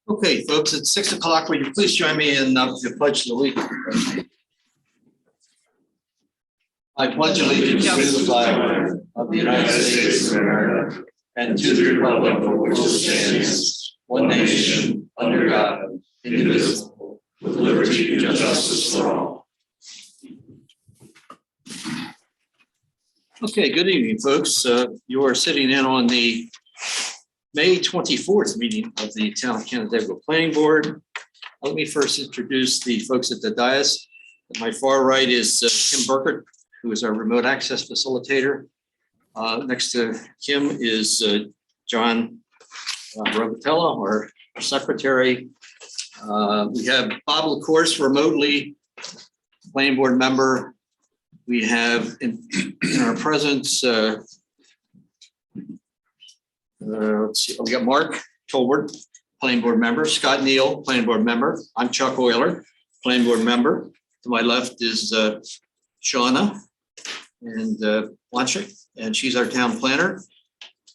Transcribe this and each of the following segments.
Okay, folks, it's 6 o'clock. Will you please join me in the pledge of allegiance? I pledge allegiance to the flag of the United States of America and to the republic for which it stands, one nation, under God, indivisible, with liberty and justice for all. Okay, good evening, folks. You are sitting in on the May 24th meeting of the Town of Canandaigua Planning Board. Let me first introduce the folks at the dais. At my far right is Kim Burkett, who is our remote access facilitator. Next to Kim is John Robitella, our secretary. We have Bob LaCourse, remotely planning board member. We have in our presence, let's see, we got Mark Tolbert, planning board member, Scott Neal, planning board member. I'm Chuck Euler, planning board member. To my left is Shauna and Blanchett, and she's our town planner.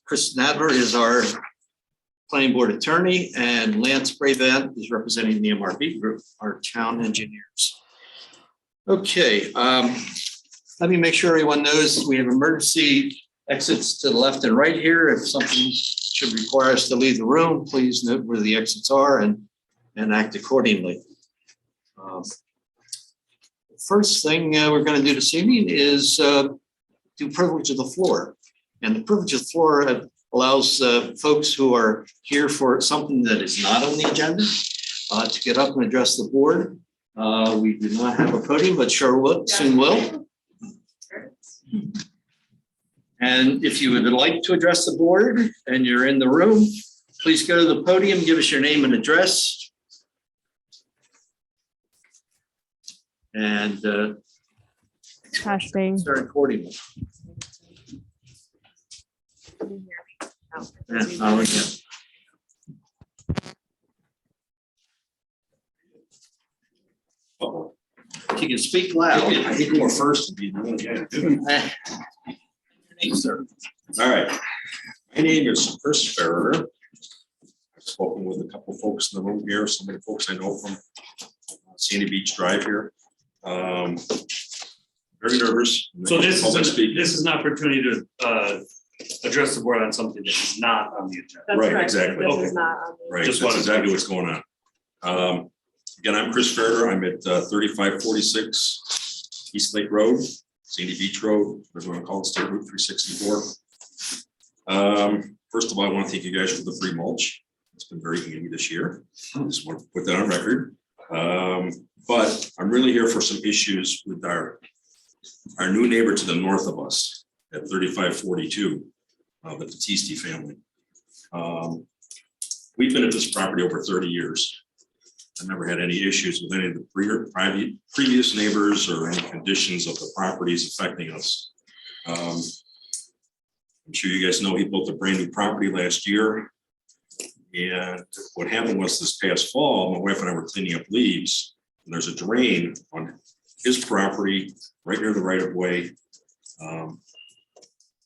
Chris Nadler is our planning board attorney, and Lance Brabant is representing the MRB group, our town engineers. Okay, let me make sure everyone knows we have emergency exits to the left and right here. If something should require us to leave the room, please note where the exits are and act accordingly. First thing we're going to do this evening is do privilege of the floor. And the privilege of the floor allows folks who are here for something that is not on the agenda to get up and address the board. We do not have a podium, but sure will, soon will. And if you would like to address the board and you're in the room, please go to the podium, give us your name and address. And Testing. start accordingly. If you can speak loud. I think more first to be. Sir. All right. My name is Chris Farrer. I've spoken with a couple of folks in the room here, some of the folks I know from Sandy Beach Drive here. Very nervous. So this is an opportunity to address the board on something that is not on the agenda. That's Right, correct. exactly. This Okay. is not on the Right, Just that's wanted- exactly what's going on. Again, I'm Chris Farrer. I'm at 3546 East Lake Road, Sandy Beach Road, whatever you want to call it, State Route 364. First of all, I want to thank you guys for the free mulch. It's been very handy this year. I just want to put that on record. But I'm really here for some issues with our new neighbor to the north of us at 3542, the Battisti family. We've been at this property over 30 years. I've never had any issues with any of the previous neighbors or any conditions of the properties affecting us. I'm sure you guys know he built a brand new property last year. And what happened was this past fall, my wife and I were cleaning up leaves, and there's a drain on his property right near the right of way.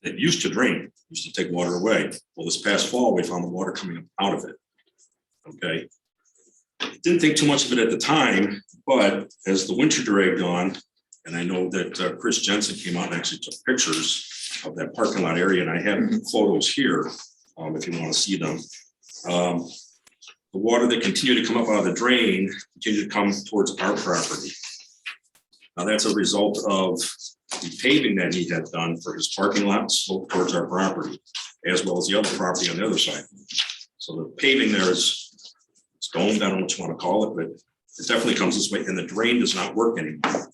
It used to drain, used to take water away. Well, this past fall, we found the water coming out of it. Okay. Didn't think too much of it at the time, but as the winter dragged on, and I know that Chris Jensen came out and actually took pictures of that parking lot area, and I have photos here if you want to see them. The water that continued to come up out of the drain continued to come towards our property. Now that's a result of the paving that he had done for his parking lot sloped towards our property, as well as the other property on the other side. So the paving there is domed, I don't know what you want to call it, but it definitely comes this way, and the drain does not work anymore.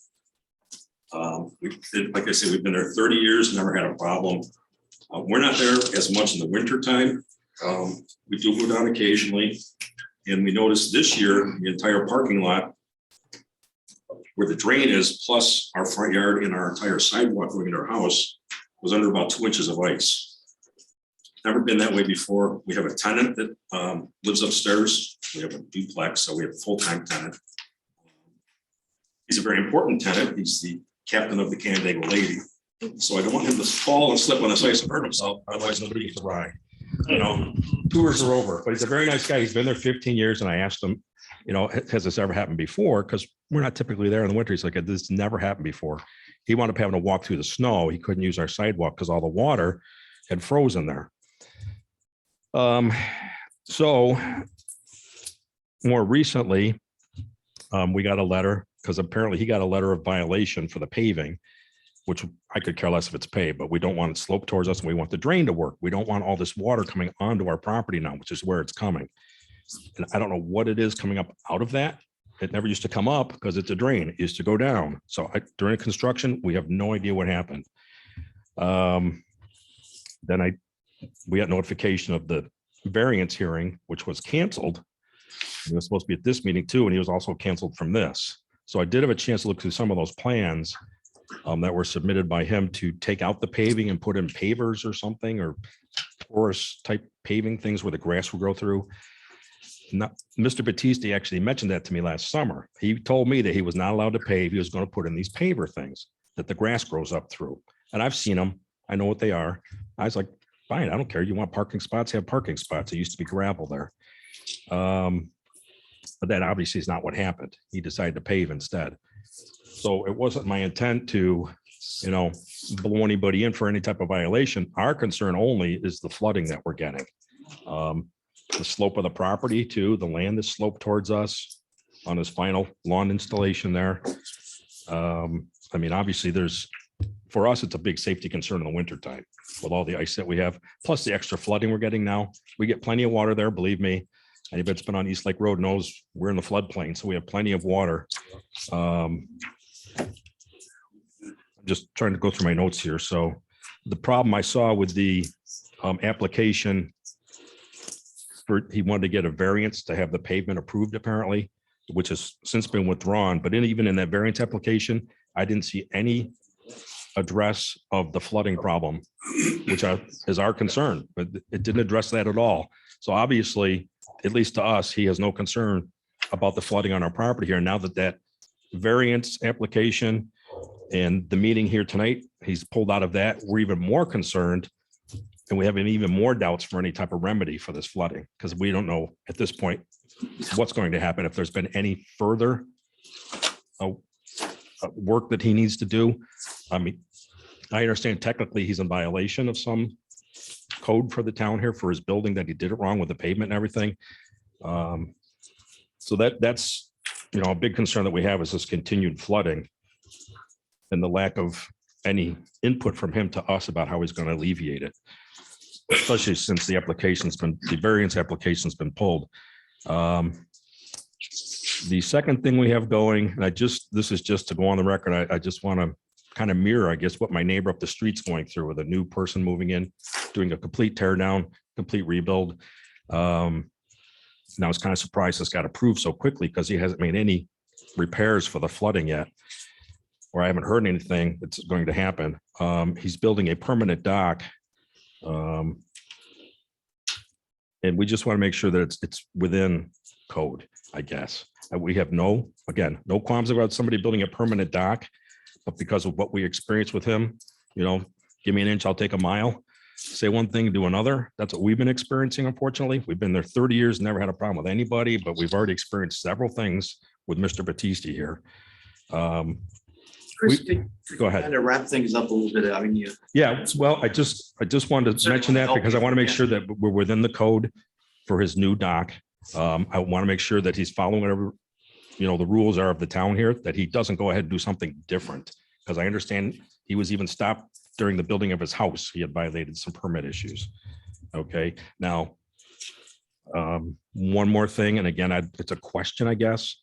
Like I said, we've been there 30 years, never had a problem. We're not there as much in the winter time. We do go down occasionally, and we noticed this year the entire parking lot where the drain is, plus our front yard and our entire sidewalk going into our house, was under about 2 inches of ice. Never been that way before. We have a tenant that lives upstairs. We have a duplex, so we have a full-time tenant. He's a very important tenant. He's the captain of the Canandaigua Lady. So I don't want him to fall and slip on this ice and hurt himself. Otherwise, nobody gets a ride. you know, Tours are over, but he's a very nice guy. He's been there 15 years. And I asked him, you know, has this ever happened before? Because we're not typically there in the winter. He's like, this never happened before. He wound up having to walk through the snow. He couldn't use our sidewalk because all the water had frozen there. So more recently, we got a letter because apparently he got a letter of violation for the paving, which I could care less if it's paved, but we don't want it sloped towards us and we want the drain to work. We don't want all this water coming onto our property now, which is where it's coming. And I don't know what it is coming up out of that. It never used to come up because it's a drain. It used to go down. So during construction, we have no idea what happened. Then we got notification of the variance hearing, which was canceled. He was supposed to be at this meeting too, and he was also canceled from this. So I did have a chance to look through some of those plans that were submitted by him to take out the paving and put in pavers or something, or porous type paving things where the grass will grow through. Mr. Battisti actually mentioned that to me last summer. He told me that he was not allowed to pave. He was going to put in these paver things that the grass grows up through. And I've seen them. I know what they are. I was like, fine, I don't care. You want parking spots? Have parking spots. It used to be gravel there. But that obviously is not what happened. He decided to pave instead. So it wasn't my intent to, you know, blow anybody in for any type of violation. Our concern only is the flooding that we're getting. The slope of the property too, the land is sloped towards us on his final lawn installation there. I mean, obviously for us, it's a big safety concern in the winter time with all the ice that we have, plus the extra flooding we're getting now. We get plenty of water there, believe me. Anybody that's been on East Lake Road knows we're in the floodplain, so we have plenty of water. I'm just trying to go through my notes here. So the problem I saw with the application, he wanted to get a variance to have the pavement approved apparently, which has since been withdrawn. But even in that variance application, I didn't see any address of the flooding problem, which is our concern, but it didn't address that at all. So obviously, at least to us, he has no concern about the flooding on our property here. Now that variance application and the meeting here tonight, he's pulled out of that, we're even more concerned. And we have even more doubts for any type of remedy for this flooding, because we don't know at this point what's going to happen, if there's been any further work that he needs to do. I mean, I understand technically he's in violation of some code for the town here for his building, that he did it wrong with the pavement and everything. So that's, you know, a big concern that we have is this continued flooding and the lack of any input from him to us about how he's going to alleviate it, especially since the variance application's been pulled. The second thing we have going, and this is just to go on the record, I just want to kind of mirror, I guess, what my neighbor up the street's going through with a new person moving in, doing a complete tear down, complete rebuild. And I was kind of surprised this got approved so quickly because he hasn't made any repairs for the flooding yet, or I haven't heard anything that's going to happen. He's building a permanent dock. And we just want to make sure that it's within code, I guess. We have no qualms about somebody building a permanent dock, but because of what we experienced with him, you know, give me an inch, I'll take a mile. Say one thing, do another. That's what we've been experiencing, unfortunately. We've been there 30 years, never had a problem with anybody, but we've already experienced several things with Mr. Battisti here. Chris, Go ahead. Kind of wrap things up a little bit. I mean, Yeah, well, I just wanted to mention that because I want to make sure that we're within the code for his new dock. I want to make sure that he's following whatever, you know, the rules are of the town here, that he doesn't go ahead and do something different. Because I understand he was even stopped during the building of his house. He had violated some permit issues. Okay, now, one more thing, and again, it's a question, I guess.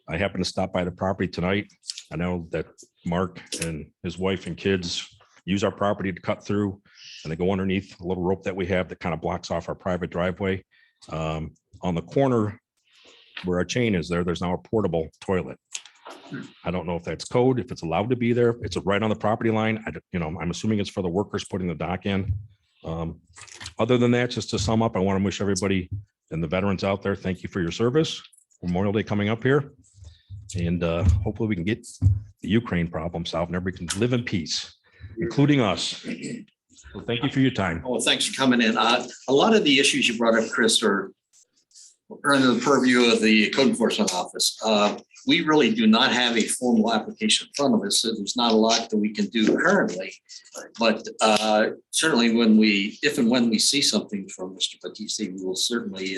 I happened to stop by the property tonight. I know that Mark and his wife and kids use our property to cut through, and they go underneath a little rope that we have that kind of blocks off our private driveway. On the corner where our chain is there's now a portable toilet. I don't know if that's code, if it's allowed to be there. It's right on the property line. I'm assuming it's for the workers putting the dock in. Other than that, just to sum up, I want to wish everybody and the veterans out there, thank you for your service. Memorial Day coming up here. And hopefully we can get the Ukraine problem solved and everybody can live in peace, including us. Well, thank you for your time. Well, thanks for coming in. A lot of the issues you brought up, Chris, are under the purview of the Code Enforcement Office. We really do not have a formal application in front of us, so there's not a lot that we can do currently. But certainly if and when we see something from Mr. Battisti, we will certainly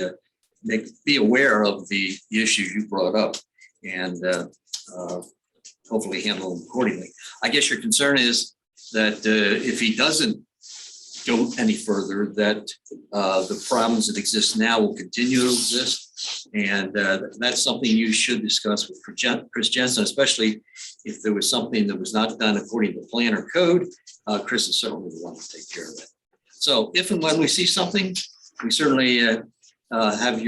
be aware of the issues you brought up and hopefully handle them accordingly. I guess your concern is that if he doesn't go any further, that the problems that exist now will continue to exist. And that's something you should discuss with Chris Jensen, especially if there was something that was not done according to plan or code. Chris is certainly the one to take care of it. So if and when we see something, we certainly have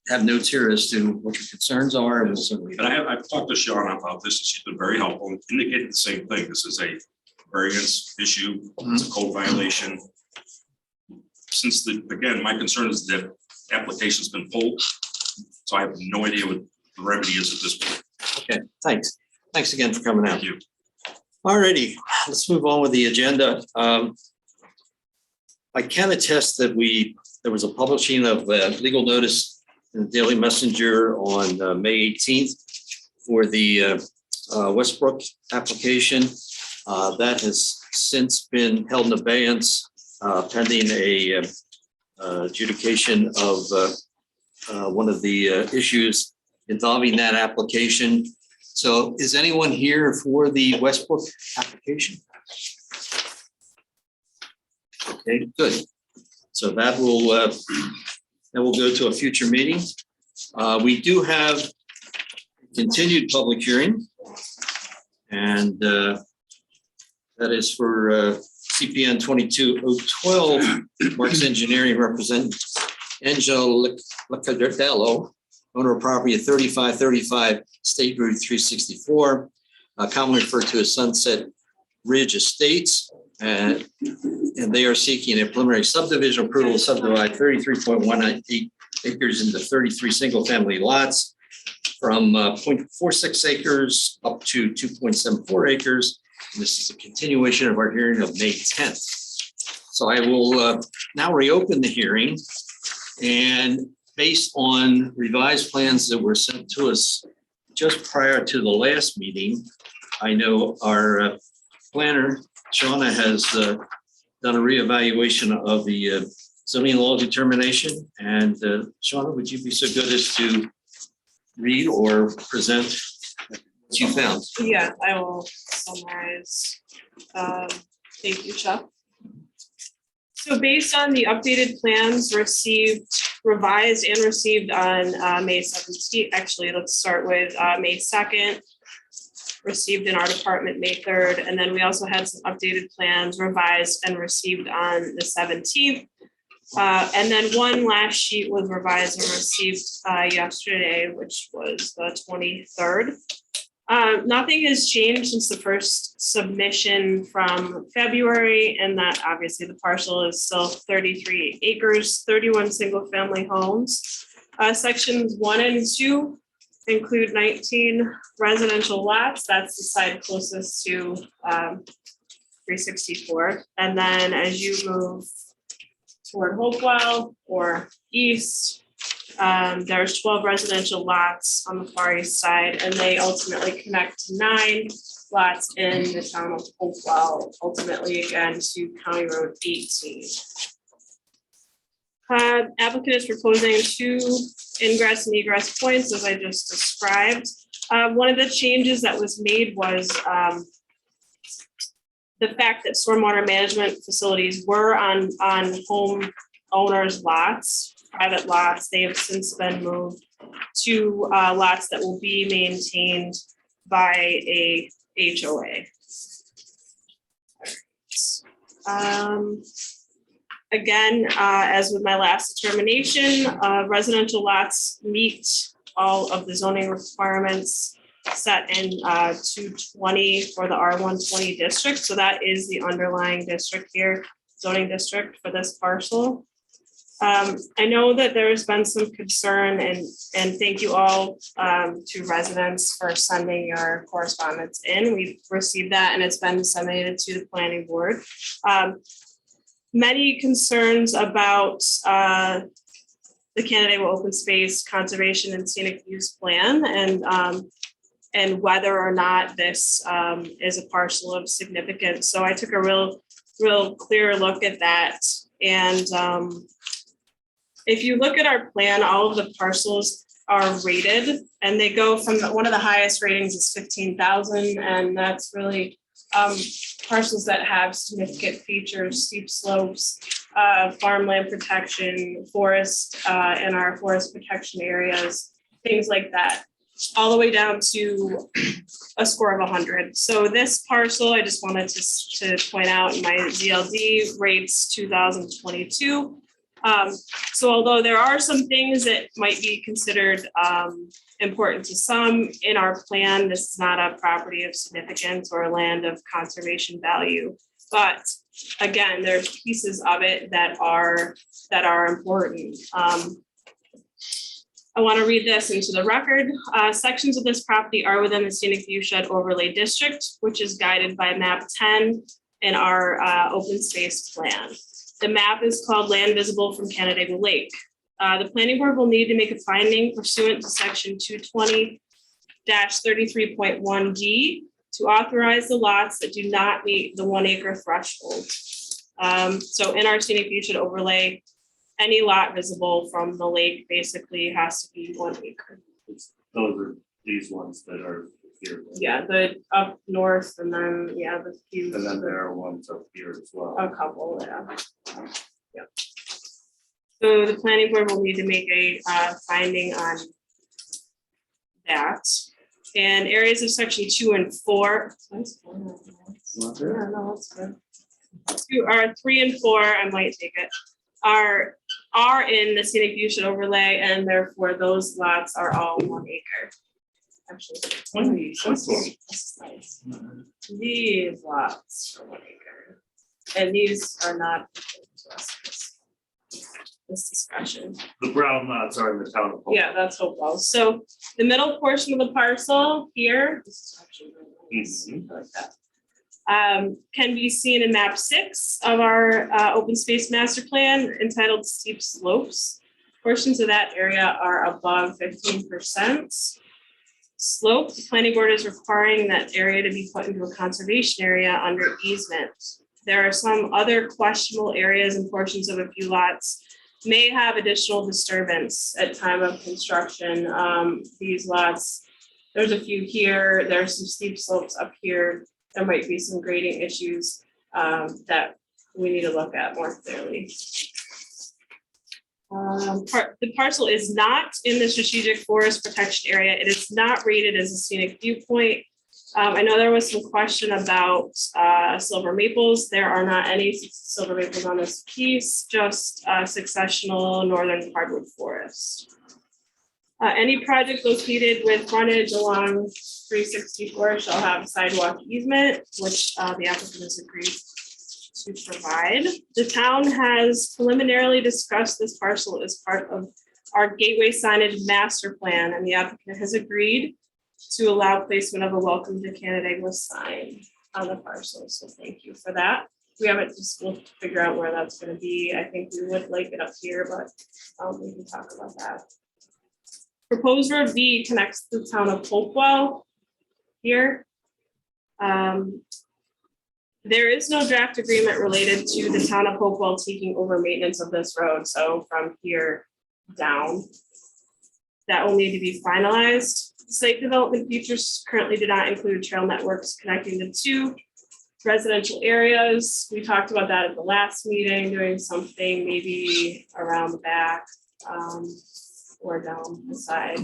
have notes here as to what your concerns are. And we'll certainly. And I've talked to Shauna about this, and she's been very helpful and indicated the same thing. This is a variance issue, it's a code violation. Since again, my concern is that application's been pulled, so I have no idea what the remedy is at this point. Okay, thanks. Thanks again for coming out. Thank you. All righty, let's move on with the agenda. I can attest that there was a publishing of legal notice in the Daily Messenger on May 18th for the Westbrook application. That has since been held in abeyance pending a adjudication of one of the issues involving that application. So is anyone here for the Westbrook application? Okay, good. So that will go to a future meeting. We do have continued public hearing, and that is for CPN 22012, Marks Engineering representative Angelo Licadello, owner of property at 3535 State Route 364, commonly referred to as Sunset Ridge Estates. And they are seeking a preliminary subdivision approval to subdivide 33.18 acres into 33 single-family lots from 0.46 acres up to 2.74 acres. And this is a continuation of our hearing of May 10th. So I will now reopen the hearing, and based on revised plans that were sent to us just prior to the last meeting, I know our planner, Shauna, has done a reevaluation of the zoning law determination. And Shauna, would you be so good as to read or present what you found? Yeah, I will summarize. Thank you, Chuck. So based on the updated plans revised and received on May 17th, actually, let's start with May 2nd, received in our department May 3rd, and then we also had some updated plans revised and received on the 17th. And then one last sheet was revised and received yesterday, which was the 23rd. Nothing has changed since the first submission from February, and that obviously the parcel is still 33 acres, 31 single family homes. Sections 1 and 2 include 19 residential lots. That's the side closest to 364. And then as you move toward Hopewell or east, there's 12 residential lots on the far east side, and they ultimately connect to 9 lots in the town of Hopewell, ultimately again to County Road 18. Applicant is proposing 2 ingress and egress points, as I just described. One of the changes that was made was the fact that stormwater management facilities were on home owners' lots, private lots. They have since been moved to lots that will be maintained by a HOA. Again, as with my last determination, residential lots meet all of the zoning requirements set in 220 for the R120 district. So that is the underlying district here, zoning district for this parcel. I know that there's been some concern and thank you all to residents for sending your correspondence in. We've received that and it's been disseminated to the planning board. Many concerns about the Canandaigua Open Space Conservation and Scenic Use Plan and whether or not this is a parcel of significance. So I took a real clear look at that. And if you look at our plan, all of the parcels are rated and they go from one of the highest ratings is 15,000. And that's really parcels that have significant features, steep slopes, farmland protection, forest in our forest protection areas, things like that, all the way down to a score of 100. So this parcel, I just wanted to point out, my ZLD rates 2022. So although there are some things that might be considered important to some in our plan, this is not a property of significance or a land of conservation value. But again, there's pieces of it that are important. I want to read this into the record. Sections of this property are within the Scenic Viewshed Overlay District, which is guided by map 10 in our open space plan. The map is called Land Visible from Canandaigua Lake. The planning board will need to make a finding pursuant to section 220-33.1D to authorize the lots that do not meet the 1 acre threshold. So in our Scenic Viewshed Overlay, any lot visible from the lake basically has to be 1 acre. Those are these ones that are here. Yeah, the up north and then, yeah, the few. And then there are ones up here as well. A couple, yeah. Yep. So the planning board will need to make a finding on that. And areas of section 2 and 4. Yeah, no, that's good. 3 and 4, I might take it, are in the Scenic Viewshed Overlay, and therefore those lots are all 1 acre. Actually, this is nice. These lots are 1 acre, and these are not to us. This discussion. The brown lots are in the town of Hopewell. Yeah, that's Hopewell. So the middle portion of the parcel here, this is actually really nice. I like that. Can be seen in map 6 of our open space master plan entitled Steep Slopes. Portions of that area are above 15% slope. The planning board is requiring that area to be put into a conservation area under easement. There are some other questionable areas and portions of a few lots may have additional disturbance at time of construction. These lots, there's a few here, there's some steep slopes up here. There might be some grading issues that we need to look at more clearly. The parcel is not in the strategic forest protection area. It is not rated as a scenic viewpoint. I know there was some question about silver maples. There are not any silver maples on this piece, just successional northern hardwood forest. Any project located with frontage along 364 shall have sidewalk easement, which the applicant has agreed to provide. The town has preliminarily discussed this parcel as part of our gateway signage master plan, and the applicant has agreed to allow placement of a welcome to Canandaigua sign on the parcel. So thank you for that. We haven't just, we'll figure out where that's going to be. I think we would like it up here, but we can talk about that. Proposed road B connects the town of Hopewell here. There is no draft agreement related to the town of Hopewell taking over maintenance of this road. So from here down, that will need to be finalized. Site development features currently do not include trail networks connecting the two residential areas. We talked about that at the last meeting, doing something maybe around the back or down the side.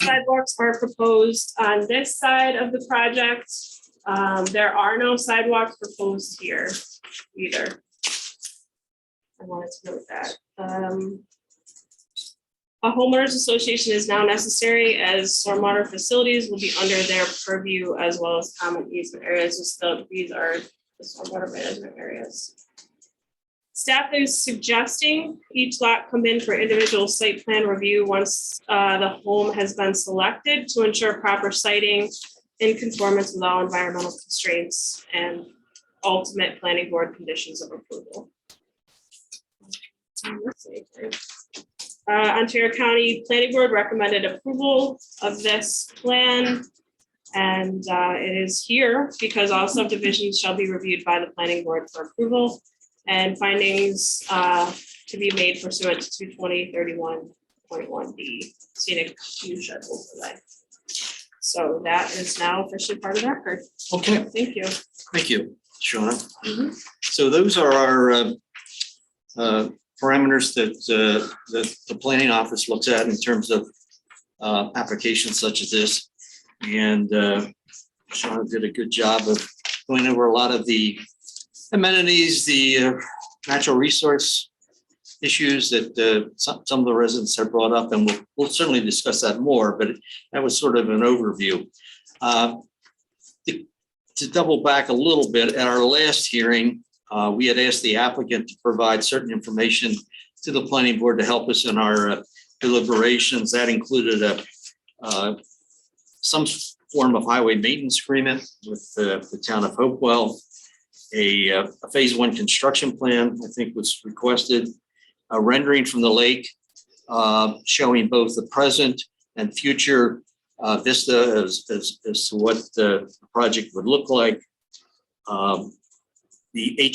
Sidewalks are proposed on this side of the project. There are no sidewalks proposed here either. I wanted to note that. A homeowners association is now necessary as stormwater facilities will be under their purview as well as common easement areas. These are the stormwater management areas. Staff is suggesting each lot come in for individual site plan review once the home has been selected to ensure proper siting in conformance with all environmental constraints and ultimate planning board conditions of approval. Ontario County Planning Board recommended approval of this plan. And it is here because all subdivisions shall be reviewed by the planning board for approval and findings to be made pursuant to 2031.1B Scenic view schedule overlay. So that is now officially part of the record. Okay, Thank you. thank you, Shauna. Mhm. So those are our parameters that the planning office looks at in terms of applications such as this. And Shauna did a good job of going over a lot of the amenities, the natural resource issues that some of the residents have brought up, and we'll certainly discuss that more, but that was sort of an overview. To double back a little bit, at our last hearing, we had asked the applicant to provide certain information to the planning board to help us in our deliberations. That included some form of highway maintenance agreement with the town of Hopewell. A phase 1 construction plan, I think, was requested. A rendering from the lake showing both the present and future vista as to what the project would look like. The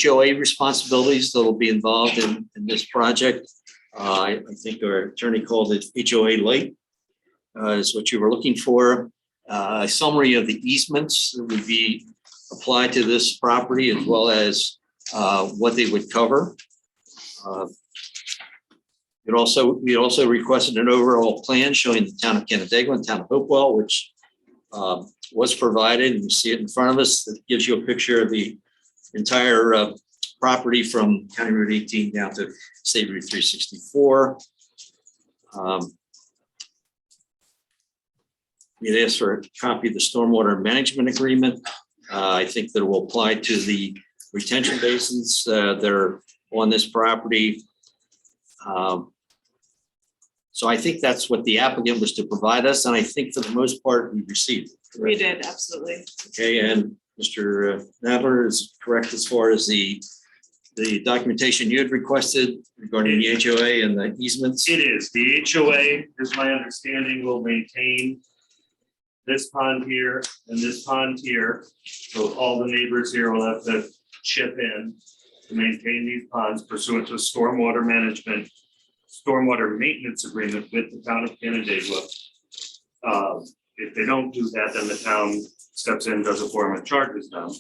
HOA responsibilities that will be involved in this project. I think our attorney called it HOA light, is what you were looking for. A summary of the easements that would be applied to this property, as well as what they would cover. We also requested an overall plan showing the town of Canandaigua and town of Hopewell, which was provided. You see it in front of us. It gives you a picture of the entire property from County Route 18 down to State Route 364. We had asked for a copy of the stormwater management agreement. I think that will apply to the retention basins that are on this property. So I think that's what the applicant was to provide us, and I think for the most part we received it. We did, absolutely. Okay, and Mr. Nadler is correct as far as the documentation you had requested regarding the HOA and the easements. It is, the HOA, is my understanding, will maintain this pond here and this pond here. So all the neighbors here will have to chip in to maintain these ponds pursuant to stormwater maintenance agreement with the town of Canandaigua. If they don't do that, then the town steps in, does a form of charges down.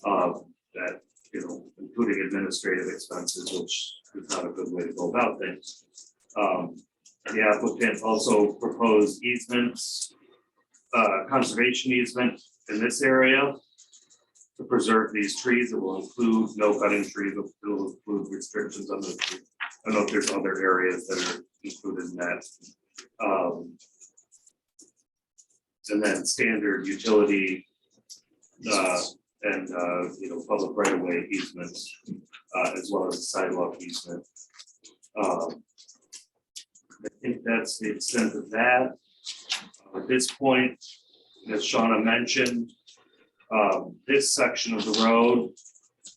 That, including administrative expenses, which is not a good way to go about things. The applicant also proposed easements, conservation easement in this area to preserve these trees. It will include no cutting trees. It will include restrictions on the tree. I don't know if there's other areas that are included in that. And then standard utility and public right of way easements, as well as sidewalk easement. I think that's the extent of that. At this point, as Shauna mentioned, this section of the road,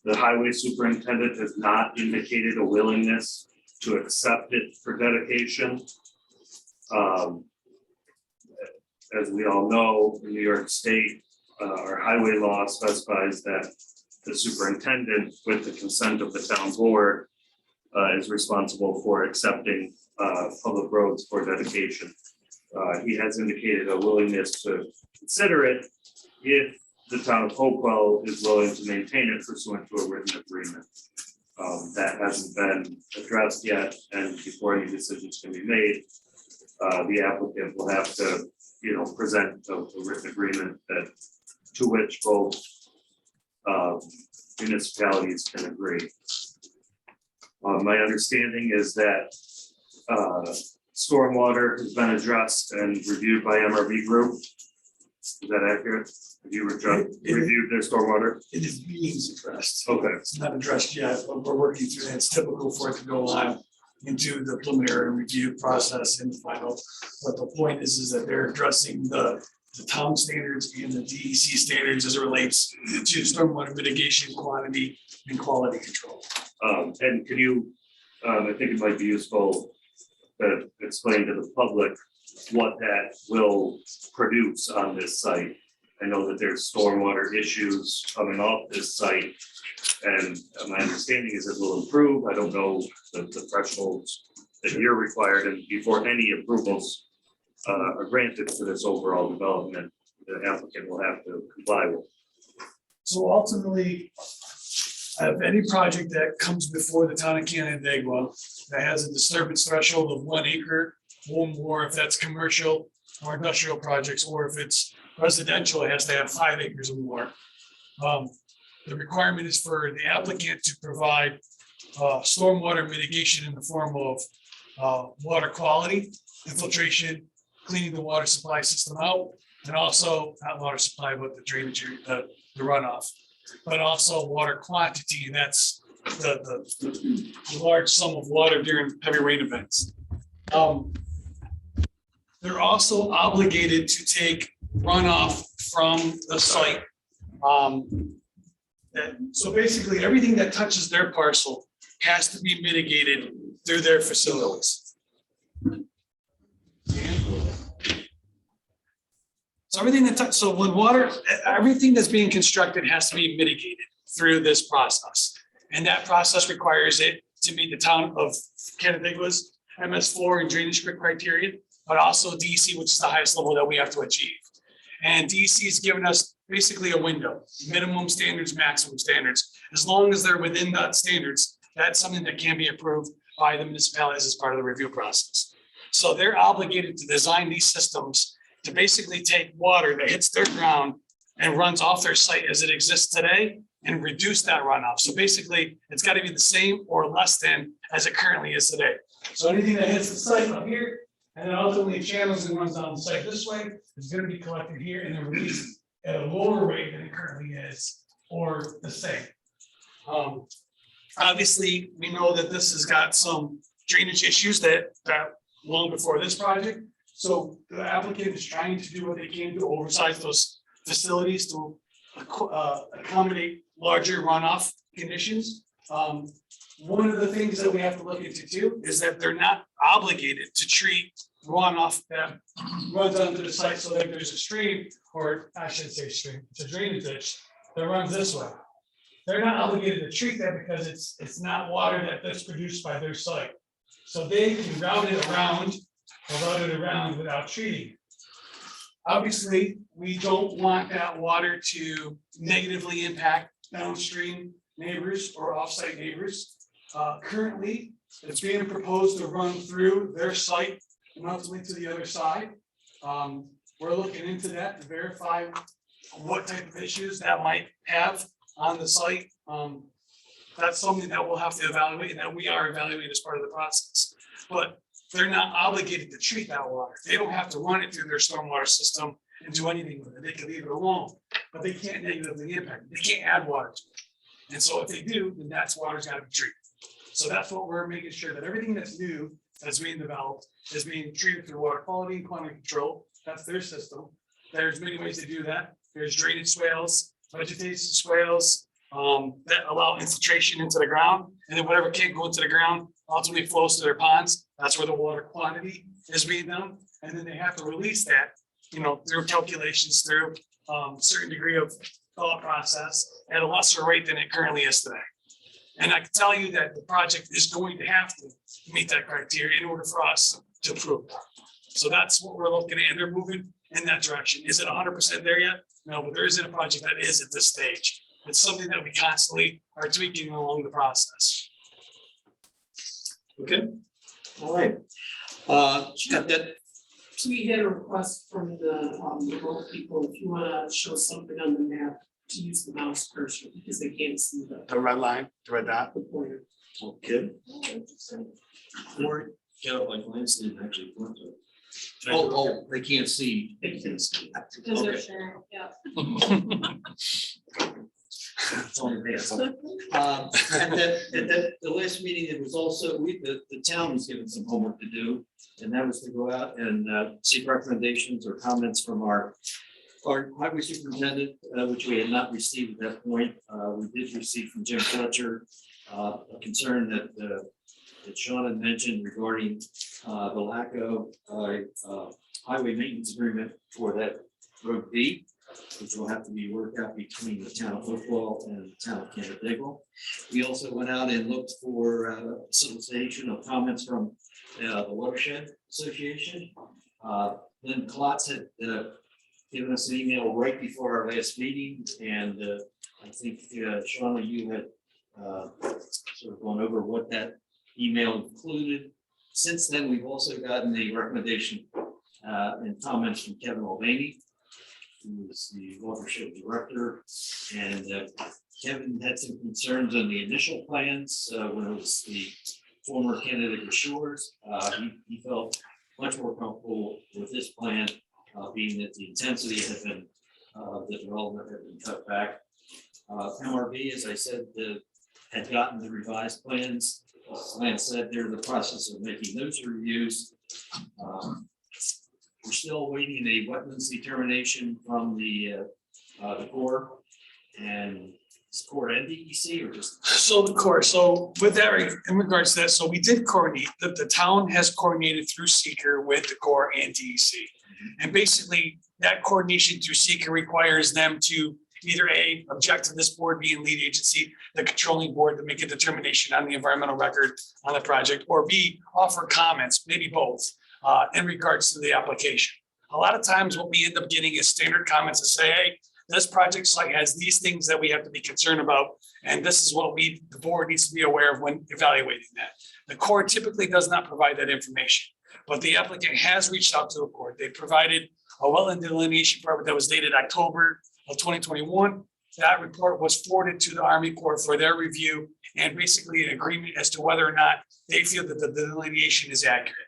the highway superintendent has not indicated a willingness to accept it for dedication. As we all know, in New York State, our highway law specifies that the superintendent, with the consent of the town board, is responsible for accepting public roads for dedication. He has indicated a willingness to consider it if the town of Hopewell is willing to maintain it pursuant to a written agreement. That hasn't been addressed yet, and before any decisions can be made, the applicant will have to, present a written agreement to which both municipalities can agree. My understanding is that stormwater has been addressed and reviewed by MRV Group. Is that accurate? Have you reviewed their stormwater? It is being addressed. Okay, It's not addressed yet, but we're working through that. It's typical for it to go on into the preliminary review process and final. But the point is that they're addressing the town standards and the DEC standards as it relates to stormwater mitigation, quantity and quality control. and can you, I think it might be useful to explain to the public what that will produce on this site. I know that there's stormwater issues coming off this site. And my understanding is it will improve. I don't know the thresholds that you're required and before any approvals are granted for this overall development, the applicant will have to comply with. So ultimately, any project that comes before the town of Canandaigua that has a disturbance threshold of 1 acre or more, if that's commercial or industrial projects, or if it's residential, it has to have 5 acres or more. The requirement is for the applicant to provide stormwater mitigation in the form of water quality, infiltration, cleaning the water supply system out, and also not water supply, but the drainage, the runoff, but also water quantity, and that's the large sum of water during heavy rain events. They're also obligated to take runoff from the site. So basically, everything that touches their parcel has to be mitigated through their facilities. So everything so when water, everything that's being constructed has to be mitigated through this process. And that process requires it to meet the town of Canandaigua's MS4 and drainage criteria, but also DEC, which is the highest level that we have to achieve. And DEC has given us basically a window, minimum standards, maximum standards. As long as they're within that standards, that's something that can be approved by the municipalities as part of the review process. So they're obligated to design these systems to basically take water that hits their ground and runs off their site as it exists today and reduce that runoff. So basically, it's got to be the same or less than as it currently is today. So anything that hits the site up here and then ultimately channels and runs down the site this way is going to be collected here and then released at a lower rate than it currently is, or the same. Obviously, we know that this has got some drainage issues that long before this project. So the applicant is trying to do what they can to oversize those facilities to accommodate larger runoff conditions. One of the things that we have to look into too is that they're not obligated to treat runoff that runs onto the site. So that there's a stream, or I should say stream, it's a drainage ditch that runs this way. They're not obligated to treat that because it's not water that's produced by their site. So they can route it around without treating. Obviously, we don't want that water to negatively impact downstream neighbors or offsite neighbors. Currently, it's being proposed to run through their site and ultimately to the other side. We're looking into that to verify what type of issues that might have on the site. That's something that we'll have to evaluate and that we are evaluating as part of the process. But they're not obligated to treat that water. They don't have to run it through their stormwater system and do anything with it. They can leave it alone, but they can't negatively impact it. They can't add water to it. And so if they do, then that's water's got to be treated. So that's what we're making sure that everything that's new that's being developed is being treated through water quality and quantity control. That's their system. There's many ways to do that. There's drainage swales, vegetation swales that allow infiltration into the ground. And then whatever can't go into the ground ultimately flows to their ponds. That's where the water quantity is being done. And then they have to release that, through calculations, through certain degree of thought process at a lesser rate than it currently is today. And I can tell you that the project is going to have to meet that criteria in order for us to approve. So that's what we're looking at, and they're moving in that direction. Is it 100% there yet? No, but there isn't a project that is at this stage. It's something that we constantly are tweaking along the process. Okay, all right. Got that. So we had a request from the local people, if you wanna show something on the map, to use the mouse cursor, because they can't see The red line, the red dot. the pointer. Okay. Or get it like Lance didn't actually point to it. Oh, they can't see. Because Okay. they're sharing, yeah. It's only there. The last meeting, it was also, the town was given some homework to do, and that was to go out and seek recommendations or comments from our highway superintendent, which we had not received at that point. We did receive from Jim Fletcher a concern that Sean had mentioned regarding the lack of highway maintenance agreement for that road B, which will have to be worked out between the town of Outfall and the town of Canandaigua. We also went out and looked for solicitation of comments from the Watershed Association. Then Klotz had given us an email right before our last meeting, and I think Shauna, you had sort of gone over what that email included. Since then, we've also gotten a recommendation and comments from Kevin Mulvaney, who is the watershed director, and Kevin had some concerns on the initial plans when it was the former Canandaigua Shores. He felt much more comfortable with this plan, being that the intensity had been, the development had been cut back. MRB, as I said, had gotten the revised plans. Lance said they're in the process of making those reviews. We're still waiting a wetlands determination from the Corps, and is Corps and DEC or just? So the Corps, so with that, in regards to that, so we did coordinate, the town has coordinated through seeker with the Corps and DEC. And basically, that coordination through seeker requires them to either A, object to this board being lead agency, the controlling board, to make a determination on the environmental record on the project, or B, offer comments, maybe both, in regards to the application. A lot of times what we end up getting is standard comments that say, hey, this project site has these things that we have to be concerned about, and this is what the board needs to be aware of when evaluating that. The Corps typically does not provide that information, but the applicant has reached out to the Corps. They provided a wetland delineation report that was dated October of 2021. That report was forwarded to the Army Corps for their review and basically an agreement as to whether or not they feel that the delineation is accurate.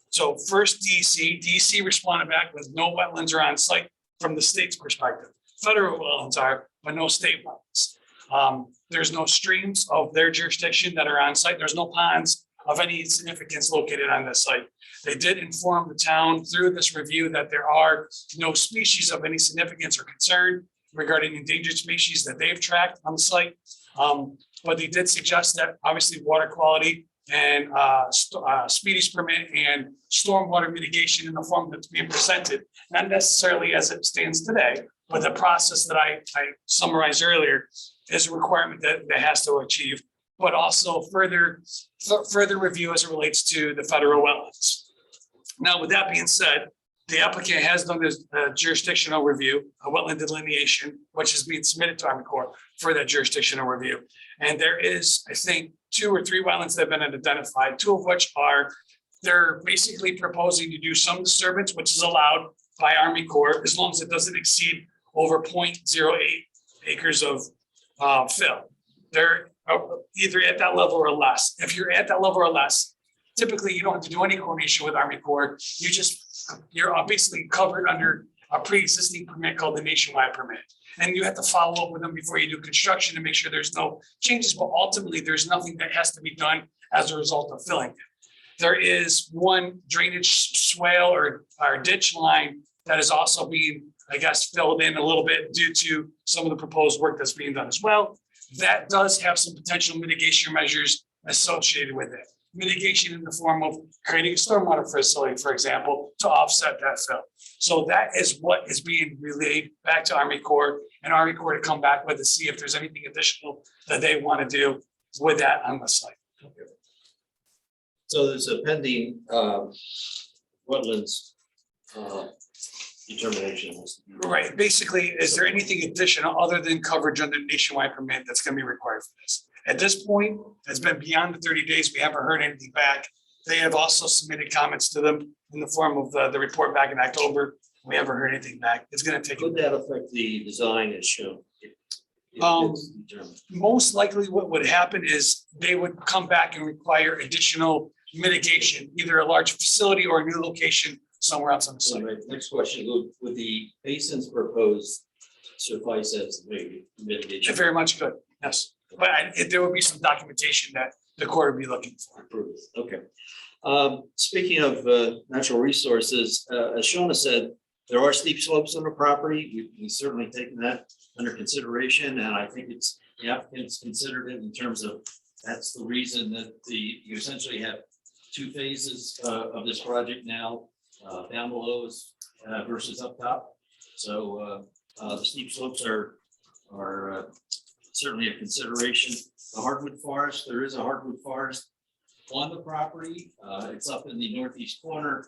So first DEC responded back with no wetlands are on site from the state's perspective. Federal wetlands are, but no state wetlands. There's no streams of their jurisdiction that are on site. There's no ponds of any significance located on this site. They did inform the town through this review that there are no species of any significance or concern regarding endangered species that they've tracked on the site. But they did suggest that obviously water quality and speedies permit and stormwater mitigation in the form that's being presented, not necessarily as it stands today, but the process that I summarized earlier is a requirement that has to achieve, but also further review as it relates to the federal wetlands. Now, with that being said, the applicant has done this jurisdictional review, a wetland delineation, which is being submitted to Army Corps for that jurisdictional review. And there is, I think, 2 or 3 wetlands that have been identified, 2 of which are, they're basically proposing to do some disturbance, which is allowed by Army Corps, as long as it doesn't exceed over 0.08 acres of fill. They're either at that level or less. If you're at that level or less, typically you don't have to do any coordination with Army Corps. You're basically covered under a pre-existing permit called the nationwide permit. And you have to follow up with them before you do construction to make sure there's no changes, but ultimately there's nothing that has to be done as a result of filling it. There is one drainage swale or ditch line that is also being, I guess, filled in a little bit due to some of the proposed work that's being done as well. That does have some potential mitigation measures associated with it. Mitigation in the form of creating a stormwater facility, for example, to offset that fill. So that is what is being relayed back to Army Corps, and Army Corps to come back with to see if there's anything additional that they want to do with that on the site. So there's a pending wetlands determination. Right, basically, is there anything additional other than coverage under nationwide permit that's going to be required for this? At this point, it's been beyond the 30 days. We haven't heard anything back. They have also submitted comments to them in the form of the report back in October. We haven't heard anything back. It's going to take. Could that affect the design as shown? If it's determined? Most likely what would happen is they would come back and require additional mitigation, either a large facility or a new location somewhere else on the So site. my next question, would the basins proposed suffice as mitigation? Very much good, yes. But there will be some documentation that the court will be looking for. Approved. Okay. Speaking of natural resources, as Shawna said, there are steep slopes on the property. We certainly taken that under consideration, and I think it's, the applicants considered it in terms of, that's the reason that you essentially have two phases of this project now, down below is versus up top. So the steep slopes are certainly a consideration. The hardwood forest, there is a hardwood forest on the property. It's up in the northeast corner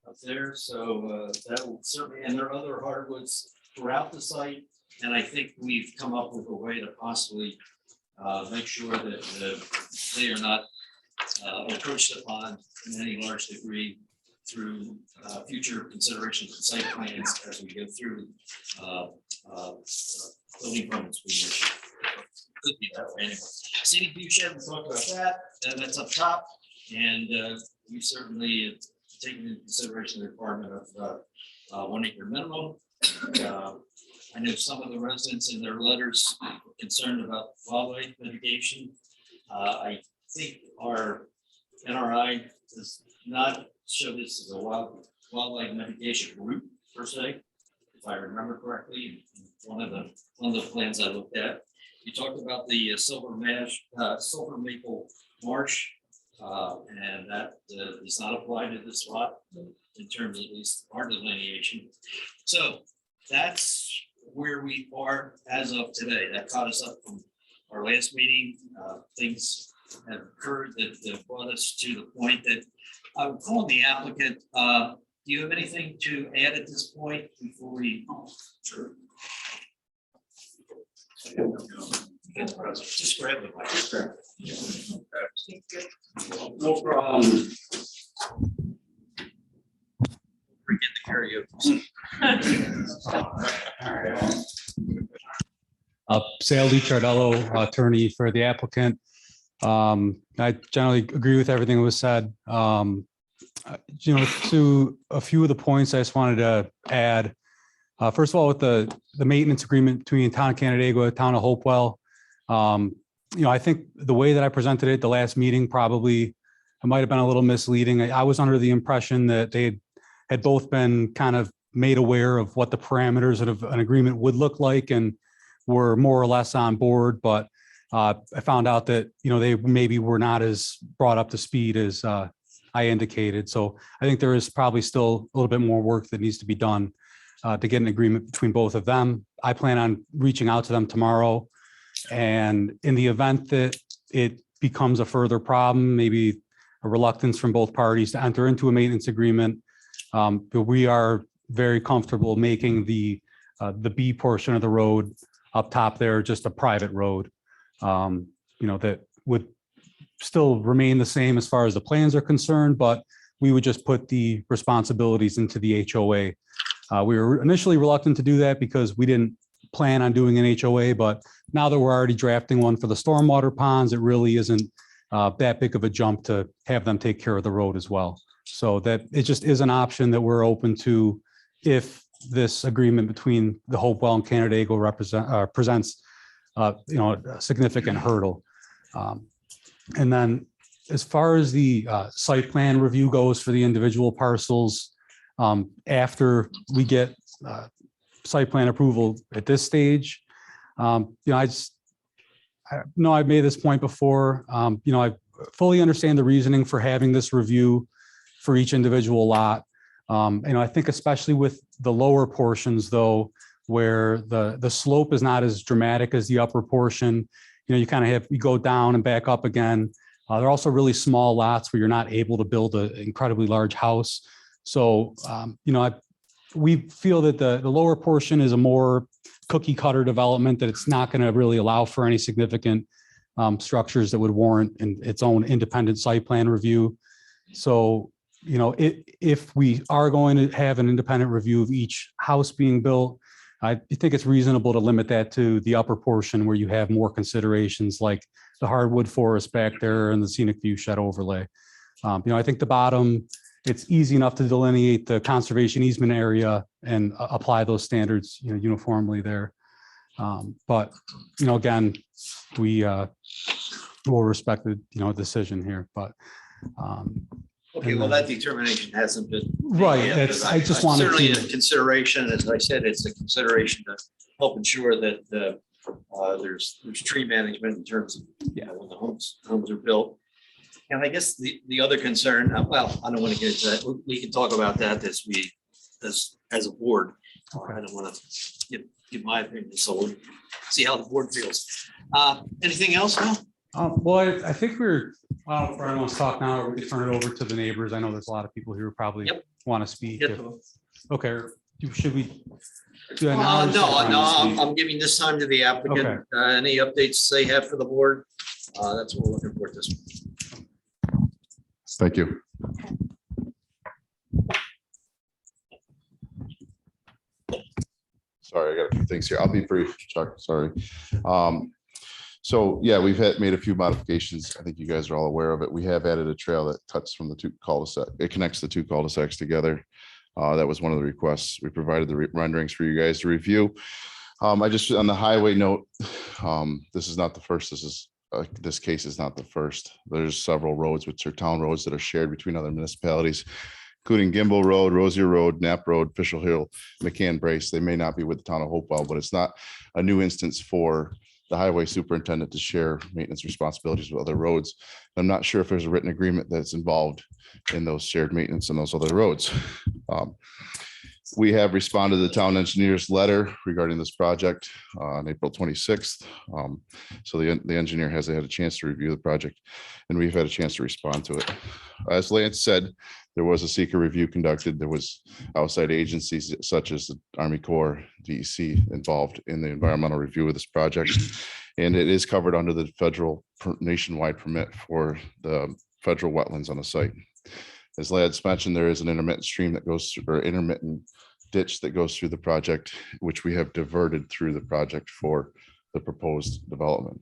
up there. So that will certainly, and there are other hardwoods throughout the site. And I think we've come up with a way to possibly make sure that they are not encroached upon in any large degree through future considerations of site plans as we go through building permits. Could be that way anyway. Scenic view shed, we talked about that, and that's up top. And we certainly have taken into consideration the requirement of 1 acre minimum. I know some of the residents in their letters were concerned about wildlife mitigation. I think our NRI does not show this as a wildlife mitigation route per se, if I remember correctly. One of the plans I looked at, you talked about the silver maple marsh, and that does not apply to this lot in terms of at least our delineation. So that's where we are as of today. That caught us up from our last meeting. Things have occurred that brought us to the point that I would call the applicant. Do you have anything to add at this point before we? Sure. Just grab the mic. No problem. Forget the karaoke. Sal DiCardello, attorney for the applicant. I generally agree with everything that was said. To a few of the points I just wanted to add. First of all, with the maintenance agreement between Town of Canandaigua and Town of Hopewell, I think the way that I presented it at the last meeting probably it might have been a little misleading. I was under the impression that they had both been kind of made aware of what the parameters of an agreement would look like and were more or less on board, but I found out that, they maybe were not as brought up to speed as I indicated. So I think there is probably still a little bit more work that needs to be done to get an agreement between both of them. I plan on reaching out to them tomorrow. And in the event that it becomes a further problem, maybe a reluctance from both parties to enter into a maintenance agreement, but we are very comfortable making the B portion of the road up top there just a private road. That would still remain the same as far as the plans are concerned, but we would just put the responsibilities into the HOA. We were initially reluctant to do that because we didn't plan on doing an HOA, but now that we're already drafting one for the stormwater ponds, it really isn't that big of a jump to have them take care of the road as well. So that it just is an option that we're open to if this agreement between the Hopewell and Canandaigua presents a significant hurdle. And then as far as the site plan review goes for the individual parcels, after we get site plan approval at this stage, I know I've made this point before. I fully understand the reasoning for having this review for each individual lot. I think especially with the lower portions though, where the slope is not as dramatic as the upper portion, you kind of you go down and back up again. They're also really small lots where you're not able to build an incredibly large house. So, we feel that the lower portion is a more cookie cutter development, that it's not going to really allow for any significant structures that would warrant its own independent site plan review. So, if we are going to have an independent review of each house being built, I think it's reasonable to limit that to the upper portion where you have more considerations like the hardwood forest back there and the scenic view shed overlay. I think the bottom, it's easy enough to delineate the conservation easement area and apply those standards, uniformly there. But, again, we will respect the, decision here, but. Okay, well, that determination hasn't been. Right, yet, that's, but I just wanted Certainly to. a consideration, as I said, it's a consideration to help ensure that there's tree management in terms of, when the homes are built. And I guess the other concern, well, I don't want to get into that. We can talk about that as a board. I don't want to give my opinion, so we'll see how the board feels. Anything else now? Well, I think we're, I don't know if Brian wants to talk now, or we can turn it over to the neighbors. I know there's a lot of people here who probably want to speak. Get to them. Okay, should we do that now? No, I'm giving this time to the applicant. Okay. Any updates they have for the board? That's what we're looking for at this one. Thank you. Sorry, I got a few things here. I'll be brief, Chuck, sorry. So yeah, we've made a few modifications. I think you guys are all aware of it. We have added a trail that cuts from the two cul-de-sac. It connects the two cul-de-sacs together. That was one of the requests. We provided the renderings for you guys to review. I just, on the highway note, this is not the first. This case is not the first. There's several roads, which are town roads that are shared between other municipalities, including Gimbel Road, Rosier Road, Knapp Road, Fishel Hill, McCann Brace. They may not be with the town of Hopewell, but it's not a new instance for the highway superintendent to share maintenance responsibilities with other roads. I'm not sure if there's a written agreement that's involved in those shared maintenance and those other roads. We have responded to the town engineer's letter regarding this project on April 26th. So the engineer has had a chance to review the project, and we've had a chance to respond to it. As Lance said, there was a seeker review conducted. There was outside agencies such as the Army Corps, DEC involved in the environmental review of this project. And it is covered under the federal nationwide permit for the federal wetlands on the site. As Lads mentioned, there is an intermittent stream that goes through, or intermittent ditch that goes through the project, which we have diverted through the project for the proposed development.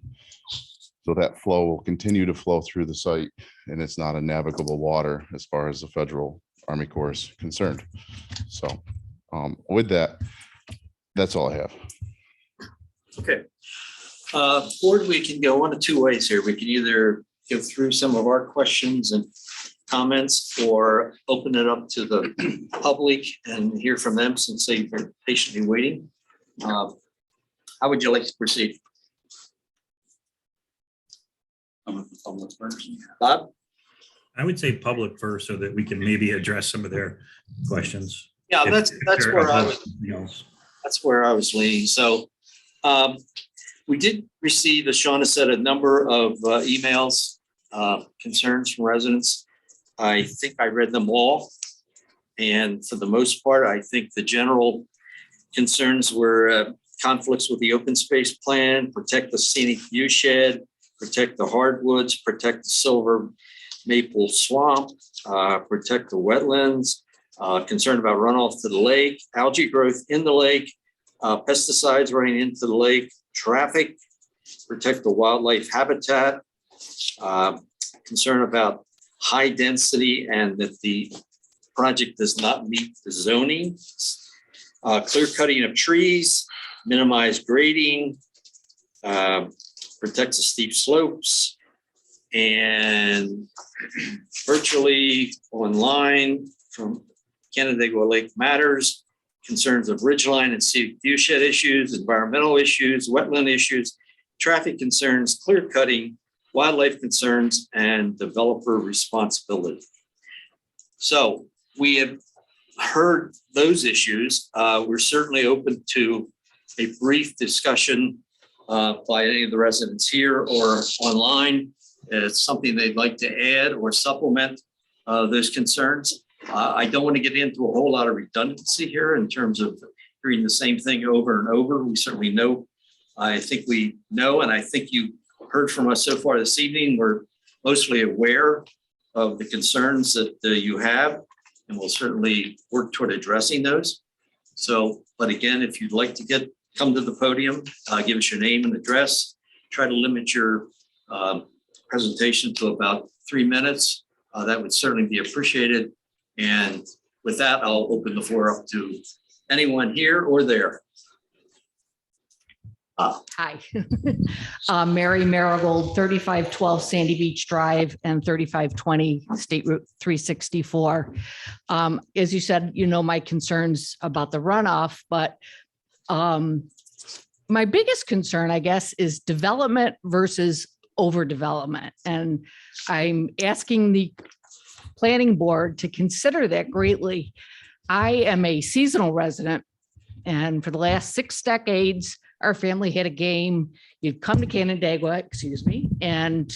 So that flow will continue to flow through the site, and it's not a navigable water as far as the federal Army Corps is concerned. So with that, that's all I have. Okay. Board, we can go one of two ways here. We can either go through some of our questions and comments, or open it up to the public and hear from them since they've been patiently waiting. How would you like to proceed? Bob? I would say public first so that we can maybe address some of their questions. Yeah, that's If where they're I above was. something else. That's where I was leaning. So we did receive, as Shauna said, a number of emails, concerns from residents. I think I read them all. And for the most part, I think the general concerns were conflicts with the open space plan, protect the scenic view shed, protect the hardwoods, protect the silver maple swamp, protect the wetlands, concerned about runoff to the lake, algae growth in the lake, pesticides running into the lake, traffic, protect the wildlife habitat, concern about high density and that the project does not meet the zoning, clear cutting of trees, minimize grading, protects the steep slopes, and virtually online from Canandaigua Lake Matters, concerns of ridgeline and scenic viewshed issues, environmental issues, wetland issues, traffic concerns, clear cutting, wildlife concerns, and developer responsibility. So we have heard those issues. We're certainly open to a brief discussion by any of the residents here or online. It's something they'd like to add or supplement those concerns. I don't want to get into a whole lot of redundancy here in terms of hearing the same thing over and over. We certainly know, I think we know, and I think you heard from us so far this evening, we're mostly aware of the concerns that you have, and we'll certainly work toward addressing those. So, but again, if you'd like to come to the podium, give us your name and address, try to limit your presentation to about 3 minutes. That would certainly be appreciated. And with that, I'll open the floor up to anyone here or there. Hi. Mary Marigold, 3512 Sandy Beach Drive and 3520 State Route 364. As you said, you know my concerns about the runoff, but my biggest concern, I guess, is development versus overdevelopment. And I'm asking the planning board to consider that greatly. I am a seasonal resident, and for the last 6 decades, our family had a game. You'd come to Canandaigua, and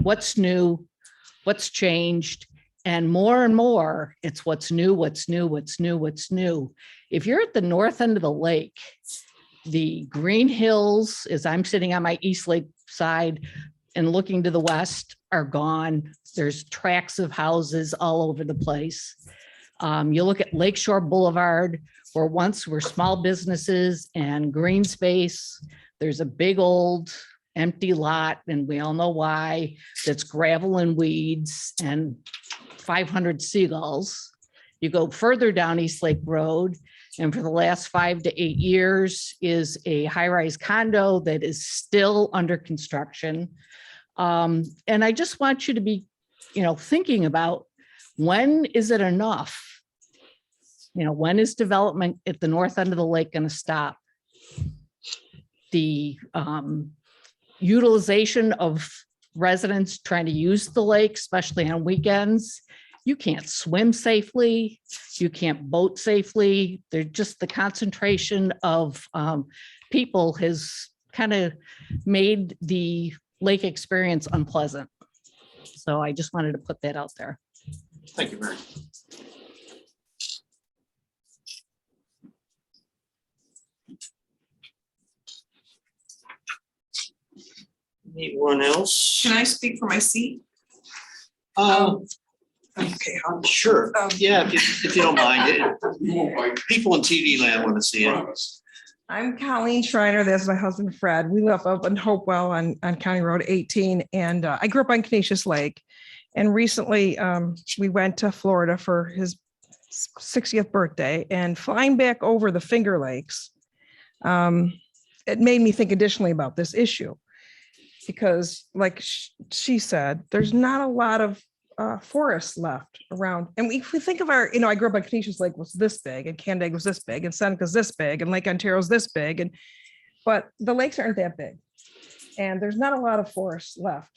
what's new, what's changed, and more, it's what's new, what's new, what's new, what's new. If you're at the north end of the lake, the green hills, as I'm sitting on my East Lake side and looking to the west, are gone. There's tracts of houses all over the place. You look at Lakeshore Boulevard, where once were small businesses and green space. There's a big old empty lot, and we all know why. That's gravel and weeds and 500 seagulls. You go further down East Lake Road, and for the last 5 to 8 years is a high-rise condo that is still under construction. And I just want you to be, thinking about, when is it enough? When is development at the north end of the lake going to stop? The utilization of residents trying to use the lake, especially on weekends. You can't swim safely. You can't boat safely. They're just, the concentration of people has kind of made the lake experience unpleasant. So I just wanted to put that out there. Thank you, Mary. Anyone else? Can I speak for my seat? Okay, I'm sure. Yeah, if you don't mind. People in TV land want to see it. I'm Colleen Schreiner. That's my husband, Fred. We live up in Hopewell on County Road 18. And I grew up on Canisius Lake. And recently we went to Florida for his 60th birthday, and flying back over the Finger Lakes, it made me think additionally about this issue. Because like she said, there's not a lot of forests left around. And if we think of our, I grew up on Canisius Lake was this big, and Canandaigua was this big, and Seneca's this big, and Lake Ontario's this big. But the lakes aren't that big. And there's not a lot of forests left,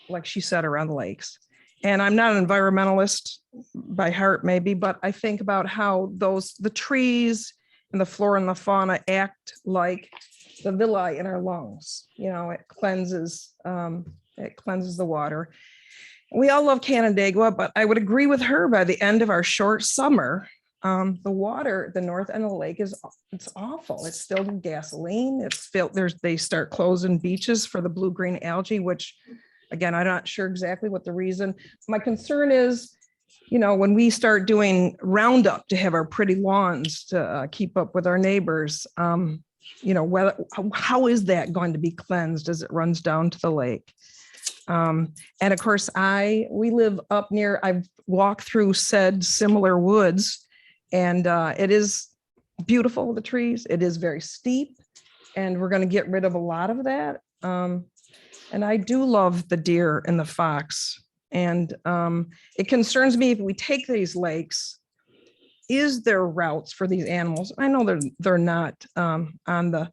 like she said, around the lakes. And I'm not an environmentalist by heart, maybe, but I think about how the trees and the flora and the fauna act like the villi in our lungs. It cleanses the water. We all love Canandaigua, but I would agree with her, by the end of our short summer, the water, the north end of the lake it's awful. It's filled with gasoline. It's filled, they start closing beaches for the blue-green algae, which again, I'm not sure exactly what the reason. My concern is, when we start doing Roundup to have our pretty lawns to keep up with our neighbors, how is that going to be cleansed as it runs down to the lake? And of course, we live up near, I've walked through said similar woods, and it is beautiful, the trees. It is very steep, and we're going to get rid of a lot of that. And I do love the deer and the fox. And it concerns me, if we take these lakes, is there routes for these animals? I know they're not on the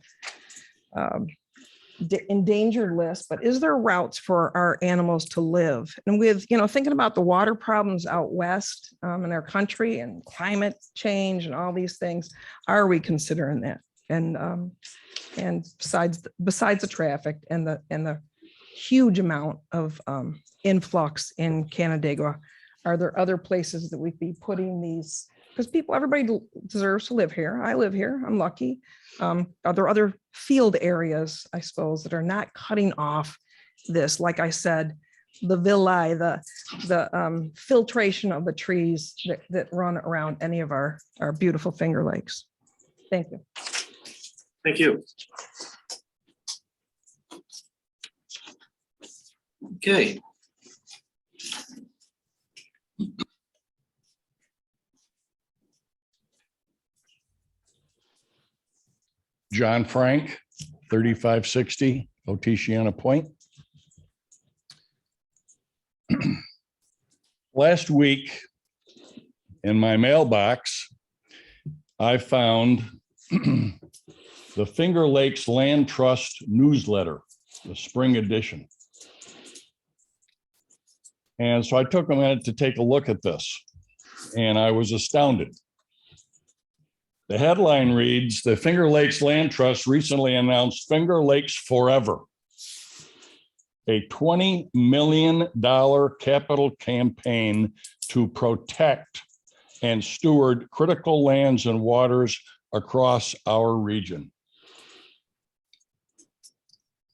endangered list, but is there routes for our animals to live? And with, thinking about the water problems out west in our country, and climate change and all these things, are we considering that? And besides the traffic and the huge amount of influx in Canandaigua, are there other places that we'd be putting these? Because everybody deserves to live here. I live here, I'm lucky. Are there other field areas, I suppose, that are not cutting off this? Like I said, the villi, the filtration of the trees that run around any of our beautiful Finger Lakes. Thank you. Thank you. Okay, John Frank, 3560 Otisiana Point. Last week, in my mailbox, I found the Finger Lakes Land Trust newsletter, the spring edition. And so I took a minute to take a look at this, and I was astounded. The headline reads, "The Finger Lakes Land Trust recently announced Finger Lakes Forever, a $20 million capital campaign to protect and steward critical lands and waters across our region.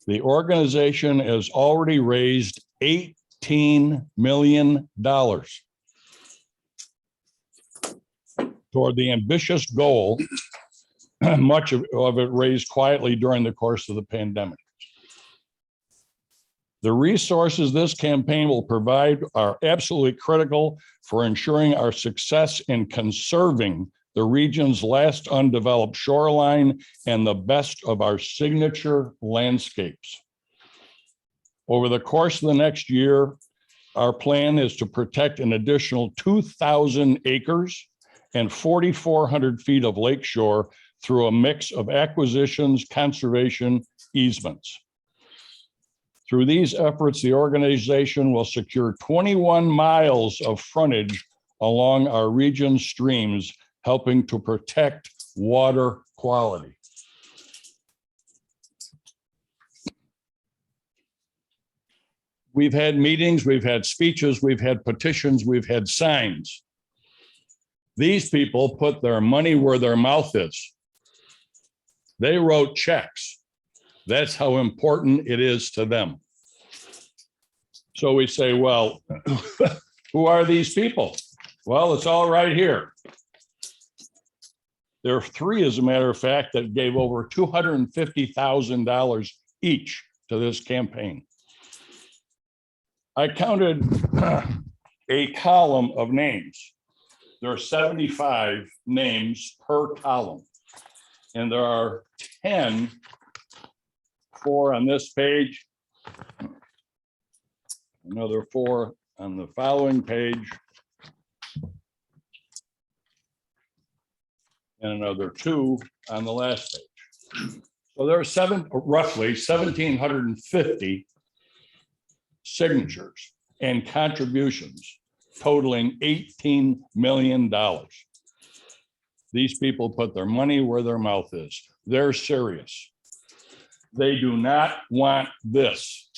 The organization has already raised $18 million toward the ambitious goal, much of it raised quietly during the course of the pandemic. The resources this campaign will provide are absolutely critical for ensuring our success in conserving the region's last undeveloped shoreline and the best of our signature landscapes. Over the course of the next year, our plan is to protect an additional 2,000 acres and 4,400 feet of lakeshore through a mix of acquisitions, conservation, easements. Through these efforts, the organization will secure 21 miles of frontage along our region's streams, helping to protect water quality." We've had meetings, we've had speeches, we've had petitions, we've had signs. These people put their money where their mouth is. They wrote checks. That's how important it is to them. So we say, well, who are these people? Well, it's all right here. There are three, as a matter of fact, that gave over $250,000 each to this campaign. I counted a column of names. There are 75 names per column. And there are 10, 4 on this page, another 4 on the following page, and another 2 on the last page. So there are roughly 1,750 signatures and contributions totaling $18 million. These people put their money where their mouth is. They're serious. They do not want this.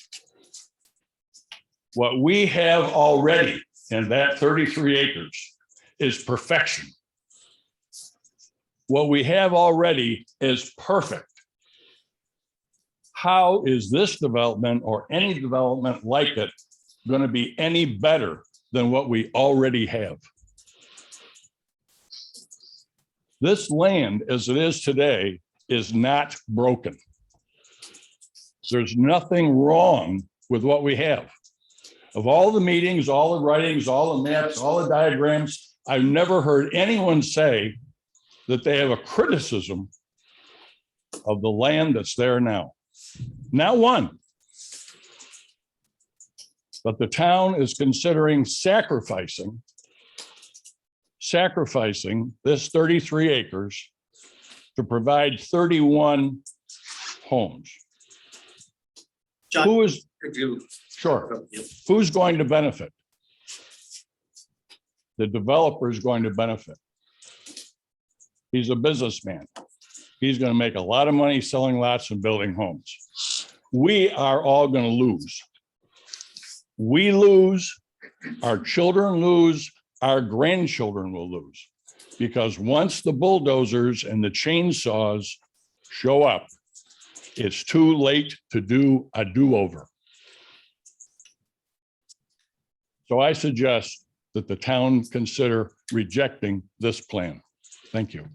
What we have already in that 33 acres is perfection. What we have already is perfect. How is this development or any development like it going to be any better than what we already have? This land, as it is today, is not broken. There's nothing wrong with what we have. Of all the meetings, all the writings, all the maps, all the diagrams, I've never heard anyone say that they have a criticism of the land that's there now. Not one. But the town is considering sacrificing this 33 acres to provide 31 homes. John, Who is, could you? sure, who's going to benefit? The developer is going to benefit. He's a businessman. He's going to make a lot of money selling lots and building homes. We are all going to lose. We lose, our children lose, our grandchildren will lose. Because once the bulldozers and the chainsaws show up, it's too late to do a do-over. So I suggest that the town consider rejecting this plan. Thank you.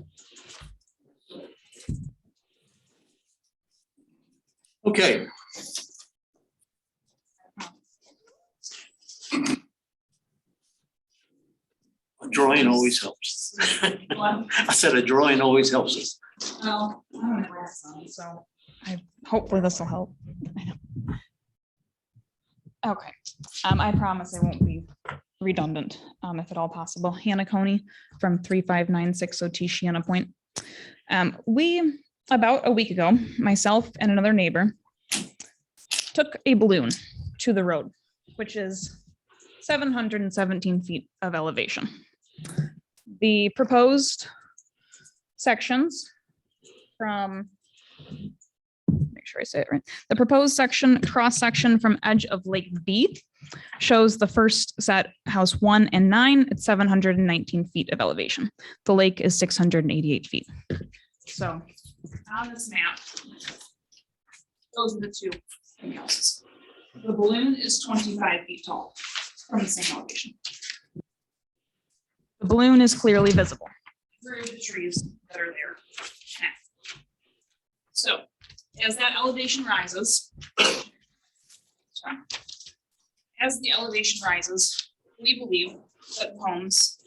Okay. A drawing always helps. What? I said a drawing always helps us. Well, I don't have glasses on, so hopefully this will help. Okay, I promise I won't be redundant, if at all possible. Hannah Coney from 35960 Shiana Point. We, about a week ago, myself and another neighbor took a balloon to the road, which is 717 feet of elevation. The proposed sections from, make sure I say it right. The proposed section, cross section from edge of Lake B shows the first set, house 1 and 9 at 719 feet of elevation. The lake is 688 feet. So on this map, those are the two houses. The balloon is 25 feet tall from the same elevation. The balloon is clearly visible through the trees that are there. So as that elevation rises, as the elevation rises, we believe that homes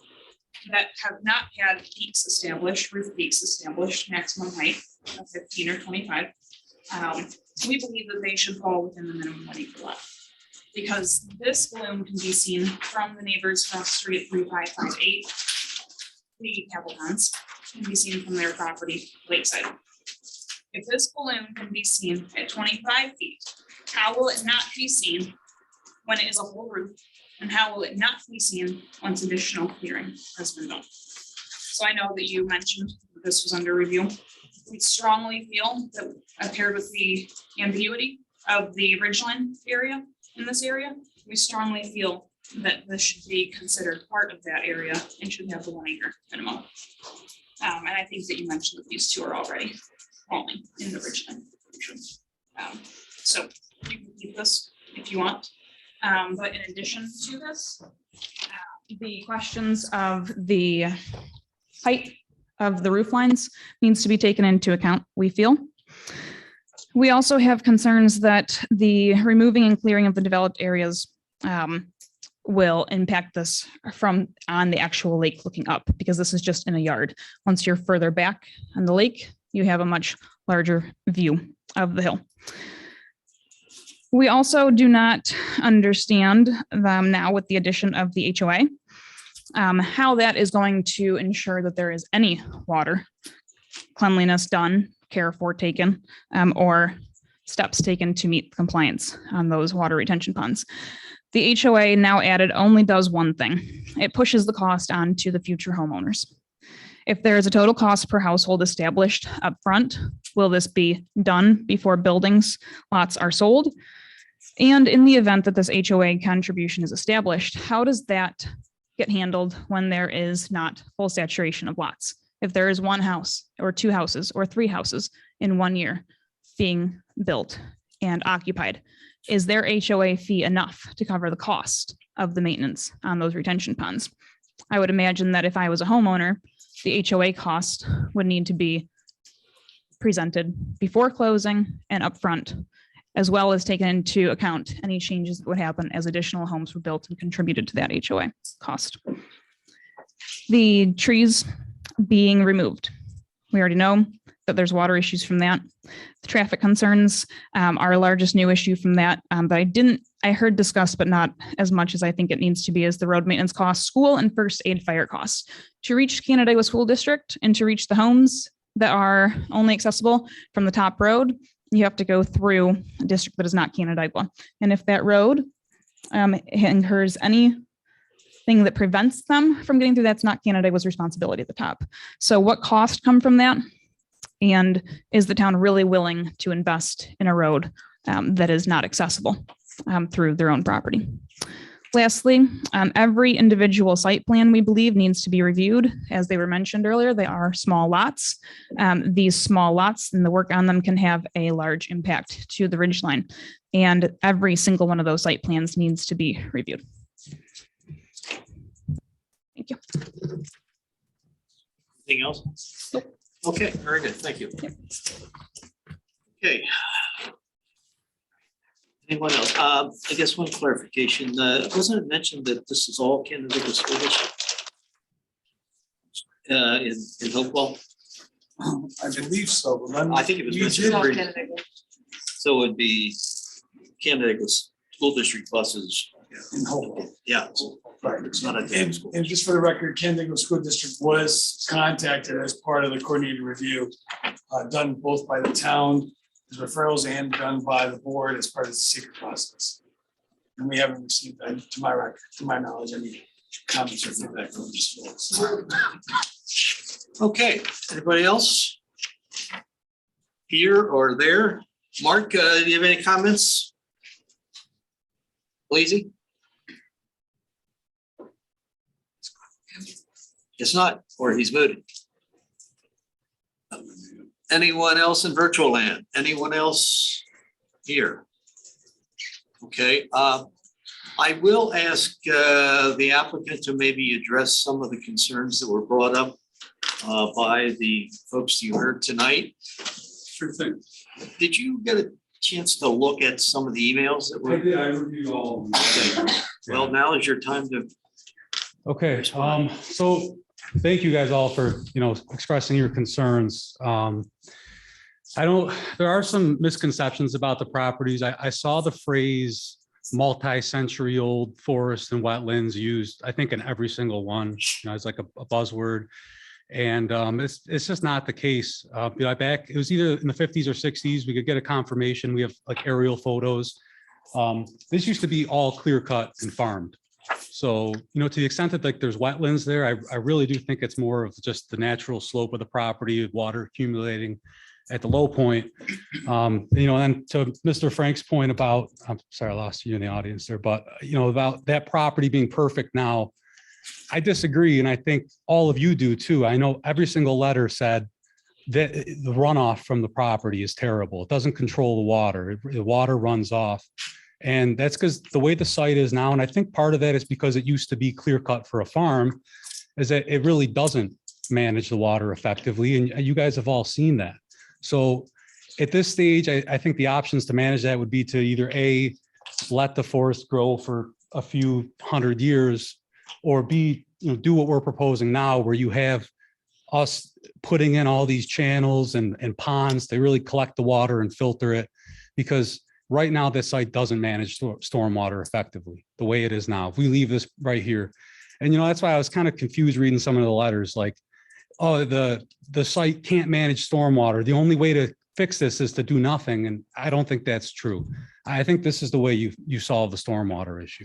that have not had peaks established, roof peaks established, maximum height of 15 or 25, we believe that they should fall within the minimum 1 acre lot. Because this balloon can be seen from the neighbors across the street at 3558. The Capitans can be seen from their property lakeside. If this balloon can be seen at 25 feet, how will it not be seen when it is a whole roof? And how will it not be seen once additional clearing has been done? So I know that you mentioned that this was under review. We strongly feel that paired with the ambiguity of the ridgeline area in this area, we strongly feel that this should be considered part of that area and should have the 1 acre minimum. And I think that you mentioned that these two are already falling in the ridgeline. So you can keep this if you want. But in addition to this, the questions of the height of the roof lines needs to be taken into account, we feel. We also have concerns that the removing and clearing of the developed areas will impact this from on the actual lake looking up, because this is just in a yard. Once you're further back on the lake, you have a much larger view of the hill. We also do not understand now with the addition of the HOA, how that is going to ensure that there is any water cleanliness done, care for taken, or steps taken to meet compliance on those water retention ponds. The HOA now added only does one thing. It pushes the cost on to the future homeowners. If there is a total cost per household established up front, will this be done before buildings lots are sold? And in the event that this HOA contribution is established, how does that get handled when there is not full saturation of lots? If there is one house or two houses or three houses in 1 year being built and occupied, is their HOA fee enough to cover the cost of the maintenance on those retention ponds? I would imagine that if I was a homeowner, the HOA cost would need to be presented before closing and upfront, as well as taken into account any changes that would happen as additional homes were built and contributed to that HOA cost. The trees being removed. We already know that there's water issues from that. The traffic concerns are our largest new issue from that, but I heard discussed, but not as much as I think it needs to be, is the road maintenance costs, school and first aid fire costs. To reach Canandaigua School District and to reach the homes that are only accessible from the top road, you have to go through a district that is not Canandaigua. And if that road incurs anything that prevents them from getting through, that's not Canandaigua's responsibility at the top. So what costs come from that? And is the town really willing to invest in a road that is not accessible through their own property? Lastly, every individual site plan, we believe, needs to be reviewed. As they were mentioned earlier, they are small lots. These small lots and the work on them can have a large impact to the ridgeline. And every single one of those site plans needs to be reviewed. Thank you. Anything else? Nope. Okay, very good. Thank you. Okay. Anyone else? I guess one clarification, wasn't it mentioned that this is all Canandaigua School District? In Hopewell? I believe so, but let me. I think it was we mentioned. did- Canada. So it'd be Canandaigua School District buses. In Hopewell. Yeah, Right. it's not a damn school. And just for the record, Canandaigua School District was contacted as part of the coordinated review, done both by the town, as referrals, and done by the board as part of the secret process. And we haven't received, to my record, to my knowledge, any comments or feedback from the schools. Okay, anybody else? Here or there? Mark, do you have any comments? Lazy? It's not, or he's muted. Anyone else in virtual land? Anyone else here? Okay, I will ask the applicant to maybe address some of the concerns that were brought up by the folks you heard tonight. Sure thing. Did you get a chance to look at some of the emails that were? I reviewed all of them. Well, now is your time to. Okay, so thank you guys all for, expressing your concerns. There are some misconceptions about the properties. I saw the phrase multi-century old forest and wetlands used, I think, in every single one. It's like a buzzword. And it's just not the case. Back, it was either in the 50s or 60s, we could get a confirmation. We have like aerial photos. This used to be all clear cut and farmed. So, to the extent that like there's wetlands there, I really do think it's more of just the natural slope of the property, with water accumulating at the low point. And to Mr. Frank's point about, I'm sorry, I lost you in the audience there, but about that property being perfect now, I disagree. And I think all of you do too. I know every single letter said that the runoff from the property is terrible. It doesn't control the water. The water runs off. And that's because the way the site is now, and I think part of that is because it used to be clear cut for a farm, is that it really doesn't manage the water effectively. And you guys have all seen that. So at this stage, I think the options to manage that would be to either A, let the forest grow for a few hundred years, or B, do what we're proposing now, where you have us putting in all these channels and ponds to really collect the water and filter it. Because right now, this site doesn't manage stormwater effectively the way it is now. If we leave this right here, and that's why I was kind of confused reading some of the letters, like, oh, the site can't manage stormwater. The only way to fix this is to do nothing. And I don't think that's true. I think this is the way you solve the stormwater issue.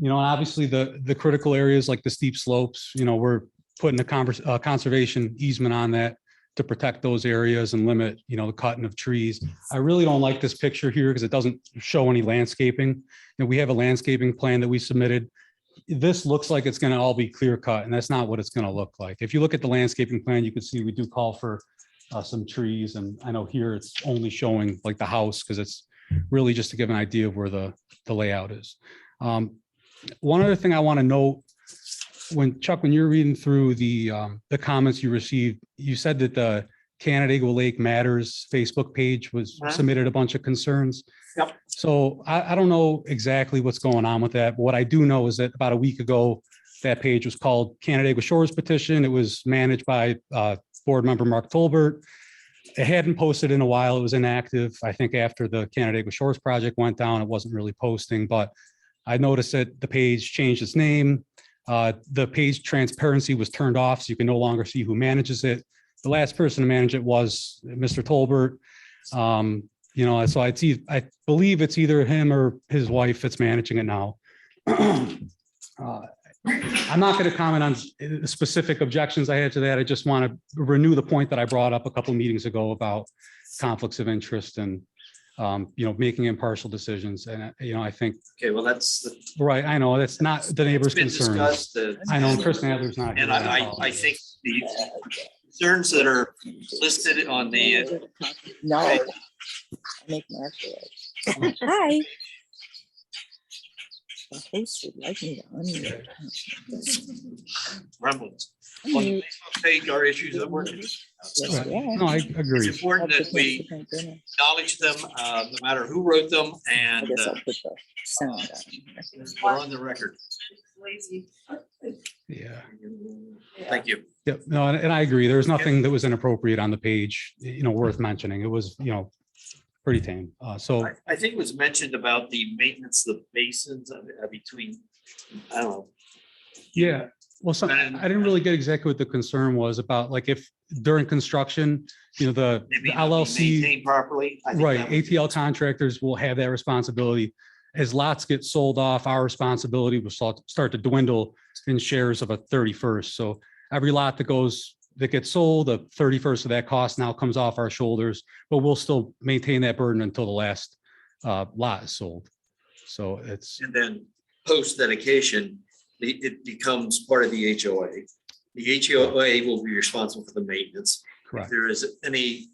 Obviously the critical areas like the steep slopes, we're putting a conservation easement on that to protect those areas and limit, the cutting of trees. I really don't like this picture here because it doesn't show any landscaping. We have a landscaping plan that we submitted. This looks like it's going to all be clear cut, and that's not what it's going to look like. If you look at the landscaping plan, you can see we do call for some trees, and I know here it's only showing like the house because it's really just to give an idea of where the layout is. One other thing I want to note, Chuck, when you're reading through the comments you received, you said that the Canandaigua Lake Matters Facebook page was submitted a bunch of concerns. Yep. So I don't know exactly what's going on with that. But what I do know is that about a week ago, that page was called Canandaigua Shores Petition. It was managed by board member Mark Tolbert. It hadn't posted in a while. It was inactive. I think after the Canandaigua Shores project went down, it wasn't really posting, but I noticed that the page changed its name. The page transparency was turned off, so you can no longer see who manages it. The last person to manage it was Mr. Tolbert. So I believe it's either him or his wife that's managing it now. I'm not going to comment on specific objections I had to that. I just want to renew the point that I brought up a couple of meetings ago about conflicts of interest and making impartial decisions. And I think. Okay, well, that's right. I know that's not the neighbor's concern. I know Chris Nadler's not. And I think the concerns that are listed on the. No. I make Hi. The host would like me to unmute. Rumblings. on the Facebook page are issues that we're. Yes, we are. No, I It's agree. important that we acknowledge them, no matter who wrote them, I and guess I'll put the sound on here. we're on the record. Lazy. Yeah. Thank you. Yep. No, and I agree. There's nothing that was inappropriate on the page, worth mentioning. It was, pretty tame. So I think it was mentioned about the maintenance of the basins between, I don't know. yeah. Well, I didn't really get exactly what the concern was about, like if during construction, the Maybe not being LLC, maintained properly. I think right, that would be- ATL contractors will have that responsibility. As lots get sold off, our responsibility will start to dwindle in shares of a 31st. So every lot that gets sold, a 31st of that cost now comes off our shoulders, but we'll still maintain that burden until the last lot is sold. So it's, And then post dedication, it becomes part of the HOA. The HOA will be responsible for the maintenance. If correct. there is any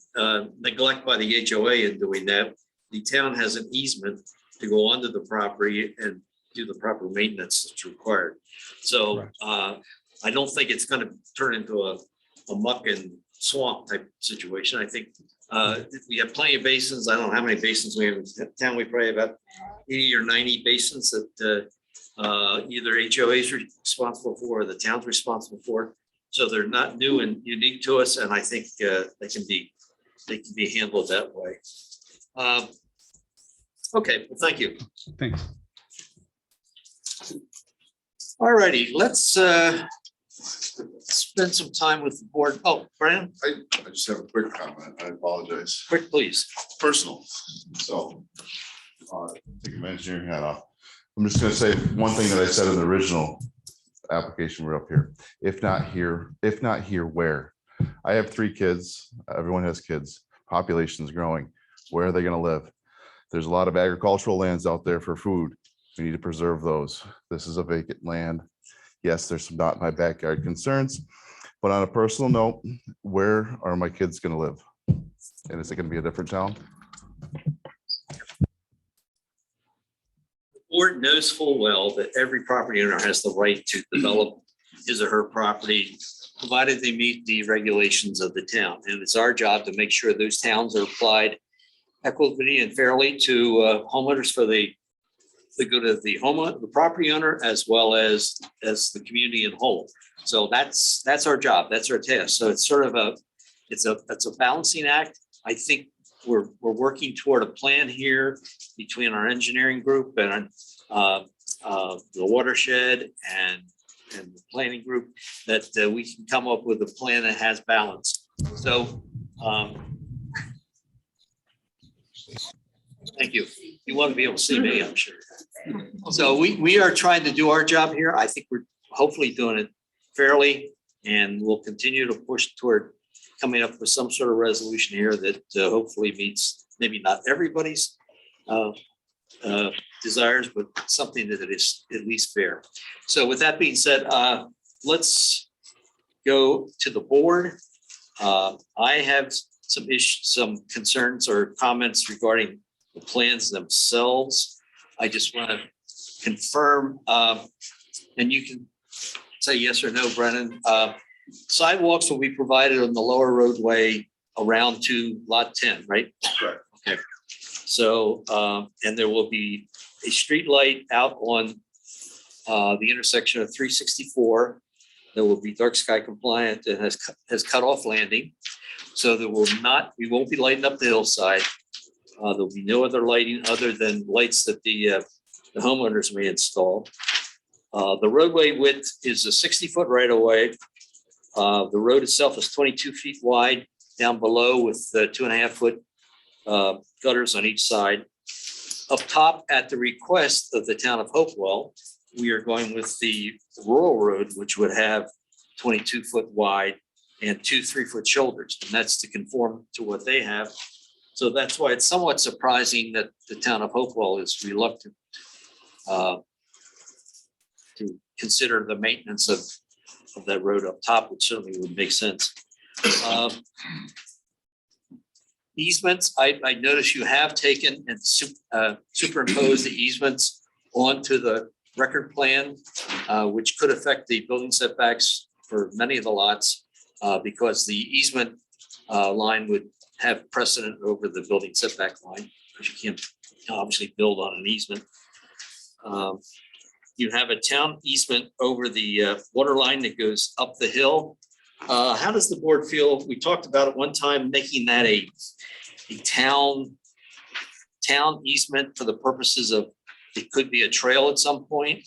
neglect by the HOA in doing that, the town has an easement to go onto the property and do the proper maintenance that's required. So Correct. I don't think it's going to turn into a muck and swamp type situation. I think we have plenty of basins. I don't know how many basins we have in town. We probably have about 80 or 90 basins that either HOA is responsible for or the town's responsible for. So they're not new and unique to us, and I think they can be handled that way. Okay, well, thank you. Thanks. All righty, let's spend some time with the board. Oh, Brandon, I just have a quick comment. I apologize. quick, please. Personal. So, take a engineering hat off. I'm just gonna say one thing that I said in the original application, we're up here. If not here, where? I have 3 kids. Everyone has kids. Population's growing. Where are they gonna live? There's a lot of agricultural lands out there for food. We need to preserve those. This is a vacant land. Yes, there's some not my backyard concerns, but on a personal note, where are my kids gonna live? And is it gonna be a different town? The board knows full well that every property owner has the right to develop his or her property, provided they meet the regulations of the town. And it's our job to make sure those towns are applied equitably and fairly to homeowners for the good of the homeowner, the property owner, as well as the community in whole. So that's our job. That's our task. So it's sort of it's a balancing act. I think we're working toward a plan here between our engineering group and the watershed and the planning group that we can come up with a plan that has balance. So thank you. You want to be able to see me, I'm sure. So we are trying to do our job here. I think we're hopefully doing it fairly, and we'll continue to push toward coming up with some sort of resolution here that hopefully meets maybe not everybody's desires, but something that is at least fair. So with that being said, let's go to the board. I have some concerns or comments regarding the plans themselves. I just want to confirm, and you can say yes or no, Brennan. Sidewalks will be provided on the lower roadway around to lot 10, right? Correct. Okay. So, and there will be a street light out on the intersection of 364. That will be dark sky compliant and has cut off landing. So we won't be lighting up the hillside. There'll be no other lighting other than lights that the homeowners may install. The roadway width is a 60-foot right of way. The road itself is 22 feet wide down below with 2.5-foot gutters on each side. Up top, at the request of the town of Hopewell, we are going with the rural road, which would have 22-foot wide and 2 3-foot shoulders. And that's to conform to what they have. So that's why it's somewhat surprising that the town of Hopewell is reluctant to consider the maintenance of that road up top, which certainly would make sense. Easements, I notice you have taken and superimposed the easements onto the record plan, which could affect the building setbacks for many of the lots because the easement line would have precedent over the building setback line, because you can't obviously build on an easement. You have a town easement over the water line that goes up the hill. How does the board feel? We talked about at one time making that a town easement for the purposes of, it could be a trail at some point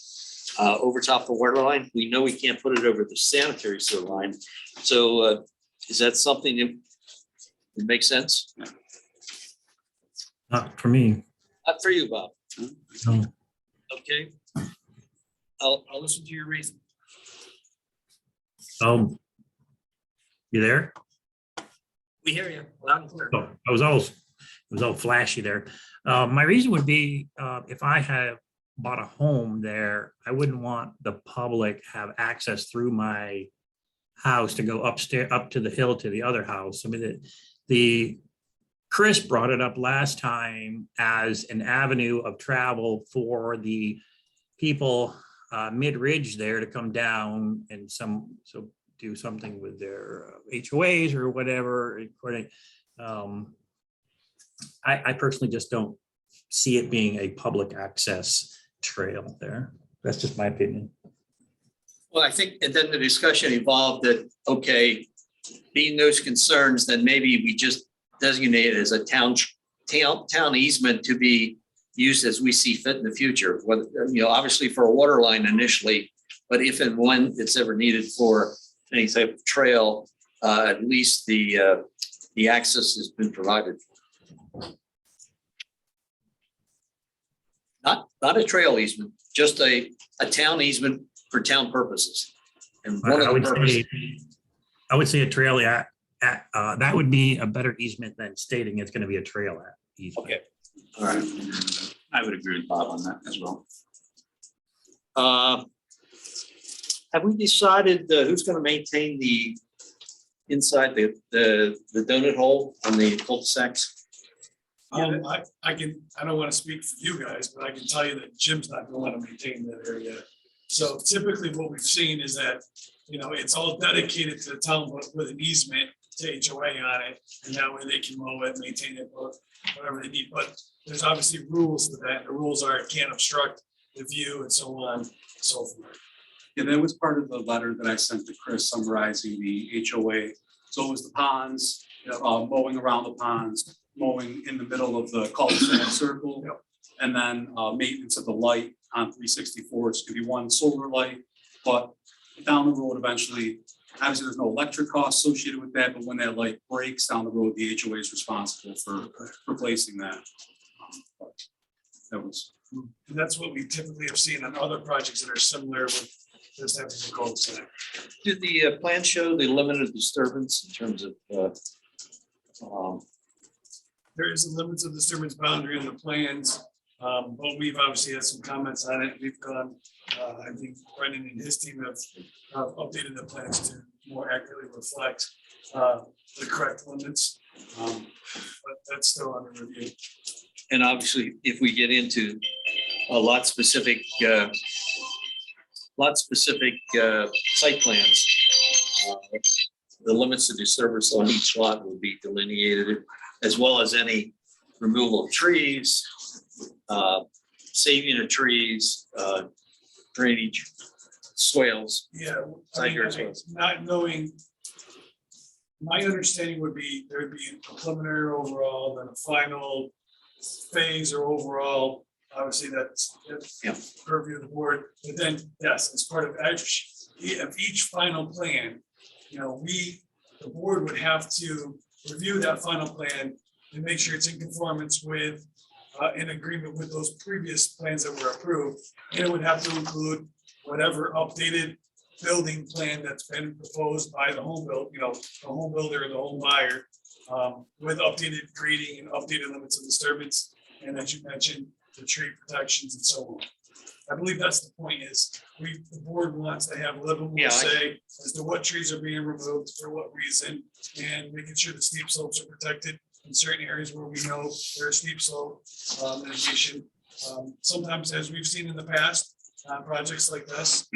over top the water line. We know we can't put it over the sanitary sewer line. So is that something that would make sense? Not for me. Not for you, Bob. No. Okay. I'll listen to your reason. You there? We hear you loud and clear. Oh, it was all flashy there. My reason would be, if I have bought a home there, I wouldn't want the public have access through my house to go upstairs, up to the hill to the other house. I mean, the Chris brought it up last time as an avenue of travel for the people mid-ridge there to come down and do something with their HOAs or whatever. I personally just don't see it being a public access trail there. That's just my opinion. Well, I think, and then the discussion evolved that, okay, being those concerns, then maybe we just designate it as a town easement to be used as we see fit in the future. Whether, obviously for a water line initially, but if and when it's ever needed for any type of trail, at least the access has been provided. Not a trail easement, just a town easement for town purposes. And one of the purposes. I would say a trail that would be a better easement than stating it's going to be a trail easement. Okay. All right. I would agree with Bob on that as well. Have we decided who's going to maintain the inside the donut hole on the cul-de-sacs? I don't want to speak for you guys, but I can tell you that Jim's not going to want to maintain that area. So typically what we've seen is that, it's all dedicated to the town with an easement to HOA on it. And that way they can mow it, maintain it, or whatever they need. But there's obviously rules to that. The rules are it can't obstruct the view and so on and so forth. Yeah, that was part of the letter that I sent to Chris summarizing the HOA. So it was the ponds, mowing around the ponds, mowing in the middle of the cul-de-sac circle, and then maintenance of the light on 364. It's gonna be one solar light, but down the road eventually, obviously there's no electric cost associated with that, but when that light breaks down the road, the HOA is responsible for replacing that. But that was. And that's what we typically have seen on other projects that are similar with this type of cul-de-sac. Did the plan show the limited disturbance in terms of there is a limits of disturbance boundary in the plans, but we've obviously had some comments on it. We've gone, I think Brendan and his team have updated the plans to more accurately reflect the correct limits, but that's still under review. and obviously if we get into a lot specific site plans, the limits of disturbance on each lot will be delineated, as well as any removal of trees, saving of trees, drainage, swales. Yeah, Side yard swales. not knowing. My understanding would be there'd be a preliminary overall, then a final phase or overall. Obviously, that's purview of the board. But then, yes, as part of each final plan, the board would have to review that final plan and make sure it's in conformance with, in agreement with those previous plans that were approved. And it would have to include whatever updated building plan that's been proposed by the home builder or the home buyer, with updated grading and updated limits of disturbance. And as you mentioned, the tree protections and so on. I believe that's the point is the board wants to have a little more say as to what trees are being removed for what reason, and making sure the steep slopes are protected in certain areas where we know there's steep slope mitigation. Sometimes, as we've seen in the past, projects like this.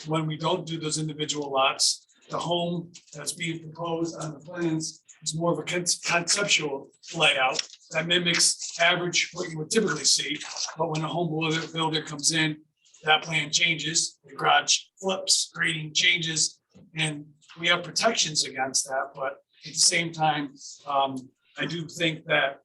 When we don't do those individual lots, the home that's being proposed on the plans is more of a conceptual layout that mimics average what you would typically see. But when a home builder comes in, that plan changes, the garage flips, grading changes, and we have protections against that. But at the same time, I do think that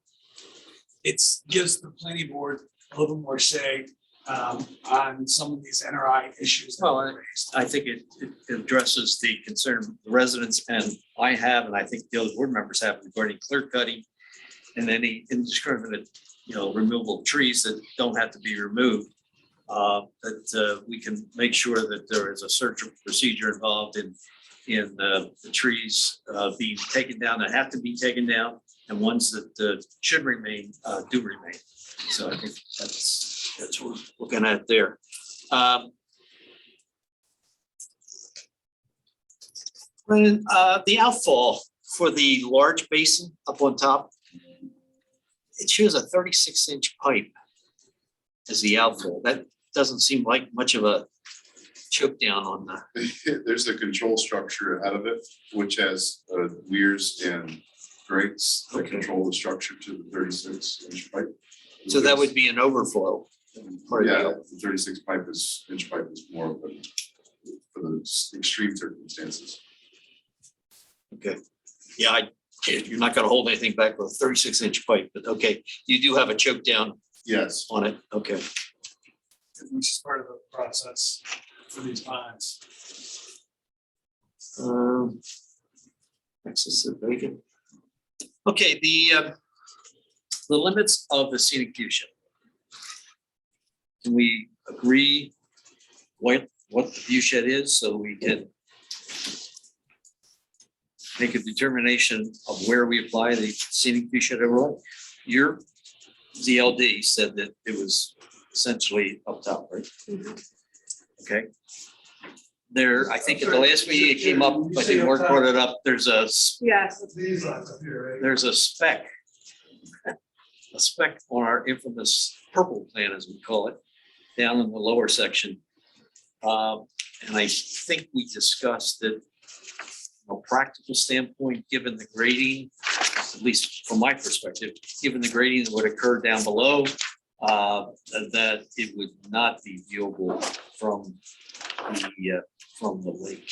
it gives the planning board a little more say on some of these NRI issues. that were raised. I think it addresses the concern the residents and I have, and I think the other board members have regarding clear cutting and any indiscriminate, removal of trees that don't have to be removed. That we can make sure that there is a search procedure involved in the trees being taken down that have to be taken down, and ones that should remain do remain. So I think that's what we're looking at there. When the outfall for the large basin up on top, it shows a 36-inch pipe as the outfall. That doesn't seem like much of a choke down on the. There's a control structure ahead of it, which has weirs and grates that control the structure to the 36-inch pipe. So that would be an overflow. Yeah, the 36 inch pipe is more of a, for the extreme circumstances. Okay, yeah, you're not gonna hold anything back with a 36-inch pipe, but okay, you do have a choke down. Yes. On it, okay. Which is part of the process for these ponds. Access to vacant. Okay, the limits of the scenic view shed. Can we agree what the view shed is so we can make a determination of where we apply the scenic view shed overlay? Your ZLD said that it was essentially up top, right? Okay. There, I think at the last meeting it came up, I think Mark brought it up, there's a there's a speck on our infamous purple plan, as we call it, down in the lower section. And I think we discussed that from a practical standpoint, given the grading, at least from my perspective, given the grading that would occur down below, that it would not be viewable from the lake.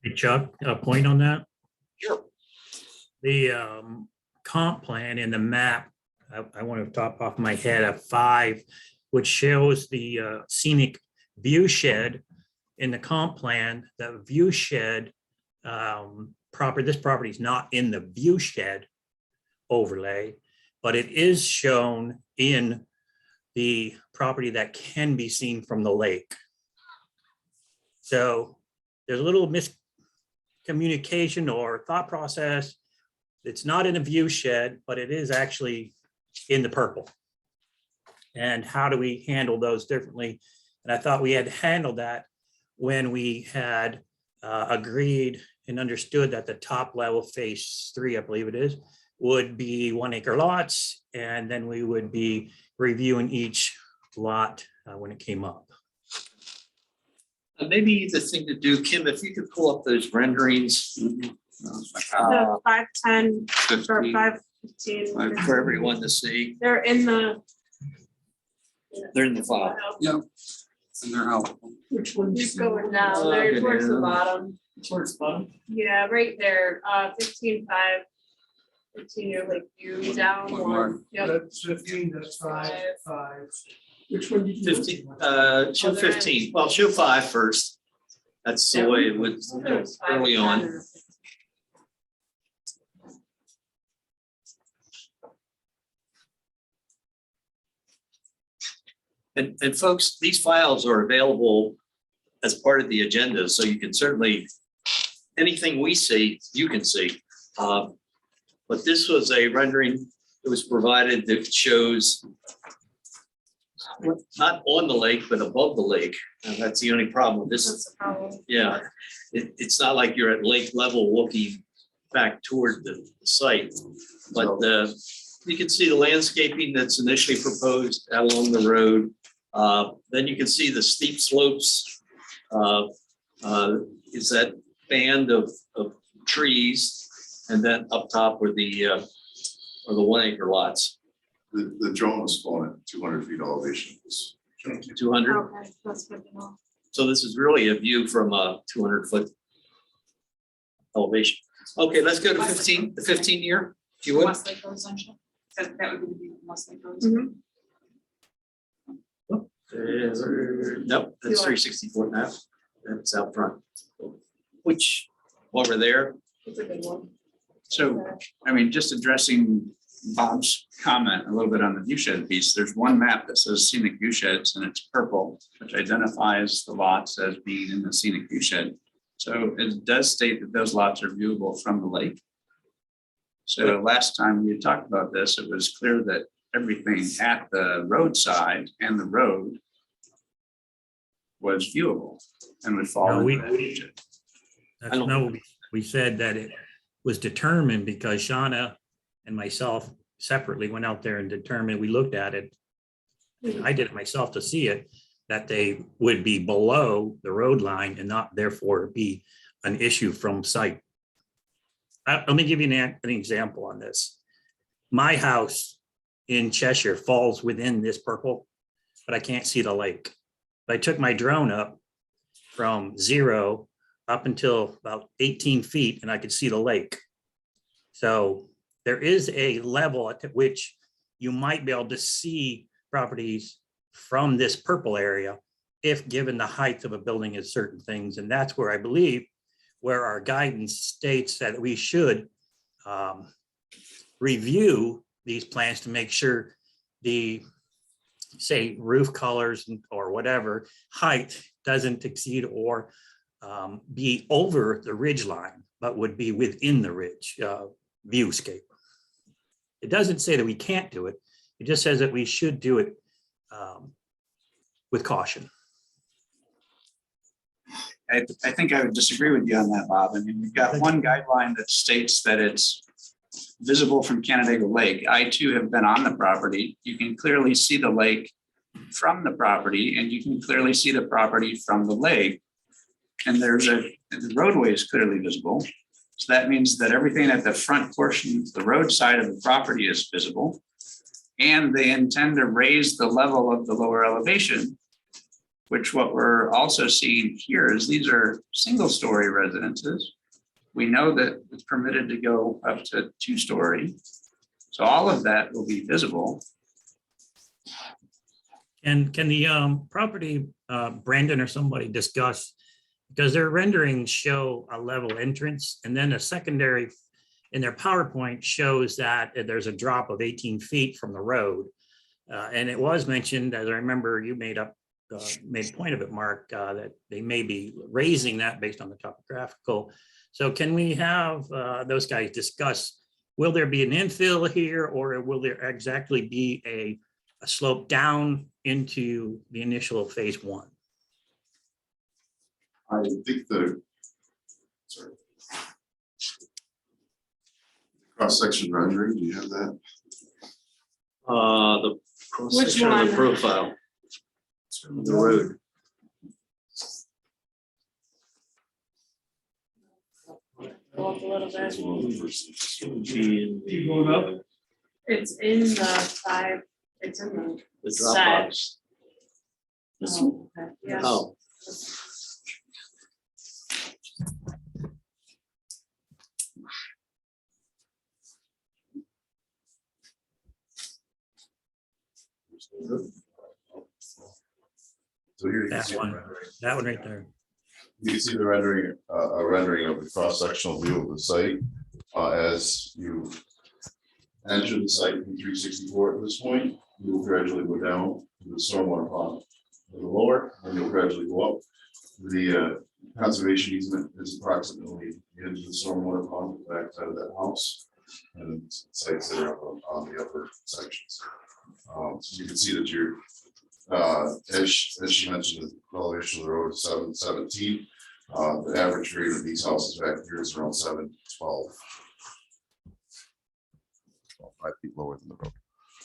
Hey Chuck, a point on that? Sure. The comp plan in the map, I want to top off my head of 5, which shows the scenic view shed in the comp plan. The view shed this property is not in the view shed overlay, but it is shown in the property that can be seen from the lake. So there's a little miscommunication or thought process. It's not in a view shed, but it is actually in the purple. And how do we handle those differently? And I thought we had handled that when we had agreed and understood that the top level phase 3, I believe it is, would be 1 acre lots. And then we would be reviewing each lot when it came up. Maybe the thing to do, Kim, if you could pull up those renderings. The 510 or 515. For everyone to see. They're in the. They're in the file. Yeah. And they're out. Which one? Keep going down, they're towards the bottom. Towards the bottom. Yeah, right there, 15.5. 15-year Lake View down one. Yep. That's 15, that's 5. Which one did you? 15, show 15, well, show 5 first. That's the way it would early on. And folks, these files are available as part of the agenda, so you can certainly, anything we see, you can see. But this was a rendering that was provided that shows not on the lake, but above the lake. And that's the only problem with this. That's the problem. Yeah, it's not like you're at lake level looking back toward the site, but you can see the landscaping that's initially proposed out along the road. Then you can see the steep slopes. Is that band of trees, and then up top were the 1 acre lots. The drone was flown at 200 feet elevation. 200. Okay, that's good to know. So this is really a view from a 200-foot elevation. Okay, let's go to 15, the 15-year, if you would. Westlake residential. So that would be the view from Westlake Road. Nope, that's 364 now. That's out front. Which, over there, It's a good one. So, I mean, just addressing Bob's comment a little bit on the view shed piece, there's one map that says scenic view sheds and it's purple, which identifies the lots as being in the scenic view shed. So it does state that those lots are viewable from the lake. So last time we had talked about this, it was clear that everything at the roadside and the road was viewable and would fall. No, into that view shed. That's no, we said that it was determined because Shauna and myself separately went out there and determined, we looked at it. I did it myself to see it, that they would be below the road line and not therefore be an issue from site. Let me give you an example on this. My house in Cheshire falls within this purple, but I can't see the lake. I took my drone up from 0 up until about 18 feet and I could see the lake. So there is a level at which you might be able to see properties from this purple area if given the height of a building is certain things. And that's where I believe where our guidance states that we should review these plans to make sure the, say, roof colors or whatever height doesn't exceed or be over the ridge line, but would be within the ridge viewscape. It doesn't say that we can't do it. It just says that we should do it with caution. I think I would disagree with you on that, Bob. I mean, we've got one guideline that states that it's visible from Canandaigua Lake. I too have been on the property. You can clearly see the lake from the property and you can clearly see the property from the lake. And the roadway is clearly visible. So that means that everything at the front portion, the road side of the property is visible. And they intend to raise the level of the lower elevation, which what we're also seeing here is these are single-story residences. We know that it's permitted to go up to 2-story. So all of that will be visible. And can the property, Brandon or somebody discuss, because their renderings show a level entrance and then a secondary in their PowerPoint shows that there's a drop of 18 feet from the road. And it was mentioned, as I remember you made a point of it, Mark, that they may be raising that based on the topographical. So can we have those guys discuss, will there be an infill here or will there exactly be a slope down into the initial phase 1? I think sorry. Cross-section rendering, do you have that? The cross-section of the profile. The road. Go up a little bit. You going up? It's in the 5, it's in The the drop side. box. Oh, okay. Yes. Oh. So here you can That see the one, rendering. that one right there. You can see the rendering, a rendering of the cross-sectional view of the site as you enter the site from 364 at this point. You will gradually go down to the stormwater pond a little lower, and you'll gradually go up. The conservation easement is approximately the end of the stormwater pond, the back side of that house, and sites that are up on the upper sections. So you can see that you're as she mentioned, the elevation of the road is 717. The average grade of these houses back here is around 712. 5 feet lower than the road.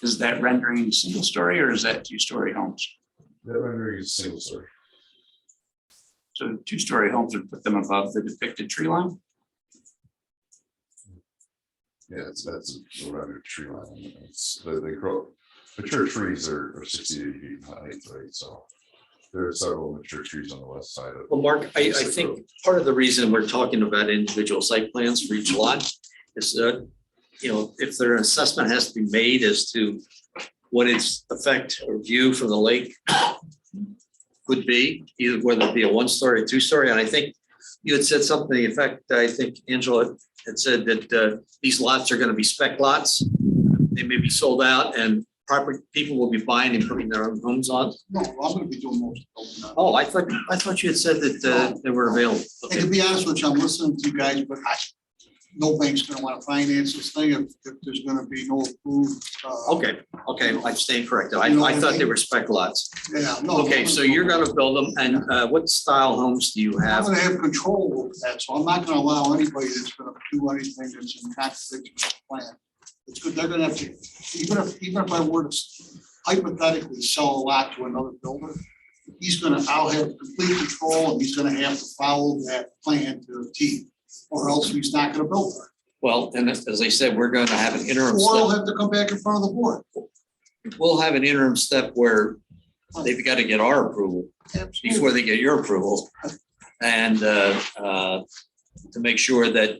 Is that rendering single story or is that 2-story homes? That rendering is single story. So two-story homes would put them above the depicted tree line? Yeah, that's the rendered tree line. It's, they grow, mature trees are 68 feet in height, right? So there are several mature trees on the west side of. Well, Mark, I think part of the reason we're talking about individual site plans for each lot is that, you know, if their assessment has to be made as to what its effect or view from the lake could be, either whether it be a one-story or two-story. And I think you had said something to the effect, I think Angela had said that these lots are going to be spec lots. They may be sold out and property people will be buying and putting their own homes on. No, I'm gonna be doing most of them. Oh, I thought you had said that they were available. And to be honest with you, I'm listening to you guys, but no bank's gonna want to finance this thing if there's gonna be no approved. Okay, I'm staying corrected. You know what I I thought mean? they were spec lots. Yeah, no. Okay, so you're gonna build them, and what style homes do you I'm have? gonna have control over that, so I'm not gonna allow anybody that's gonna do anything that's in contradiction with the plan. It's good, they're gonna have to, even if I were to hypothetically sell a lot to another builder, I'll have complete control, and he's gonna have to follow that plan to a T, or else he's not gonna build it. Well, and as I said, we're going to have an interim Or he'll step. have to come back in front of the board. We'll have an interim step where they've got to get our approval before they get your approval. And to make sure that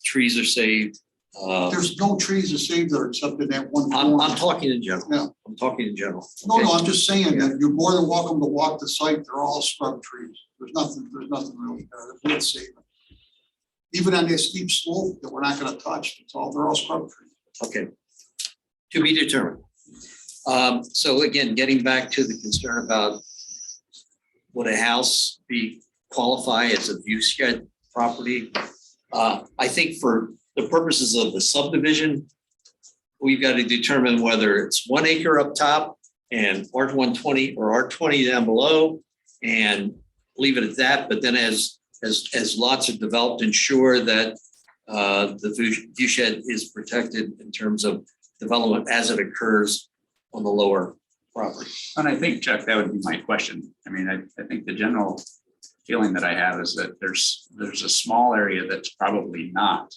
trees are saved. There's no trees to save there except in that one. I'm corner. talking in general. Yeah. I'm talking in general. No, okay? I'm just saying that you're more than welcome to walk the site. They're all scrub trees. There's nothing really there. Let's see. Even on this steep slope that we're not gonna touch, they're all scrub trees. Okay. To be determined. So again, getting back to the concern about would a house qualify as a view shed property? I think for the purposes of the subdivision, we've got to determine whether it's 1 acre up top and R120 or R20 down below and leave it at that. But then as lots are developed, ensure that the view shed is protected in terms of development as it occurs on the lower property. And I think, Chuck, that would be my question. I mean, I think the general feeling that I have is that there's a small area that's probably not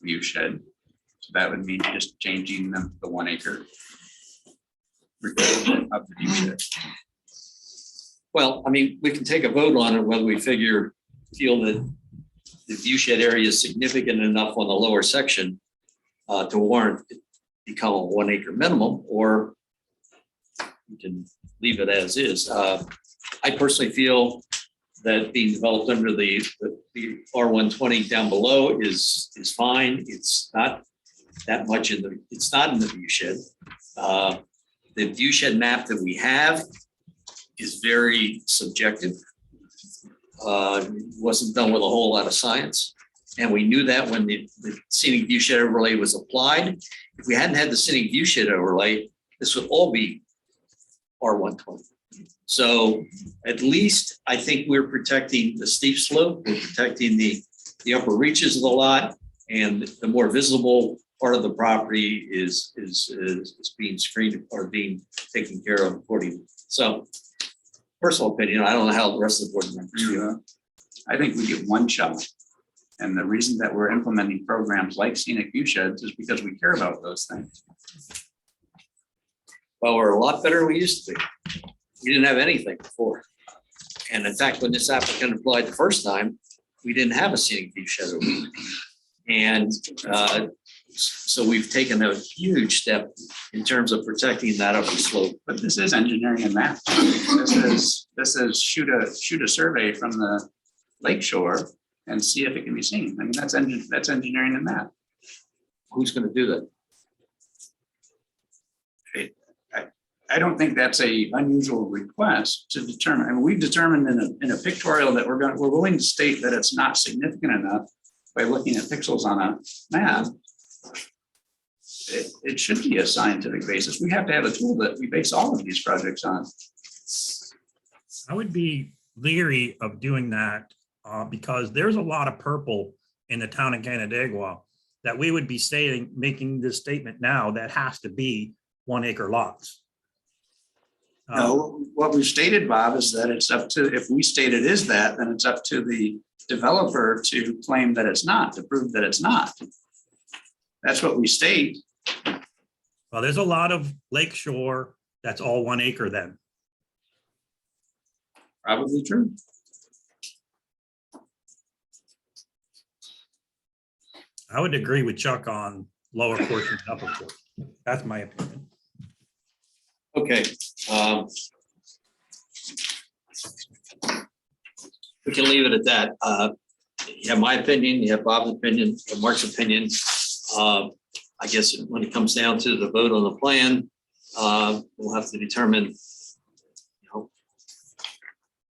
view shed. So that would mean just changing them to the 1 acre requirement of the view shed. Well, I mean, we can take a vote on it, whether we feel that the view shed area is significant enough on the lower section to warrant it become a 1 acre minimum, or we can leave it as is. I personally feel that being developed under the R120 down below is fine. It's not that much it's not in the view shed. The view shed map that we have is very subjective. Wasn't done with a whole lot of science. And we knew that when the scenic view shed overlay was applied. If we hadn't had the scenic view shed overlay, this would all be R120. So at least I think we're protecting the steep slope, we're protecting the upper reaches of the lot, and the more visible part of the property is being screened or being taken care of accordingly. So personal opinion, I don't know how the rest of the board members feel. I think we get one shot. And the reason that we're implementing programs like scenic view sheds is because we care about those things. Well, we're a lot better than we used to be. We didn't have anything before. And in fact, when this applicant applied the first time, we didn't have a scenic view shed. And so we've taken a huge step in terms of protecting that upper slope. But this is engineering and math. This is shoot a survey from the lake shore and see if it can be seen. I mean, that's engineering and math. Who's going to do that? I don't think that's a unusual request to determine. I mean, we've determined in a pictorial that we're willing to state that it's not significant enough by looking at pixels on a map. It should be a scientific basis. We have to have a tool that we base all of these projects on. I would be leery of doing that because there's a lot of purple in the town of Canandaigua that we would be making this statement now that has to be 1 acre lots. No, what we've stated, Bob, is that it's up to, if we state it is that, then it's up to the developer to claim that it's not, to prove that it's not. That's what we state. Well, there's a lot of lake shore that's all 1 acre then. Probably true. I would agree with Chuck on lower portion, and upper portion. That's my opinion. Okay. We can leave it at that. You have my opinion, you have Bob's opinion, you have Mark's opinion. I guess when it comes down to the vote on the plan, we'll have to determine, you know,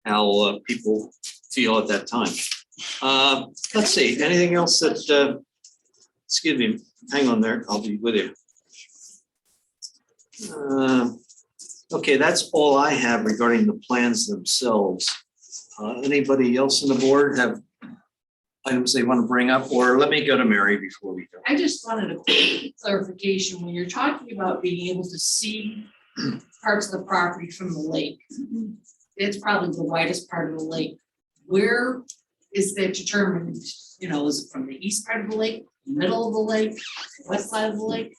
how people feel at that time. Let's see, anything else that, excuse me, hang on there, I'll be with you. Okay, that's all I have regarding the plans themselves. Anybody else on the board have items they want to bring up, or let me go to Mary before we go. I just wanted a clarification. When you're talking about being able to see parts of the property from the lake, it's probably the widest part of the lake. Where is that determined? You know, is it from the east part of the lake, middle of the lake, west side of the lake?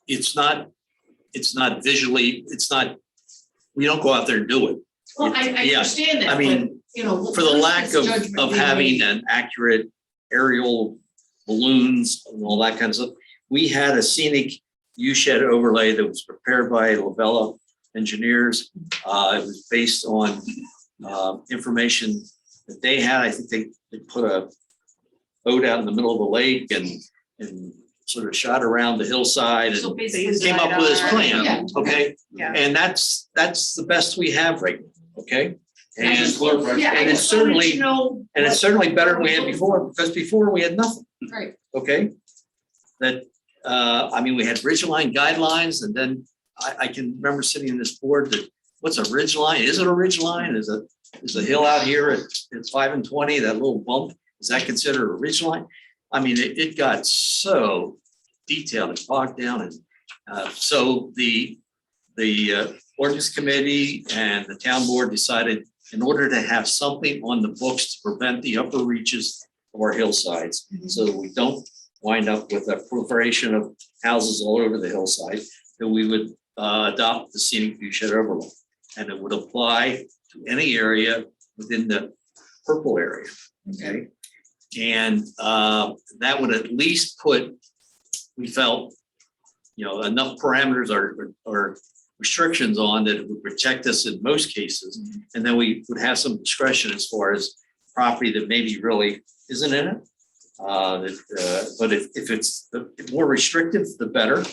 It's not visually, we don't go out there and do it. Well, I Yeah, understand that. I mean, but, you know, for the where's lack this of judgment being having made? an accurate aerial balloons and all that kind of stuff, we had a scenic U-shed overlay that was prepared by Lavella engineers. It was based on information that they had. I think they put a boat out in the middle of the lake and sort of shot around the hillside So and basically came up with this Yeah. plan, okay? Yeah. And that's the best we have right now, okay? I And just- yeah, I and it's just wanted to certainly, know and it's what- certainly better than we had before, because before we had nothing, Right. okay? That, I mean, we had ridgeline guidelines, and then I can remember sitting in this board that, what's a ridge line? Is it a ridge line? Is a hill out here at 5 and 20, that little bump, is that considered a ridge line? I mean, it got so detailed and bogged down, and so the ordinance committee and the town board decided, in order to have something on the books to prevent the upper reaches of our hillsides, so that we don't wind up with a proliferation of houses all over the hillside, that we would adopt the scenic viewshed overlay, and it would apply to any area within the purple area. Okay, and that would at least put, we felt, you know, enough parameters or restrictions on that it would protect us in most cases. And then we would have some discretion as far as property that maybe really isn't in it. But if it's the more restrictive, the better.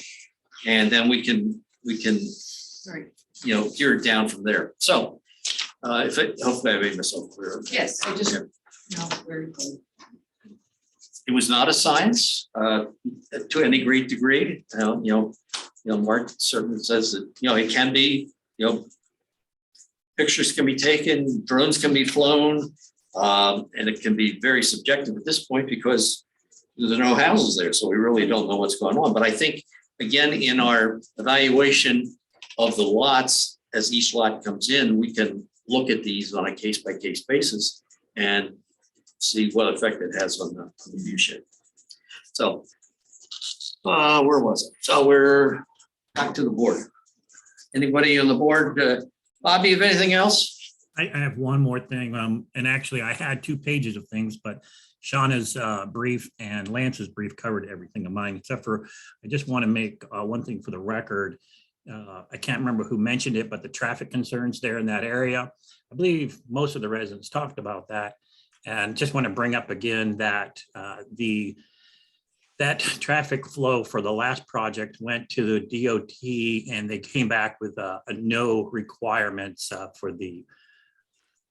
And then we can, Right. you know, gear it down from there. So hopefully I made myself clear. Yes, I just, no, very good. It was not a science to any great degree. You know, Mark certainly says that, you know, it can be, you know, pictures can be taken, drones can be flown, and it can be very subjective at this point because there's no houses there. So we really don't know what's going on. But I think, again, in our evaluation of the lots, as each lot comes in, we can look at these on a case-by-case basis and see what effect it has on the view shed. So where was it? So we're back to the board. Anybody on the board? Bobby, have anything else? I have one more thing, and actually I had 2 pages of things, but Shauna's brief and Lance's brief covered everything of mine, except for, I just want to make one thing for the record. I can't remember who mentioned it, but the traffic concerns there in that area, I believe most of the residents talked about that. And just want to bring up again that that traffic flow for the last project went to the DOT, and they came back with a no requirements for the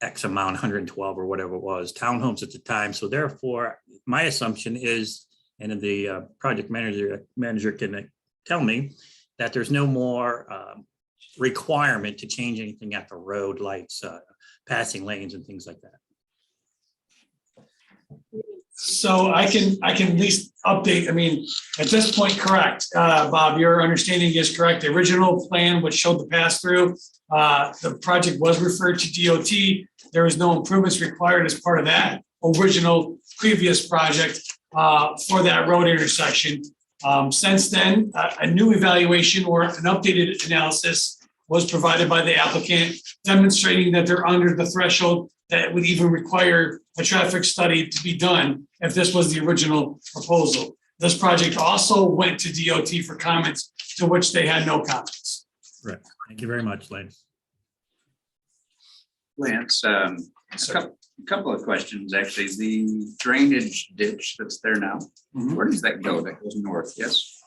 X amount, 112 or whatever it was, townhomes at the time. So therefore, my assumption is, and the project manager can tell me, that there's no more requirement to change anything at the road, lights, passing lanes and things like that. So I can at least update, I mean, at this point, correct. Bob, your understanding is correct. The original plan, which showed the pass through, the project was referred to DOT. There was no improvements required as part of that original previous project for that road intersection. Since then, a new evaluation or an updated analysis was provided by the applicant demonstrating that they're under the threshold that would even require a traffic study to be done if this was the original proposal. This project also went to DOT for comments, to which they had no comments. Right. Thank you very much, Lance. Lance, a couple of questions, actually. The drainage ditch that's there now, where does that go? That goes north, yes?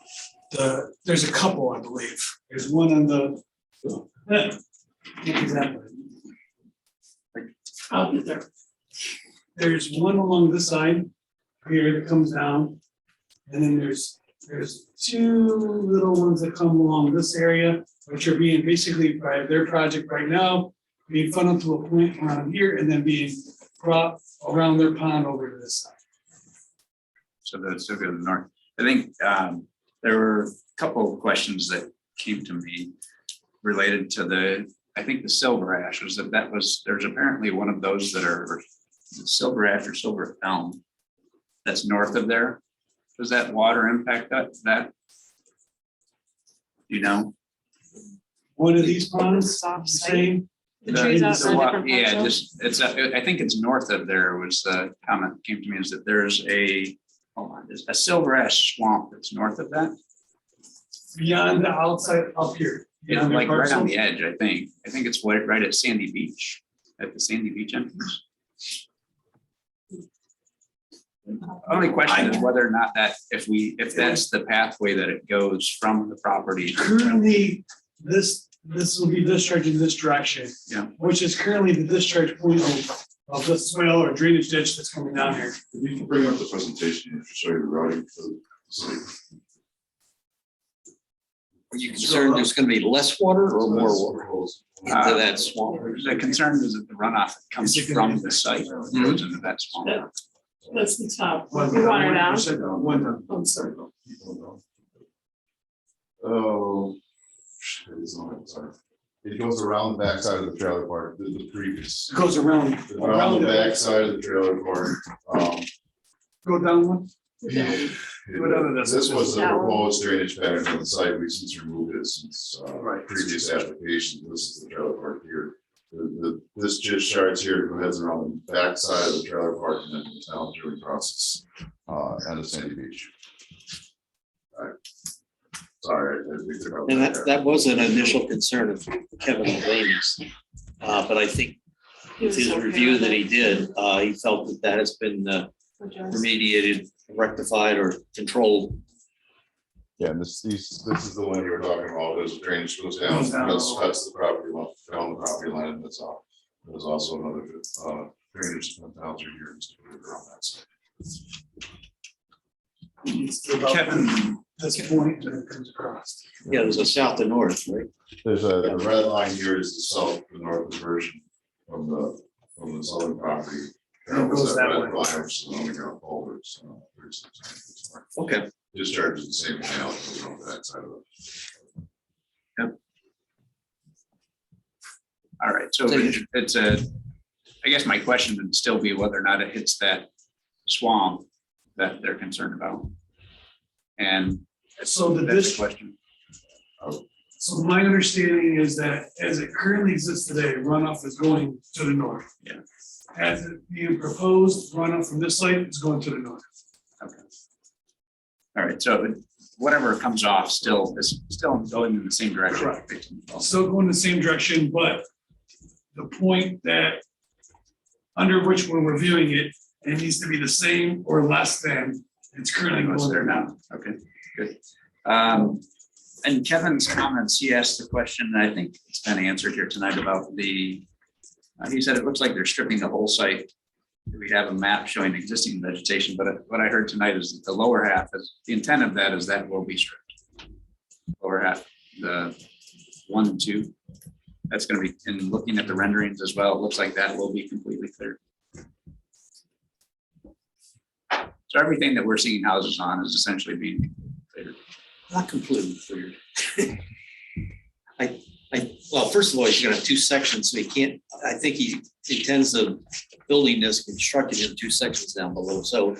There's a couple, I believe. There's one on the. Exactly. I'll get there. There's one along this side here that comes down. And then there's two little ones that come along this area, which are being basically by their project right now, being funneled to a point around here and then being brought around their pond over to this side. So that's still good north. I think there were a couple of questions that came to me related to I think the silver ash was there's apparently one of those that are silver ash or silver elm that's north of there. Does that water impact that? You know? One of these ponds, same. The trees out on different Yeah, parcels? just I think it's north of there was the comment that came to me is that there's there's a silver ash swamp that's north of that. Beyond the outside up here. It's beyond their like right on parcel. the edge, I think. I think it's right at Sandy Beach, at the Sandy Beach entrance. Only question is whether or not if that's the pathway that it goes from the property. Currently, this will be discharged in this direction. Yeah. Which is currently the discharge point of the swale or drainage ditch that's coming down here. You can bring up the presentation if you show you the routing for the site. Are you concerned there's gonna be less water or more water into that swamp? The concern is that the runoff that comes from the site goes into that swamp. That's the top. You want her down? I'm sorry. Oh. Sorry. It goes around the backside of the trailer park, the previous. It goes around the backside of the trailer park. Go down one. This was the proposed drainage pattern on the site. We've since removed it since previous application. This is the trailer park here. This just starts here, heads around the backside of the trailer park and then the town drilling process and the Sandy Beach. All right. Sorry. And that was an initial concern of Kevin Delaney's. But I think with his review that he did, he felt that has been remediated, rectified, or controlled. Yeah, and this is the one you were talking about. There's drainage goes down, cuts the property line, down the property line, and that's all. There's also another drainage down through here around that side. Kevin, this point that it comes across. Yeah, there's a south to north, right? There's the red line here is the south, the north diversion from the southern property. It goes that way. Line, which is on the ground culverts. Okay. Discharges the same way out on that side of it. Yep. All right, so it's I guess my question would still be whether or not it hits that swamp that they're concerned about. And So that's the question. So my understanding is that as it currently exists today, runoff is going to the north. Yeah. As it being proposed, runoff from this site is going to the north. Okay. All right, so whatever comes off still is still going in the same direction. Correct. Still going the same direction, but the point that under which we're reviewing it, it needs to be the same or less than it's currently What's going there now? Okay, good. And Kevin's comments, he asked the question, and I think it's been answered here tonight about he said it looks like they're stripping the whole site. We have a map showing existing vegetation, but what I heard tonight is that the lower half is, the intent of that is that will be stripped. Lower half, the 1 and 2, that's going to be, and looking at the renderings as well, it looks like that will be completely clear. So everything that we're seeing houses on is essentially being cleared. Not completely cleared. Well, first of all, he's gonna have two sections, so he can't, I think he intends the building is constructed in two sections down below, so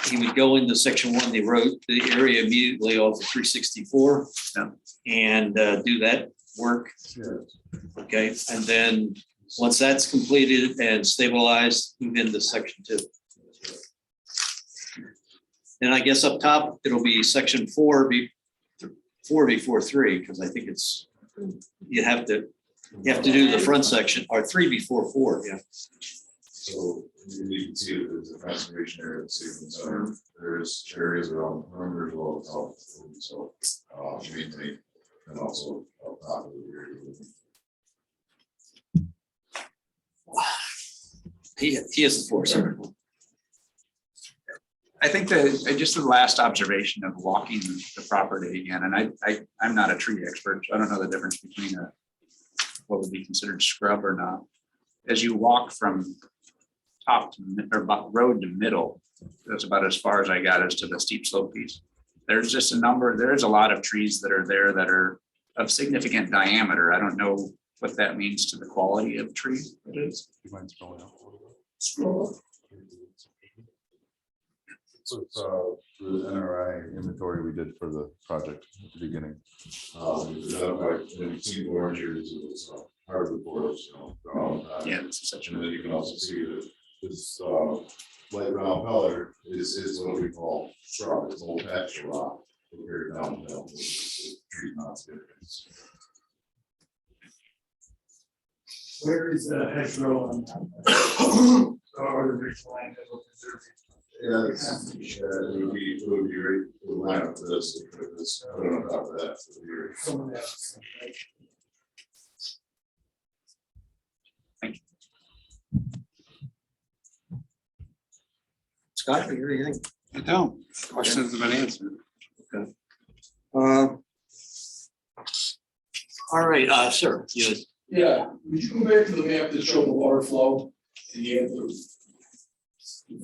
he would go into section one, the road, the area immediately off of 364. And do that work. Okay, and then once that's completed and stabilized, move into section two. And I guess up top, it'll be section four before three, because I think it's, you have to do the front section, or three before four, yeah. So you can see that there's a conservation area, there's areas around perimeter as well as out. So maintain and also up top of the area. He has the floor, sir. I think that just the last observation of walking the property again, and I'm not a tree expert, so I don't know the difference between what would be considered scrub or not. As you walk from top to road to middle, that's about as far as I got as to the steep slope piece. There's just there's a lot of trees that are there that are of significant diameter. I don't know what that means to the quality of tree it is. Scroll. So it's the NRI inventory we did for the project at the beginning. We've seen orange areas of this hardwood forest, yeah, it's such and then you can also see that this light brown color is what we call shrub. It's old patch rock. Very downhill. Tree not significance. Where is the hedgerow on or the ridge line that we're preserving? Yeah, it would be right the line up to this. It's put on top of that. Some of that. Thank you. Scott, you hear anything? I don't. Questions have been answered. Okay. All right, sir. Yeah, would you go back to the map that showed the water flow? And you have the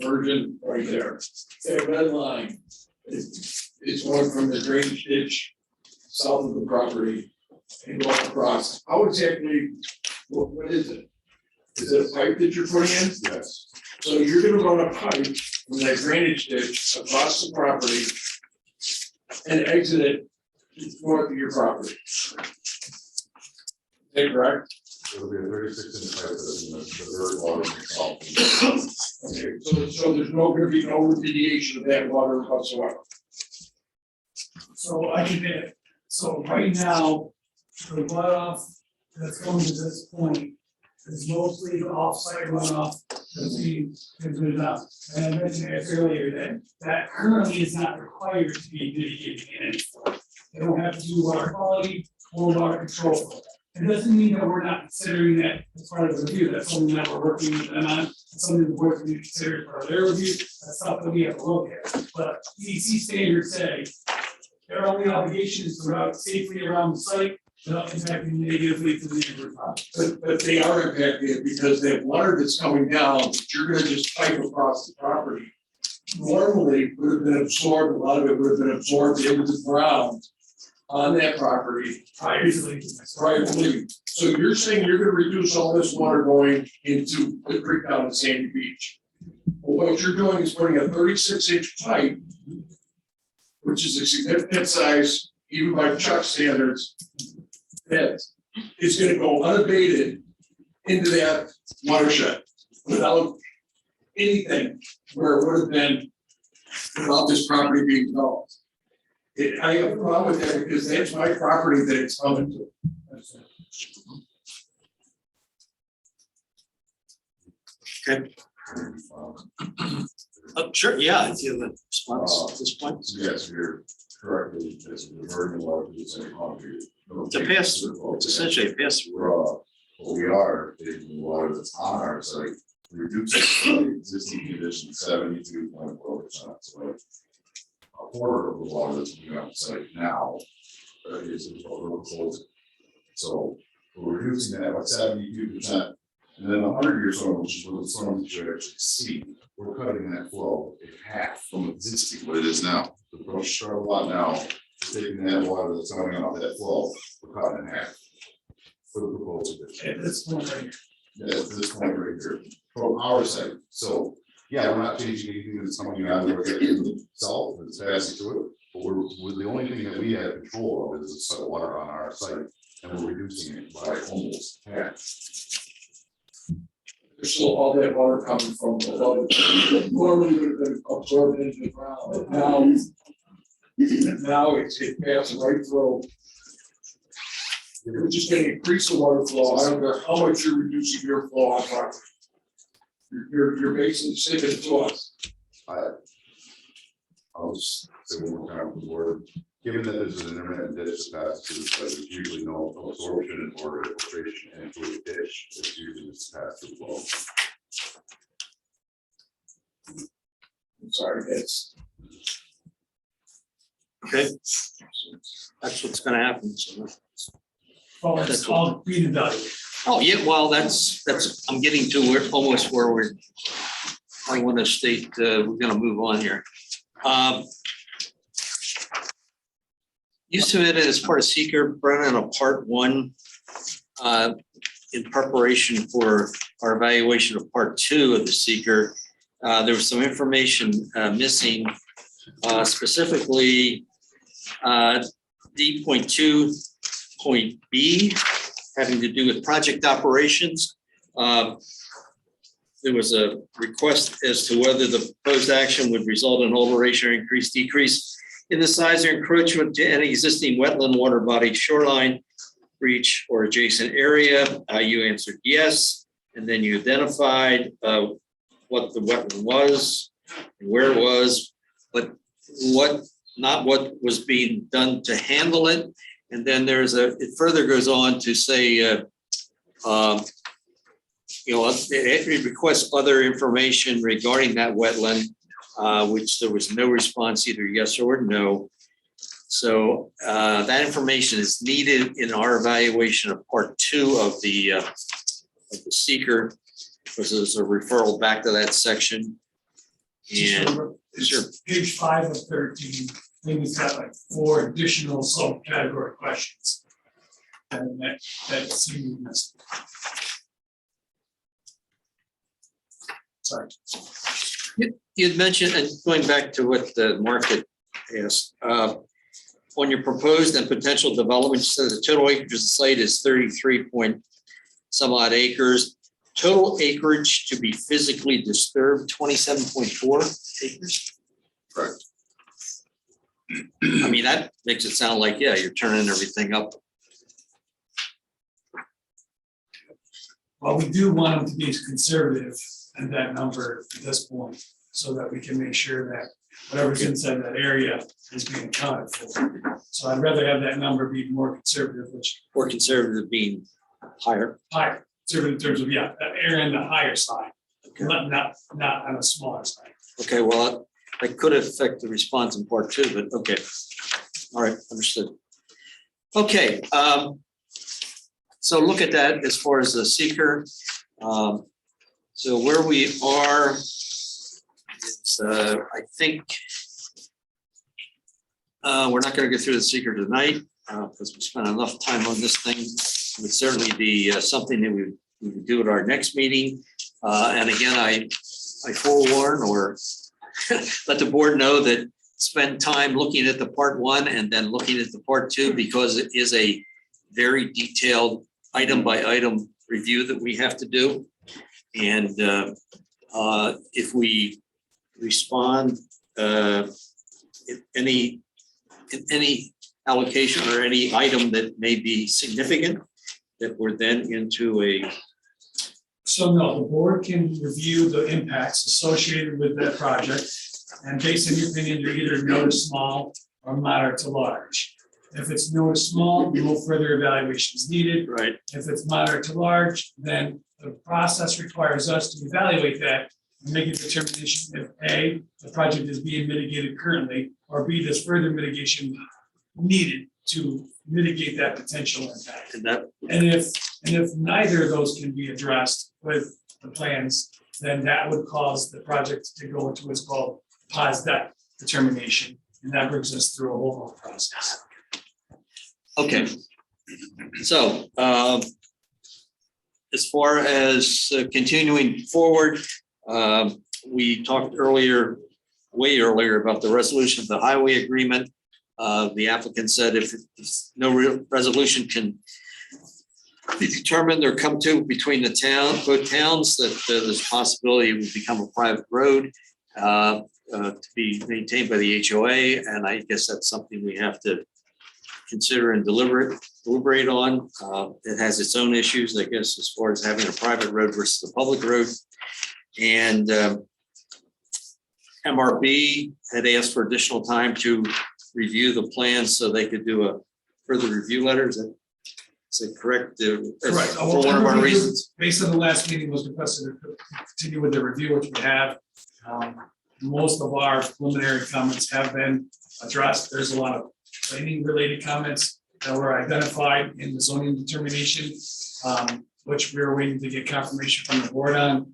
virgin right there. That red line is going from the drainage ditch south of the property and going across. How exactly, what is it? Is it a pipe that you're putting in? Yes. So you're gonna run a pipe from that drainage ditch across the property and exit it north of your property. Is that correct? It'll be a 36-inch pipe that's in the dirt water itself. Okay, so there's gonna be no remediation of that water whatsoever. So I can get, so right now, the runoff that's going to this point is mostly the off-site runoff that's being put up. And I mentioned this earlier that currently is not required to be mitigated in any form. They don't have to do water quality or water control. It doesn't mean that we're not considering that as part of the review. That's something that we're working with them on. It's something the board can consider part of their review. That's something we have to look at. But EDC standards say their only obligation is to route safely around the site without impacting negatively to the neighborhood. But they are impacting it because that water that's coming down, that you're gonna just pipe across the property. Normally would have been absorbed, a lot of it would have been absorbed into the ground on that property prior to leaving. So you're saying you're gonna reduce all this water going into the creek down at Sandy Beach. Well, what you're doing is putting a 36-inch pipe, which is a significant size, even by Chuck standards, that is gonna go unabated into that watershed without anything where it would have been without this property being developed. I have a problem with that because that's my property that it's coming to. Okay. Sure, yeah, if you have a response at this point. Yes, you're correct. It's diverting water to the same property. It's a pass through. It's essentially a pass through. What we are taking the water that's on our site, reducing the existing condition 72.4%. So a quarter of the water that's being on site now is what we're closing. So we're reducing that by 72%. And then the 100-year storm, which is what the storm that you actually see, we're cutting that flow in half from existing what it is now. The brush start a lot now, taking that water that's coming off that flow, we're cutting in half. For the proposal. At this point right here. Yeah, at this point right here, from our side, so, yeah, we're not changing anything that's coming out of the south, it's passing through it. But we're the only thing that we have control of is the water on our site, and we're reducing it by almost half. There's still all that water coming from above. Normally would have been absorbed into the ground, but now it's passing right through. You're just gonna increase the water flow. I don't care how much you're reducing your flow on property. You're basically saying it to us. I'll just say one more time with the board, given that there's an intermittent ditch that passes through the site, there's usually no absorption or infiltration into a ditch, it's usually just passed through the wall. I'm sorry, that's. Okay. That's what's gonna happen. So. Oh, it's called reevaluate. Oh, yeah, well, that's, I'm getting to where, almost where we're, I want to state, we're gonna move on here. You submitted as part of seeker, Brennan, a part 1 in preparation for our evaluation of part 2 of the seeker. There was some information missing, specifically D.2.B having to do with project operations. There was a request as to whether the proposed action would result in alteration or increase, decrease in the size or encroachment to any existing wetland, water body, shoreline, breach, or adjacent area. You answered yes, and then you identified what the wetland was and where it was, but not what was being done to handle it. And then it further goes on to say, it requests other information regarding that wetland, which there was no response, either yes or no. So that information is needed in our evaluation of part 2 of the seeker, because there's a referral back to that section. And sure. Page 5 of 13. I think it's got like 4 additional subcategory questions. And that seems. Sorry. You had mentioned, and going back to what the market asked, on your proposed and potential development, so the total acreage of the site is 33 point some odd acres. Total acreage to be physically disturbed, 27.4 acres. Correct. I mean, that makes it sound like, yeah, you're turning everything up. Well, we do want them to be conservative in that number at this point, so that we can make sure that whatever's inside that area is being accounted for. So I'd rather have that number be more conservative, which. Or conservative being higher. Higher, conservative in terms of, yeah, that area on the higher side, not on a smaller side. Okay, well, that could affect the response in part 2, but okay. All right, understood. Okay, so look at that as far as the seeker. So where we are is, I think, we're not going to go through the seeker tonight because we spent enough time on this thing. It would certainly be something that we would do at our next meeting. And again, I forewarn or let the board know that spend time looking at the part 1 and then looking at the part 2, because it is a very detailed item by item review that we have to do. And if we respond in any allocation or any item that may be significant, that we're then into a. So no, the board can review the impacts associated with that project, and based on your opinion, you're either no to small or moderate to large. If it's no to small, no further evaluation is needed. Right. If it's moderate to large, then the process requires us to evaluate that and make a determination if A, the project is being mitigated currently, or B, there's further mitigation needed to mitigate that potential impact. And that, And if neither of those can be addressed with the plans, then that would cause the project to go into what's called pause debt determination. And that brings us through a whole process. okay. So, as far as continuing forward, we talked earlier, way earlier, about the resolution of the highway agreement. The applicant said if no real resolution can be determined or come to between the town, both towns, that there's a possibility it would become a private road to be maintained by the HOA. And I guess that's something we have to consider and deliberate on. It has its own issues, I guess, as far as having a private road versus a public road. And MRB had asked for additional time to review the plans so they could do a further review letter. Is that correct? Correct. For one of our reasons. Based on the last meeting was requested to continue with the review, which we have. Most of our preliminary comments have been addressed. There's a lot of planning related comments that were identified in the zoning determination, which we are waiting to get confirmation from the board on.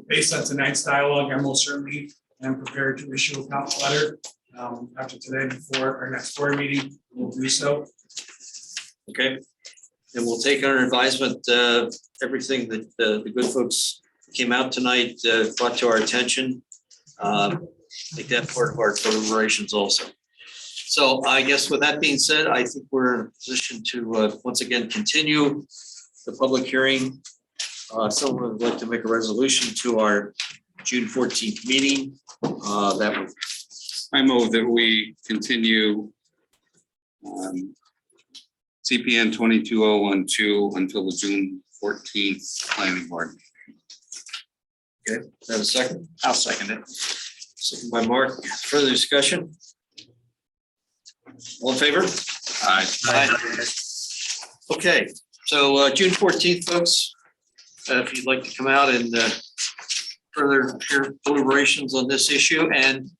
Based on tonight's dialogue, I most certainly am prepared to issue a comment letter after today before our next board meeting. We'll do so. Okay. And we'll take under advisement everything that the good folks came out tonight, brought to our attention. Make that part of our deliberations also. So I guess with that being said, I think we're in a position to once again continue the public hearing. Someone would like to make a resolution to our June 14th meeting. That would. I move that we continue CPN 22012 until the June 14th planning board. Okay, have a second? I'll second it. Second by Mark. Further discussion? All in favor? Aye. Aye. Okay, so June 14th, folks, if you'd like to come out and further hear deliberations on this issue, and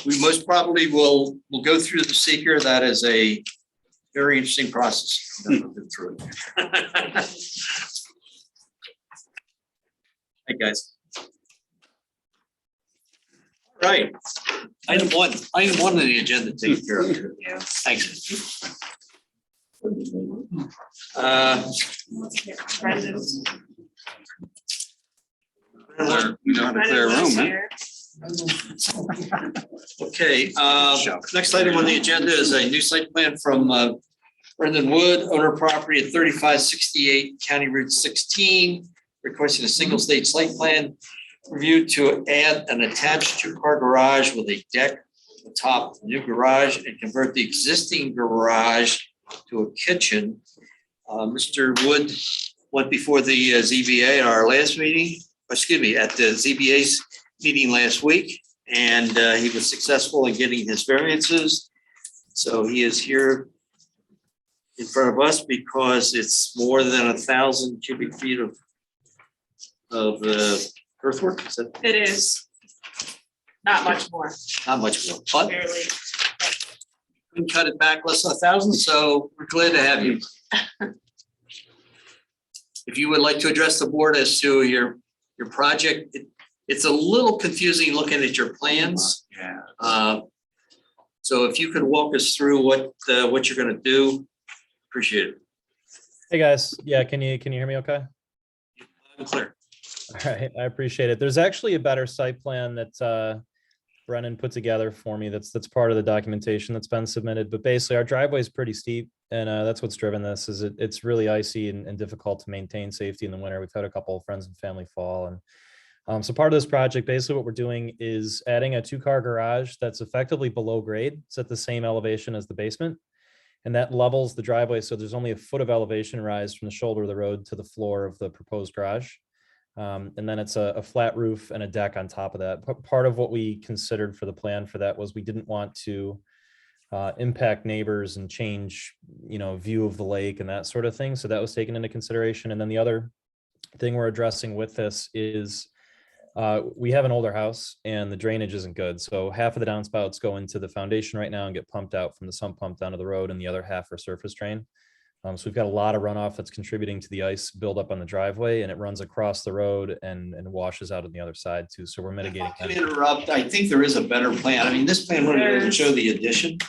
we most probably will go through the seeker. That is a very interesting process. Never been through it. Hey, guys. Right. Item one on the agenda taken care of. Yeah. Thanks. Brendan's- We know how to clear a room, huh? here. Okay, next item on the agenda is a new site plan from Brendan Wood, owner of property at 3568 County Route 16, requesting a single stage site plan review to add an attached two-car garage with a deck atop the new garage and convert the existing garage to a kitchen. Mr. Wood went before the ZBA at our last meeting, at the ZBA's meeting last week, and he was successful in getting his variances. So he is here in front of us because it's more than 1,000 cubic feet of earthwork. Is that It is not much more, not much more? But barely. we can cut it back less than 1,000, so we're glad to have you. If you would like to address the board as to your project, it's a little confusing looking at your plans. Yeah. So if you could walk us through what you're gonna do, appreciate it. Hey, guys. Yeah, can you hear me okay? I'm clear. All right, I appreciate it. There's actually a better site plan that Brennan put together for me that's part of the documentation that's been submitted. But basically, our driveway is pretty steep, and that's what's driven this. Is it's really icy and difficult to maintain safety in the winter. We've had a couple of friends and family fall, and so part of this project, basically, what we're doing is adding a two-car garage that's effectively below grade. It's at the same elevation as the basement, and that levels the driveway. So there's only a foot of elevation rise from the shoulder of the road to the floor of the proposed garage. And then it's a flat roof and a deck on top of that. Part of what we considered for the plan for that was we didn't want to impact neighbors and change, view of the lake and that sort of thing. So that was taken into consideration. And then the other thing we're addressing with this is We have an older house and the drainage isn't good. So half of the downspouts go into the foundation right now and get pumped out from the sump pump down to the road, and the other half are surface drain. So we've got a lot of runoff that's contributing to the ice buildup on the driveway, and it runs across the road and washes out on the other side too. So we're mitigating. Can I interrupt? I think there is a better plan. I mean, this plan really doesn't show the addition.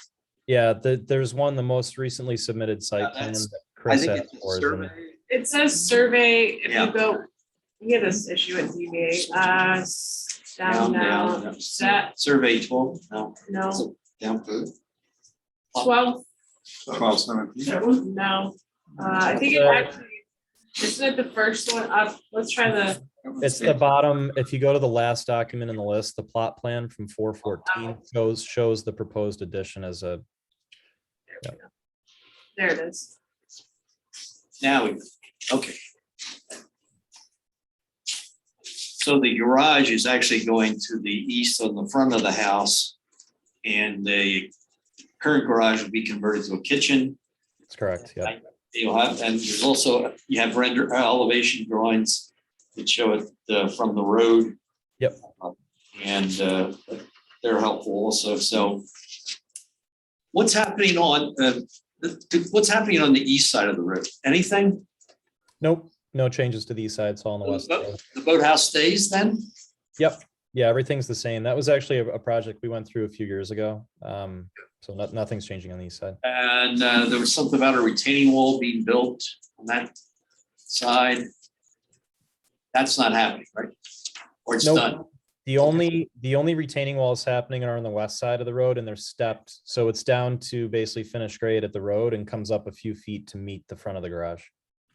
Yeah, there's one, the most recently submitted site plan that I Chris think asked it's a for. survey. It says survey, if Yeah. you go, we had this issue at DBA, down, set, Survey 12, no. no, Down food. 12, 12, no. I think it actually, isn't it the first one up? Let's try the, It's the bottom. If you go to the last document in the list, the plot plan from 414 shows the proposed addition as a. there it is. Now, okay. So the garage is actually going to the east on the front of the house, and the current garage will be converted to a kitchen. That's correct. Yeah. You'll have, and there's also, you have render elevation drawings that show it from the road. Yep. And they're helpful also. So what's happening on the east side of the road? Anything? Nope. No changes to the east side. It's all on the west. The boathouse stays then? Yep. Yeah, everything's the same. That was actually a project we went through a few years ago. So nothing's changing on the east side. And there was something about a retaining wall being built on that side. That's not happening, right? Or it's Nope. done. The only retaining walls happening are on the west side of the road, and they're stepped. So it's down to basically finished grade at the road and comes up a few feet to meet the front of the garage.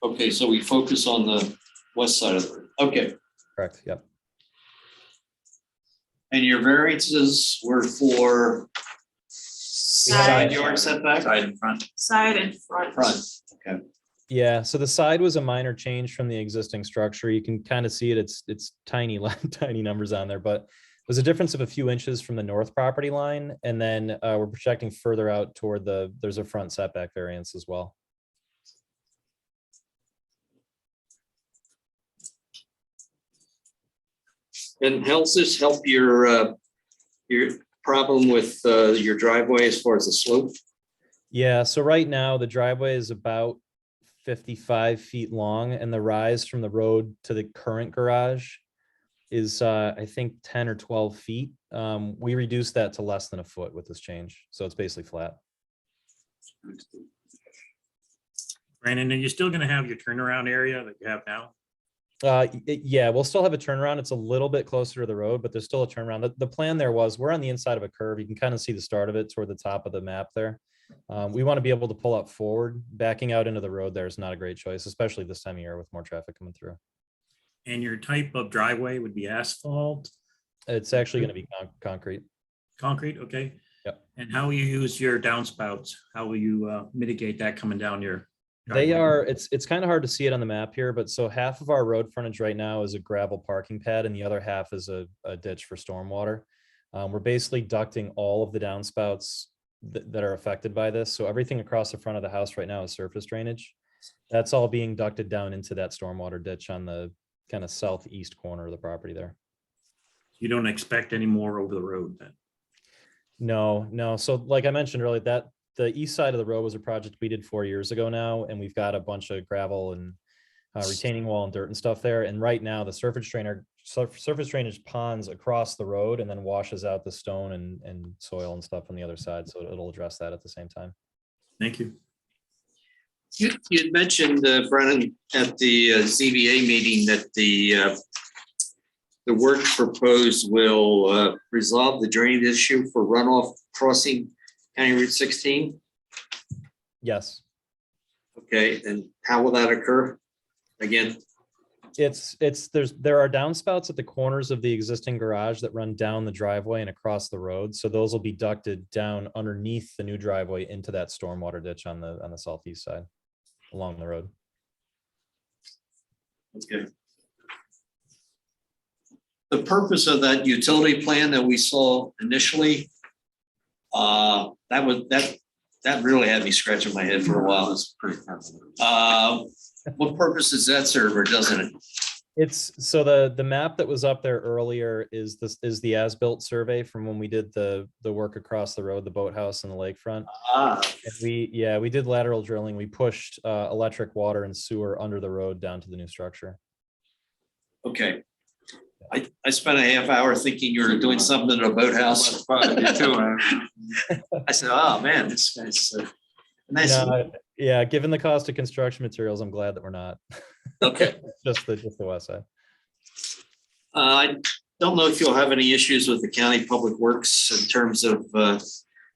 Okay, so we focus on the west side of the road. Okay. Correct. Yep. And your variances were for side yard setback? Side and front. Side and front. Front, okay. Yeah, so the side was a minor change from the existing structure. You can kind of see it. It's tiny, tiny numbers on there, but there's a difference of a few inches from the north property line. And then we're projecting further out toward there's a front setback variance as well. And how does this help your problem with your driveway as far as the slope? Yeah, so right now the driveway is about 55 feet long, and the rise from the road to the current garage is I think 10 or 12 feet. We reduced that to less than a foot with this change. So it's basically flat. Brandon, are you still gonna have your turnaround area that you have now? Yeah, we'll still have a turnaround. It's a little bit closer to the road, but there's still a turnaround. The plan there was, we're on the inside of a curve. You can kind of see the start of it toward the top of the map there. We want to be able to pull up forward. Backing out into the road there is not a great choice, especially this time of year with more traffic coming through. And your type of driveway would be asphalt? It's actually going to be concrete. Concrete, okay. Yep. And how will you use your downspouts? How will you mitigate that coming down your? They are, it's kind of hard to see it on the map here, but so half of our road frontage right now is a gravel parking pad and the other half is a ditch for stormwater. We're basically ducting all of the downspouts that are affected by this. So everything across the front of the house right now is surface drainage. That's all being ducted down into that stormwater ditch on the kind of southeast corner of the property there. You don't expect any more over the road then? No. So like I mentioned earlier, that the east side of the road was a project we did 4 years ago now, and we've got a bunch of gravel and retaining wall and dirt and stuff there. And right now the surface drainage ponds across the road and then washes out the stone and soil and stuff on the other side. So it'll address that at the same time. Thank you. You had mentioned, Brennan, at the ZBA meeting that the work proposed will resolve the drainage issue for runoff crossing County Route 16. Yes. Okay, and how will that occur? Again, there are downspouts at the corners of the existing garage that run down the driveway and across the road. So those will be ducted down underneath the new driveway into that stormwater ditch on the southeast side along the road. okay. The purpose of that utility plan that we saw initially, that really had me scratching my head for a while. It's pretty. What purpose does that serve, or doesn't it? It's so the map that was up there earlier is the as-built survey from when we did the work across the road, the boathouse and the lakefront. And we did lateral drilling. We pushed electric, water, and sewer under the road down to the new structure. Okay. I spent a half hour thinking you were doing something at a boathouse. I said, oh, man, this guy's nice. Yeah, given the cost of construction materials, I'm glad that we're not. Okay. just the west side. I don't know if you'll have any issues with the county public works in terms of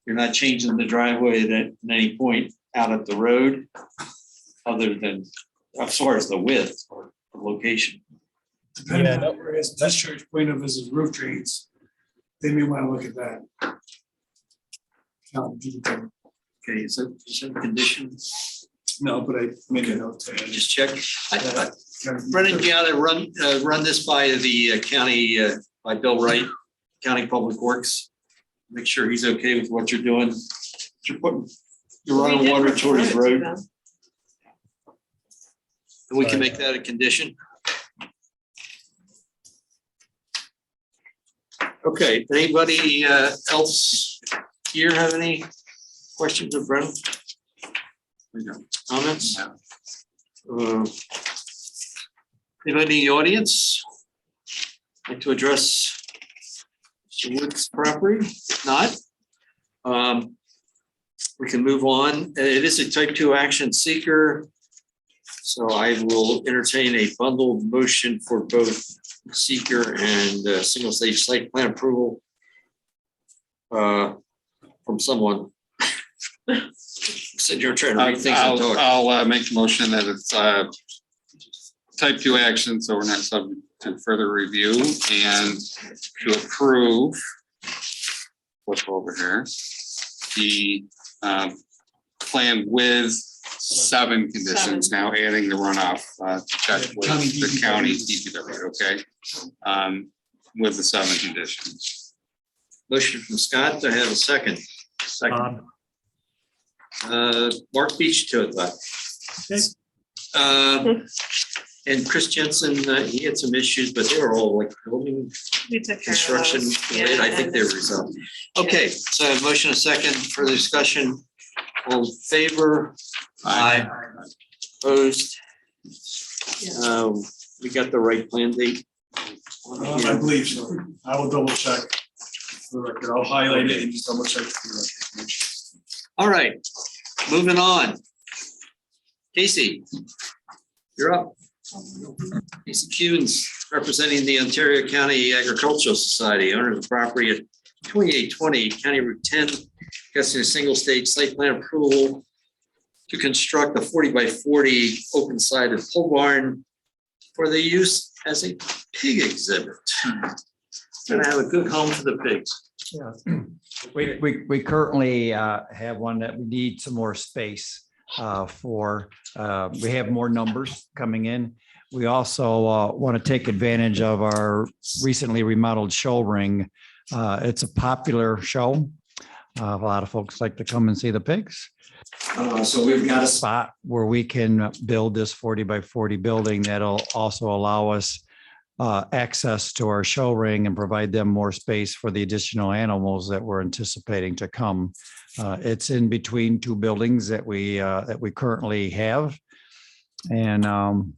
you're not changing the driveway at any point out at the road, other than as far as the width or the location. Depending on where his discharge point of his roof drains, they may want to look at that. Okay, is that a condition? No, but I make a note to just check. Brennan, you gotta run this by the county, by Bill Wright, County Public Works. Make sure he's okay with what you're doing. You're running water towards the road. And we can make that a condition. Okay, anybody else here have any questions of Brennan? Comments? Anybody in the audience like to address Mr. Wood's property? If not, we can move on. It is a type 2 action seeker. So I will entertain a bundled motion for both seeker and single stage site plan approval from someone. Said you're trying to read things. I'll make a motion that it's type 2 action, so we're not subject to further review, and to approve, flip over here, the plan with 7 conditions, now adding the runoff to check with the county DPW, okay? With the 7 conditions. Motion from Scott, to have a second. Second. Mark Beach to it, and Chris Jensen, he had some issues, but they were all like building construction related. I think they were resolved. Okay, so I have motion a second for the discussion. All in favor? Aye. Opposed? We got the right plan date. I believe so. I will double check. For the record, I'll highlight it and just double check. For the record. All right, moving on. Casey, you're up. Casey Cunes, representing the Ontario County Agricultural Society, owner of the property at 2820 County Route 10, requesting a single stage site plan approval to construct a 40 by 40 open sided pole barn for the use as a pig exhibit. Gonna have a good home for the pigs. Yeah. We currently have one that we need some more space for. We have more numbers coming in. We also want to take advantage of our recently remodeled show ring. It's a popular show. A lot of folks like to come and see the pigs. So we've got a spot where we can build this 40 by 40 building that'll also allow us access to our show ring and provide them more space for the additional animals that we're anticipating to come. It's in between 2 buildings that we currently have, and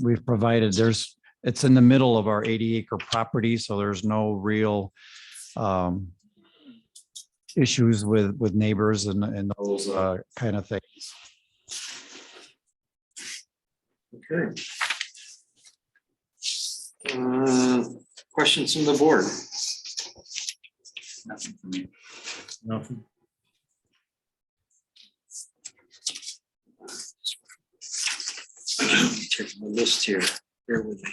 we've provided. It's in the middle of our 80-acre property, so there's no real issues with neighbors and those kind of things. Okay. Questions from the board? Nothing for me. Nothing. Check the list here. Bear with me.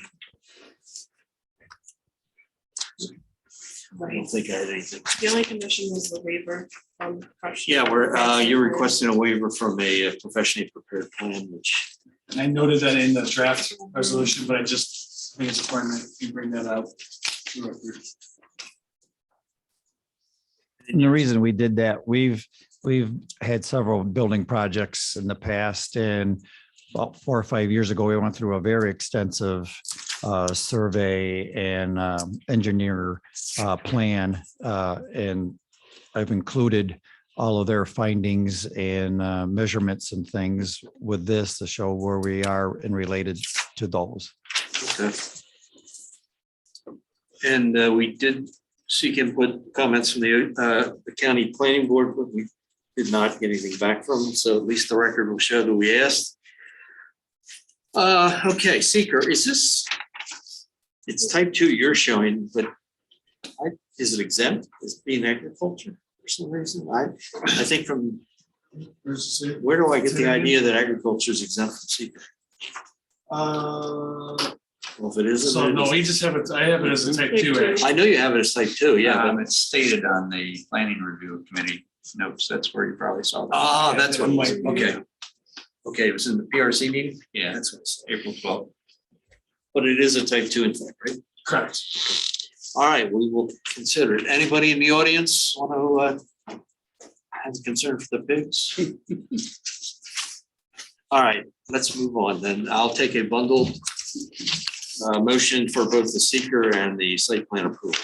I don't think I had anything. The only condition was the waiver from question. Yeah, you're requesting a waiver from a professionally prepared plan, which. And I noted that in the draft resolution, but I think it's important that you bring that out. And the reason we did that, we've had several building projects in the past, and about 4 or 5 years ago, we went through a very extensive survey and engineer plan. And I've included all of their findings and measurements and things with this to show where we are and related to those. Okay. And we did seek input comments from the county planning board, but we did not get anything back from them. So at least the record will show that we asked. Okay, seeker, is this, it's type 2 you're showing, but is it exempt as being agriculture for some reason? I think from, where do I get the idea that agriculture is exempt from seeker? Well, if it isn't. So no, we just have it, I have it as a type 2 actually. I know you have it as type 2, yeah. It's stated on the planning review committee notes. That's where you probably saw that. Ah, that's what it was. Okay. Okay, it was in the PRC meeting? Yeah, That's what it's April 12th. But it is a type 2 in fact, right? Correct. All right, we will consider it. Anybody in the audience want to have a concern for the pigs? All right, let's move on then. I'll take a bundled motion for both the seeker and the site plan approval.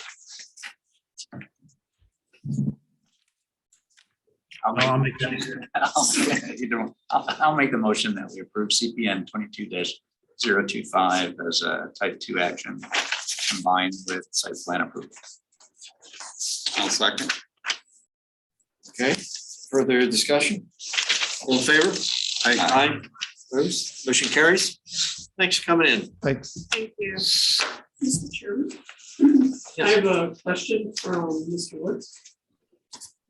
I'll make the motion that we approve CPN 22-025 as a type 2 action combined with site plan approval. I'll second. Okay, further discussion? All in favor? Aye. Opposed? Motion carries. Thanks for coming in. Thanks. Thank you. Mr. Chairman, I have a question from Mr. Woods.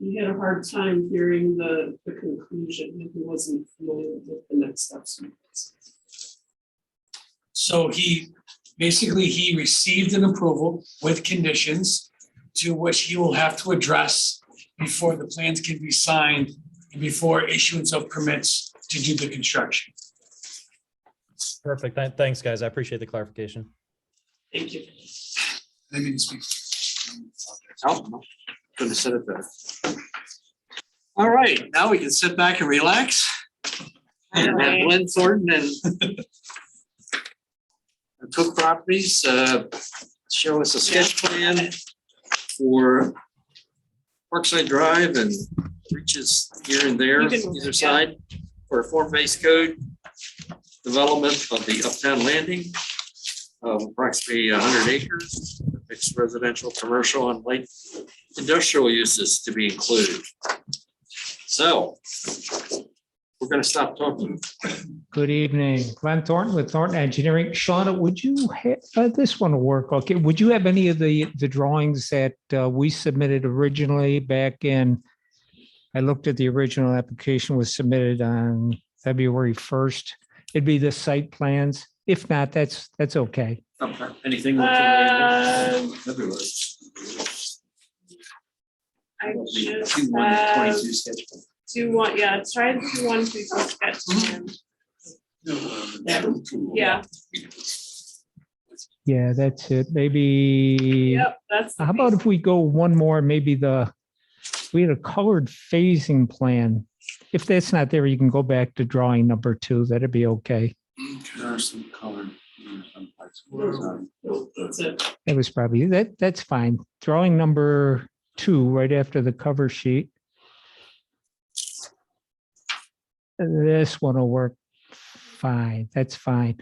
He had a hard time hearing the conclusion, and he wasn't familiar with the next steps. So he received an approval with conditions to which he will have to address before the plans can be signed and before issuance of permits to do the construction. Perfect. Thanks, guys. I appreciate the clarification. Thank you. I didn't speak. Oh, no. Couldn't have said it better. All right, now we can sit back and relax. And have Glenn Thornton and Cook Properties show us a sketch plan for Parkside Drive and reaches here and there, either side, for a form-based code development of the Uptown Landing of approximately 100 acres, mixed residential, commercial, and light industrial uses to be included. So we're going to stop talking. Good evening, Glenn Thornton with Thornton Engineering. Shauna, would you have, this one will work, okay? Would you have any of the drawings that we submitted originally back in, I looked at the original application was submitted on February 1st. It'd be the site plans. If not, that's okay. Anything? I just have 2-1, yeah, try the 2-1-2 sketch plan. Yeah, Yeah, that's it. Maybe. yep, that's. the How about if we go one more, maybe we had a colored phasing plan. If that's not there, you can go back to drawing number 2. That'd be okay. There's some color. That's it. That was probably, that's fine. Drawing number 2, right after the cover sheet. This one will work fine. That's fine.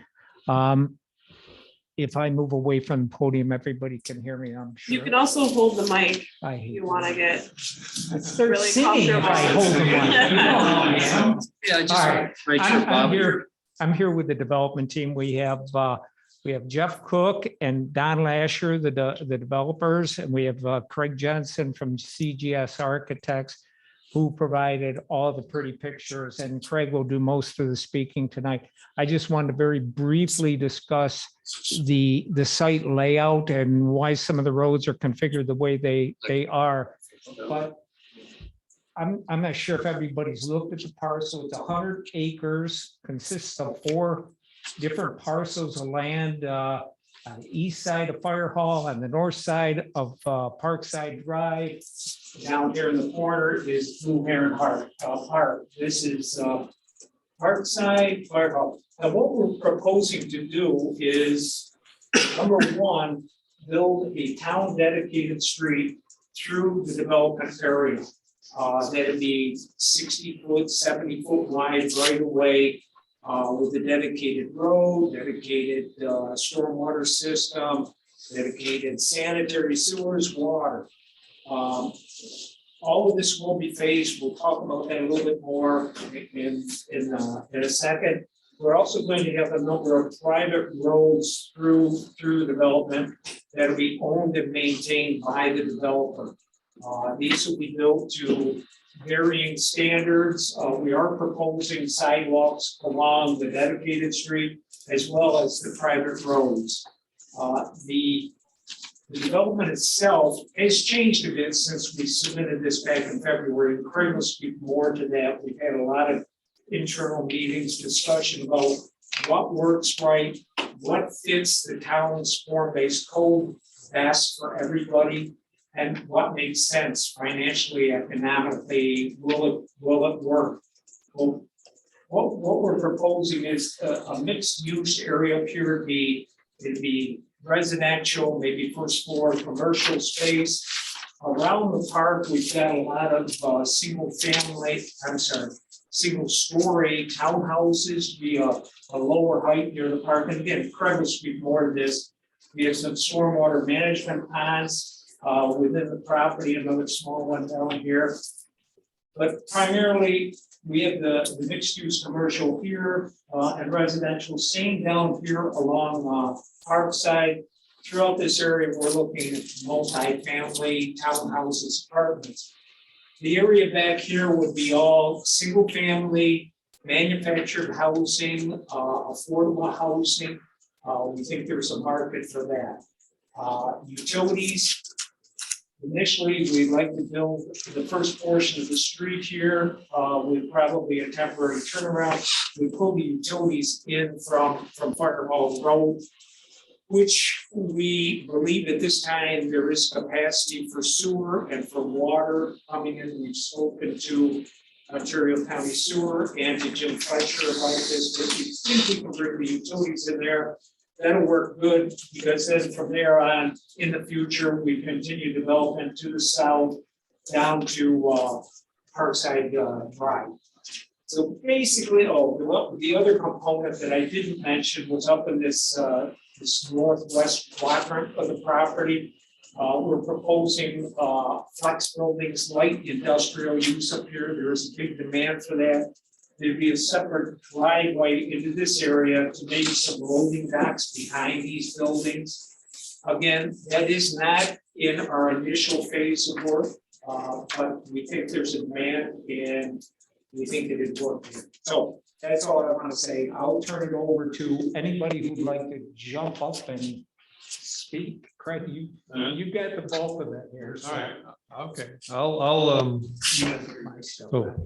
If I move away from the podium, everybody can hear me, I'm sure. You can also hold the mic I if hate you want to get They're really singing if I hold the mic. Come on, man. Yeah, I just All want right. to make sure Bob. I'm here with the development team. We have Jeff Cook and Don Lasher, the developers, and we have Craig Jensen from CGS Architects, who provided all the pretty pictures, and Craig will do most of the speaking tonight. I just wanted to very briefly discuss the site layout and why some of the roads are configured the way they are. But I'm not sure if everybody's looked at the parcel. It's 100 acres, consists of 4 different parcels of land on the east side of Fire Hall and the north side of Parkside Drive. Down here in the corner is Blue Heron Park. This is Parkside Fire Hall. Now, what we're proposing to do is Number one, build a town dedicated street through the development area. That'd be 60-foot, 70-foot wide right of way with a dedicated road, dedicated stormwater system, dedicated sanitary sewers, water. All of this will be phased. We'll talk about that a little bit more in a second. We're also going to have a number of private roads through the development that'll be owned and maintained by the developer. These will be built to varying standards. We are proposing sidewalks along the dedicated street as well as the private roads. The development itself has changed a bit since we submitted this back in February. Craig will speak more to that. We've had a lot of internal meetings, discussion about what works right, what fits the town's form-based code best for everybody, and what makes sense financially, economically, will it work? Well, what we're proposing is a mixed use area up here. It'd be residential, maybe first floor commercial space. Around the park, we've got a lot of single story townhouses, be a lower height near the park. And again, Craig will speak more to this. We have some stormwater management ponds within the property, another small one down here. But primarily, we have the mixed use commercial here and residential, same down here along Parkside. Throughout this area, we're looking at multi-family townhouses, apartments. The area back here would be all single family, manufactured housing, affordable housing. We think there's a market for that. Utilities. Initially, we'd like to build the first portion of the street here with probably a temporary turnaround. We pull the utilities in from Fire Hall Road, which we believe at this time there is capacity for sewer and for water coming in. We've spoken to Ontario County Sewer and to Jim Fletcher about this, but we think we can bring the utilities in there. That'll work good, because then from there on, in the future, we continue development to the south down to Parkside Drive. So basically, the other component that I didn't mention was up in this northwest quadrant of the property. We're proposing flex buildings, light industrial use up here. There is a big demand for that. There'd be a separate driveway into this area to make some loading docks behind these buildings. Again, that is not in our initial phase of work, but we think there's a demand and we think it is working. So that's all I want to say. I'll turn it over to anybody who'd like to jump up and speak. Craig, you've got the bulk of that here. All right. Okay, I'll oh,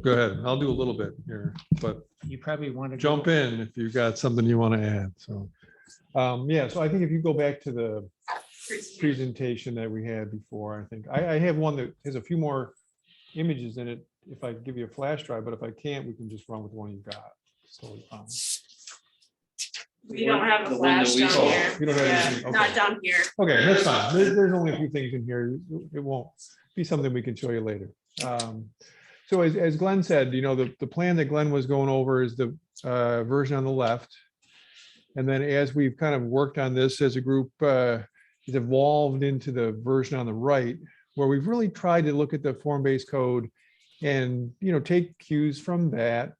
go ahead. I'll do a little bit here, but you probably want to jump in if you've got something you want to add. So, yeah, so I think if you go back to the presentation that we had before, I think I have one that has a few more images in it. If I give you a flash drive, but if I can't, we can just run with the one you got. So, we don't have a flash down here. You don't have anything? Okay. Not down here. Okay, that's fine. There's only a few things in here. It won't be something we can show you later. So as Glenn said, you know, the plan that Glenn was going over is the version on the left. And then as we've kind of worked on this as a group, it's evolved into the version on the right, where we've really tried to look at the form-based code and, you know, take cues from that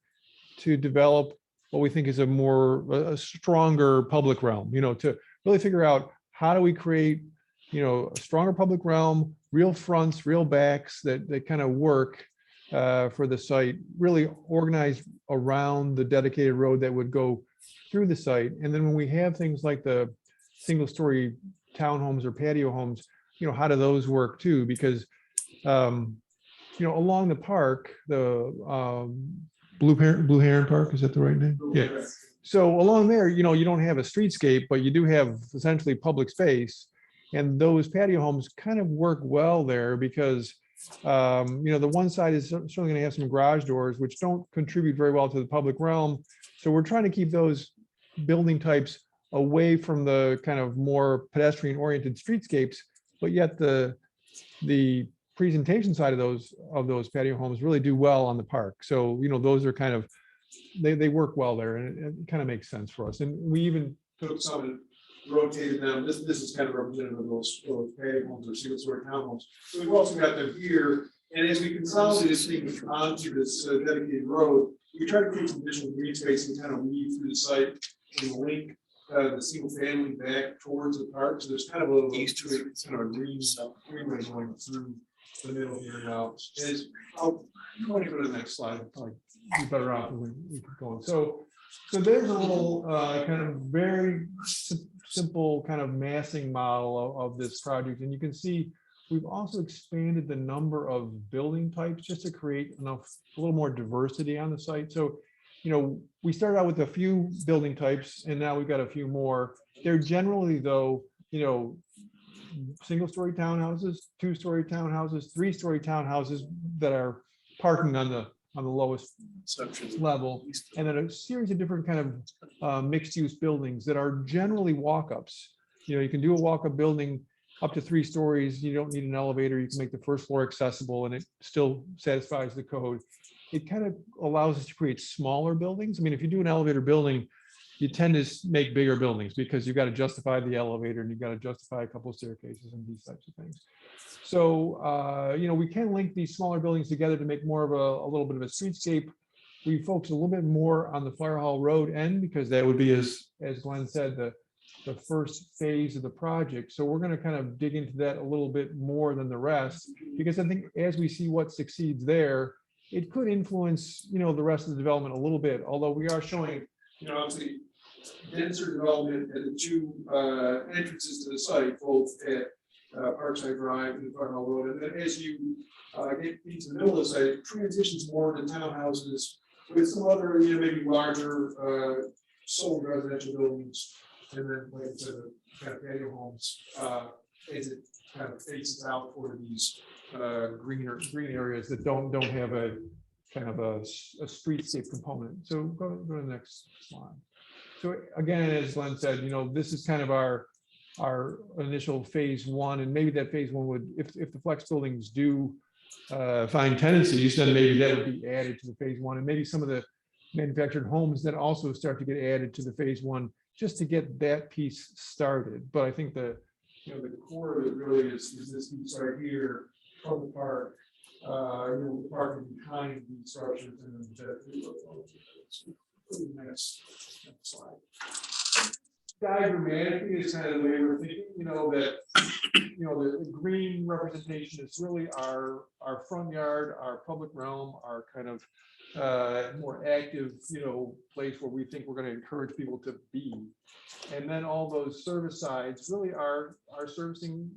to develop what we think is a stronger public realm, you know, to really figure out how do we create, you know, a stronger public realm, real fronts, real backs that kind of work for the site, really organized around the dedicated road that would go through the site. And then when we have things like the single story townhomes or patio homes, you know, how do those work too? Because, you know, along the park, the Blue Heron Park, is that the right name? Yeah. So along there, you know, you don't have a streetscape, but you do have essentially public space. And those patio homes kind of work well there because, you know, the one side is certainly going to have some garage doors, which don't contribute very well to the public realm. So we're trying to keep those building types away from the kind of more pedestrian oriented streetscapes, but yet the presentation side of those patio homes really do well on the park. So, those are kind of, they work well there, and it kind of makes sense for us. And we even took some and rotated them. This is kind of representative of those patio homes or single-story townhomes. So we've also got them here. And as we consolidate things onto this dedicated road, we try to create some additional green space and kind of weave through the site and link the single family back towards the park. So there's kind of a little east to it, kind of a greenway going through the middle here now. I'll go to the next slide. Probably be better off when we keep going. So there's a little kind of very simple kind of massing model of this project, and you can see we've also expanded the number of building types just to create a little more diversity on the site. So, we started out with a few building types, and now we've got a few more. They're generally, though, single-story townhouses, two-story townhouses, three-story townhouses that are parking on the lowest level, and then a series of different kind of mixed-use buildings that are generally walk-ups. You can do a walk-up building up to 3 stories. You don't need an elevator. You can make the first floor accessible, and it still satisfies the code. It kind of allows us to create smaller buildings. I mean, if you do an elevator building, you tend to make bigger buildings because you've got to justify the elevator and you've got to justify a couple of staircases and these types of things. So, we can link these smaller buildings together to make more of a little bit of a streetscape. We focus a little bit more on the Fire Hall Road end because that would be, as Glenn said, the first phase of the project. So we're going to kind of dig into that a little bit more than the rest, because I think as we see what succeeds there, it could influence, the rest of the development a little bit, although we are showing, obviously denser development at the 2 entrances to the site, both at Parkside Drive and Fire Hall Road. And then as you get into the middle of the site, it transitions more into townhouses with some other, maybe larger sold residential buildings. And then, like I said, kind of patio homes as it kind of faces out for these green areas that don't have a kind of a streetscape component. So go to the next slide. So again, as Glenn said, this is kind of our initial phase 1, and maybe that phase 1 would, if the flex buildings do find tenancies, then maybe that would be added to the phase 1, and maybe some of the manufactured homes that also start to get added to the phase 1, just to get that piece started. But I think the core of it really is this piece right here from the park, the parking behind these structures, and then next slide. Diagrammatically is kind of the way we're thinking, that the green representation is really our front yard, our public realm, our kind of more active, place where we think we're going to encourage people to be. And then all those service sides really are servicing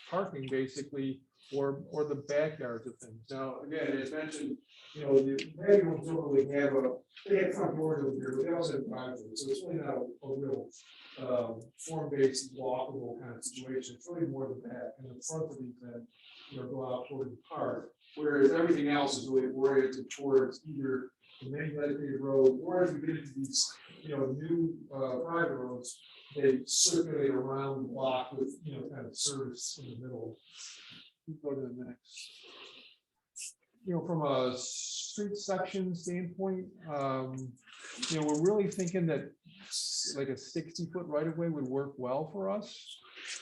parking basically, or the backyards of things. Now, again, as mentioned, the patio homes don't really have they have front doors over here, but they also have driveways. So it's really not a real form-based walkable kind of situation. It's really more the back and the front of these then, go out toward the park. Whereas everything else is really oriented towards either the main dedicated road, or as we get into these, new private roads, they circulate around the block with, kind of service in the middle. Go to the next. From a street section standpoint, we're really thinking that like a 60-foot right of way would work well for us.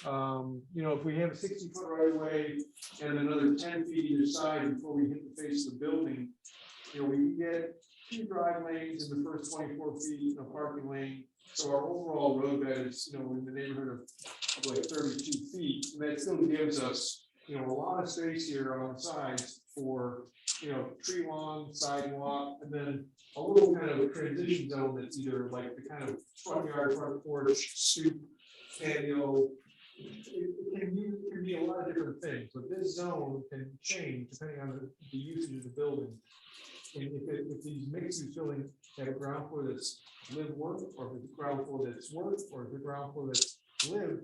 If we have a 60-foot right of way and another 10 feet either side before we hit the face of the building, we can get 2 drive lanes in the first 24 feet, a parking lane. So our overall road bed is, in the neighborhood of like 32 feet. And that still gives us, a lot of space here on the sides for, tree lawn, sidewalk, and then a little kind of a transition zone that's either like the kind of front yard, front porch, stoop, patio. It can be a lot of different things, but this zone can change depending on the usage of the building. And if these mixed-use buildings have a ground floor that's live work, or if it's a ground floor that's work, or if it's a ground floor that's live,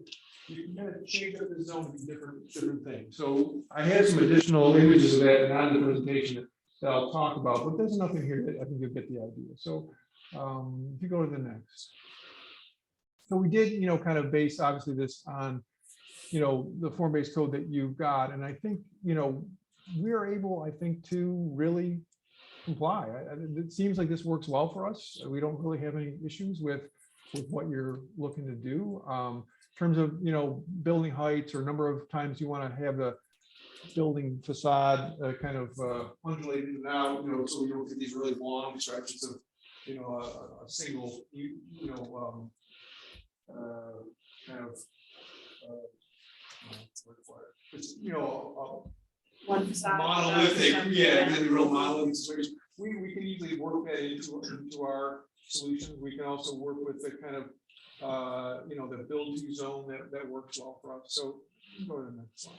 you can kind of change up the zone to be different things. So I had some additional images of that on the presentation that I'll talk about, but there's nothing here that I think you'll get the idea. So if you go to the next. So we did, kind of base obviously this on, the form-based code that you've got. And I think, we are able, I think, to really comply. It seems like this works well for us. We don't really have any issues with what you're looking to do. In terms of, building heights or number of times you want to have the building facade kind of undulated in and out, so you don't get these really long stretches of, a single, kind of, just, One facade. monolithic, yeah, really real monolithic situation. We can easily work that into our solutions. We can also work with the kind of, the build to zone that works well for us. So go to the next slide.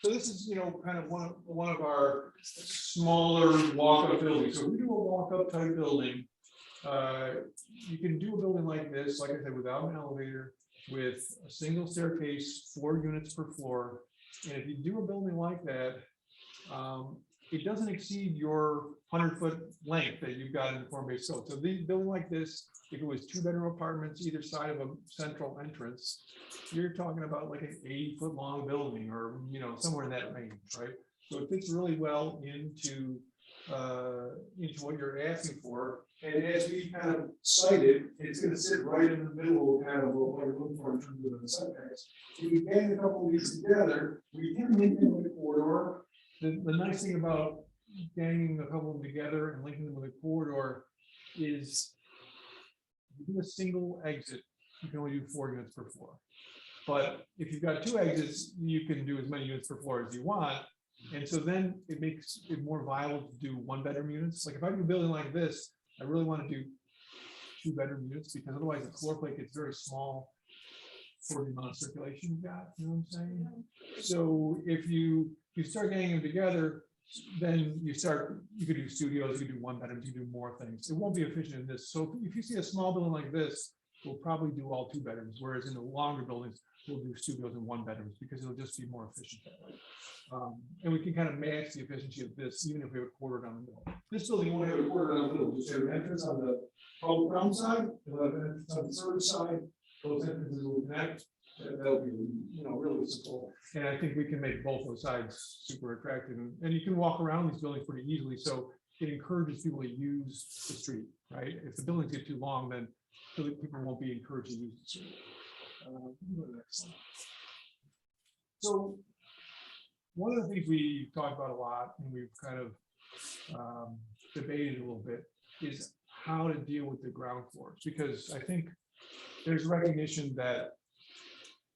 So this is, kind of one of our smaller walk-up buildings. So we do a walk-up type building. You can do a building like this, like I said, without an elevator, with a single staircase, 4 units per floor. And if you do a building like that, it doesn't exceed your 100-foot length that you've got in the form-based code. So the building like this, if it was 2-bedroom apartments either side of a central entrance, you're talking about like an 80-foot long building, or somewhere in that range, right? So it fits really well into what you're asking for. And as we kind of cited, it's going to sit right in the middle of kind of what we're looking for in terms of the setbacks. If we bang a couple of these together, we can link them with a corridor. The nice thing about ganging a couple of them together and linking them with a corridor is you do a single exit, you can only do 4 units per floor. But if you've got 2 exits, you can do as many units per floor as you want. And so then it makes it more viable to do 1-bedroom units. Like if I do a building like this, I really want to do 2-bedroom units, because otherwise the floor plate gets very small for the amount of circulation you've got, you know what I'm saying? So if you start getting them together, then you could do studios, you could do 1-bedrooms, you do more things. It won't be efficient in this. So if you see a small building like this, we'll probably do all 2-bedrooms, whereas in the longer buildings, we'll do studios and 1-bedrooms, because it'll just be more efficient that way. And we can kind of match the efficiency of this, even if we have a quarter down the middle. This building won't have a quarter down the middle, just have an entrance on the ground side, we'll have an entrance on the service side, those entrances will connect. That'll be, really simple. And I think we can make both those sides super attractive. And you can walk around these buildings pretty easily, so it encourages people to use the street, right? If the buildings get too long, then people won't be encouraged to use the street. Go to the next slide. So one of the things we talked about a lot, and we've kind of debated a little bit, is how to deal with the ground floors, because I think there's recognition that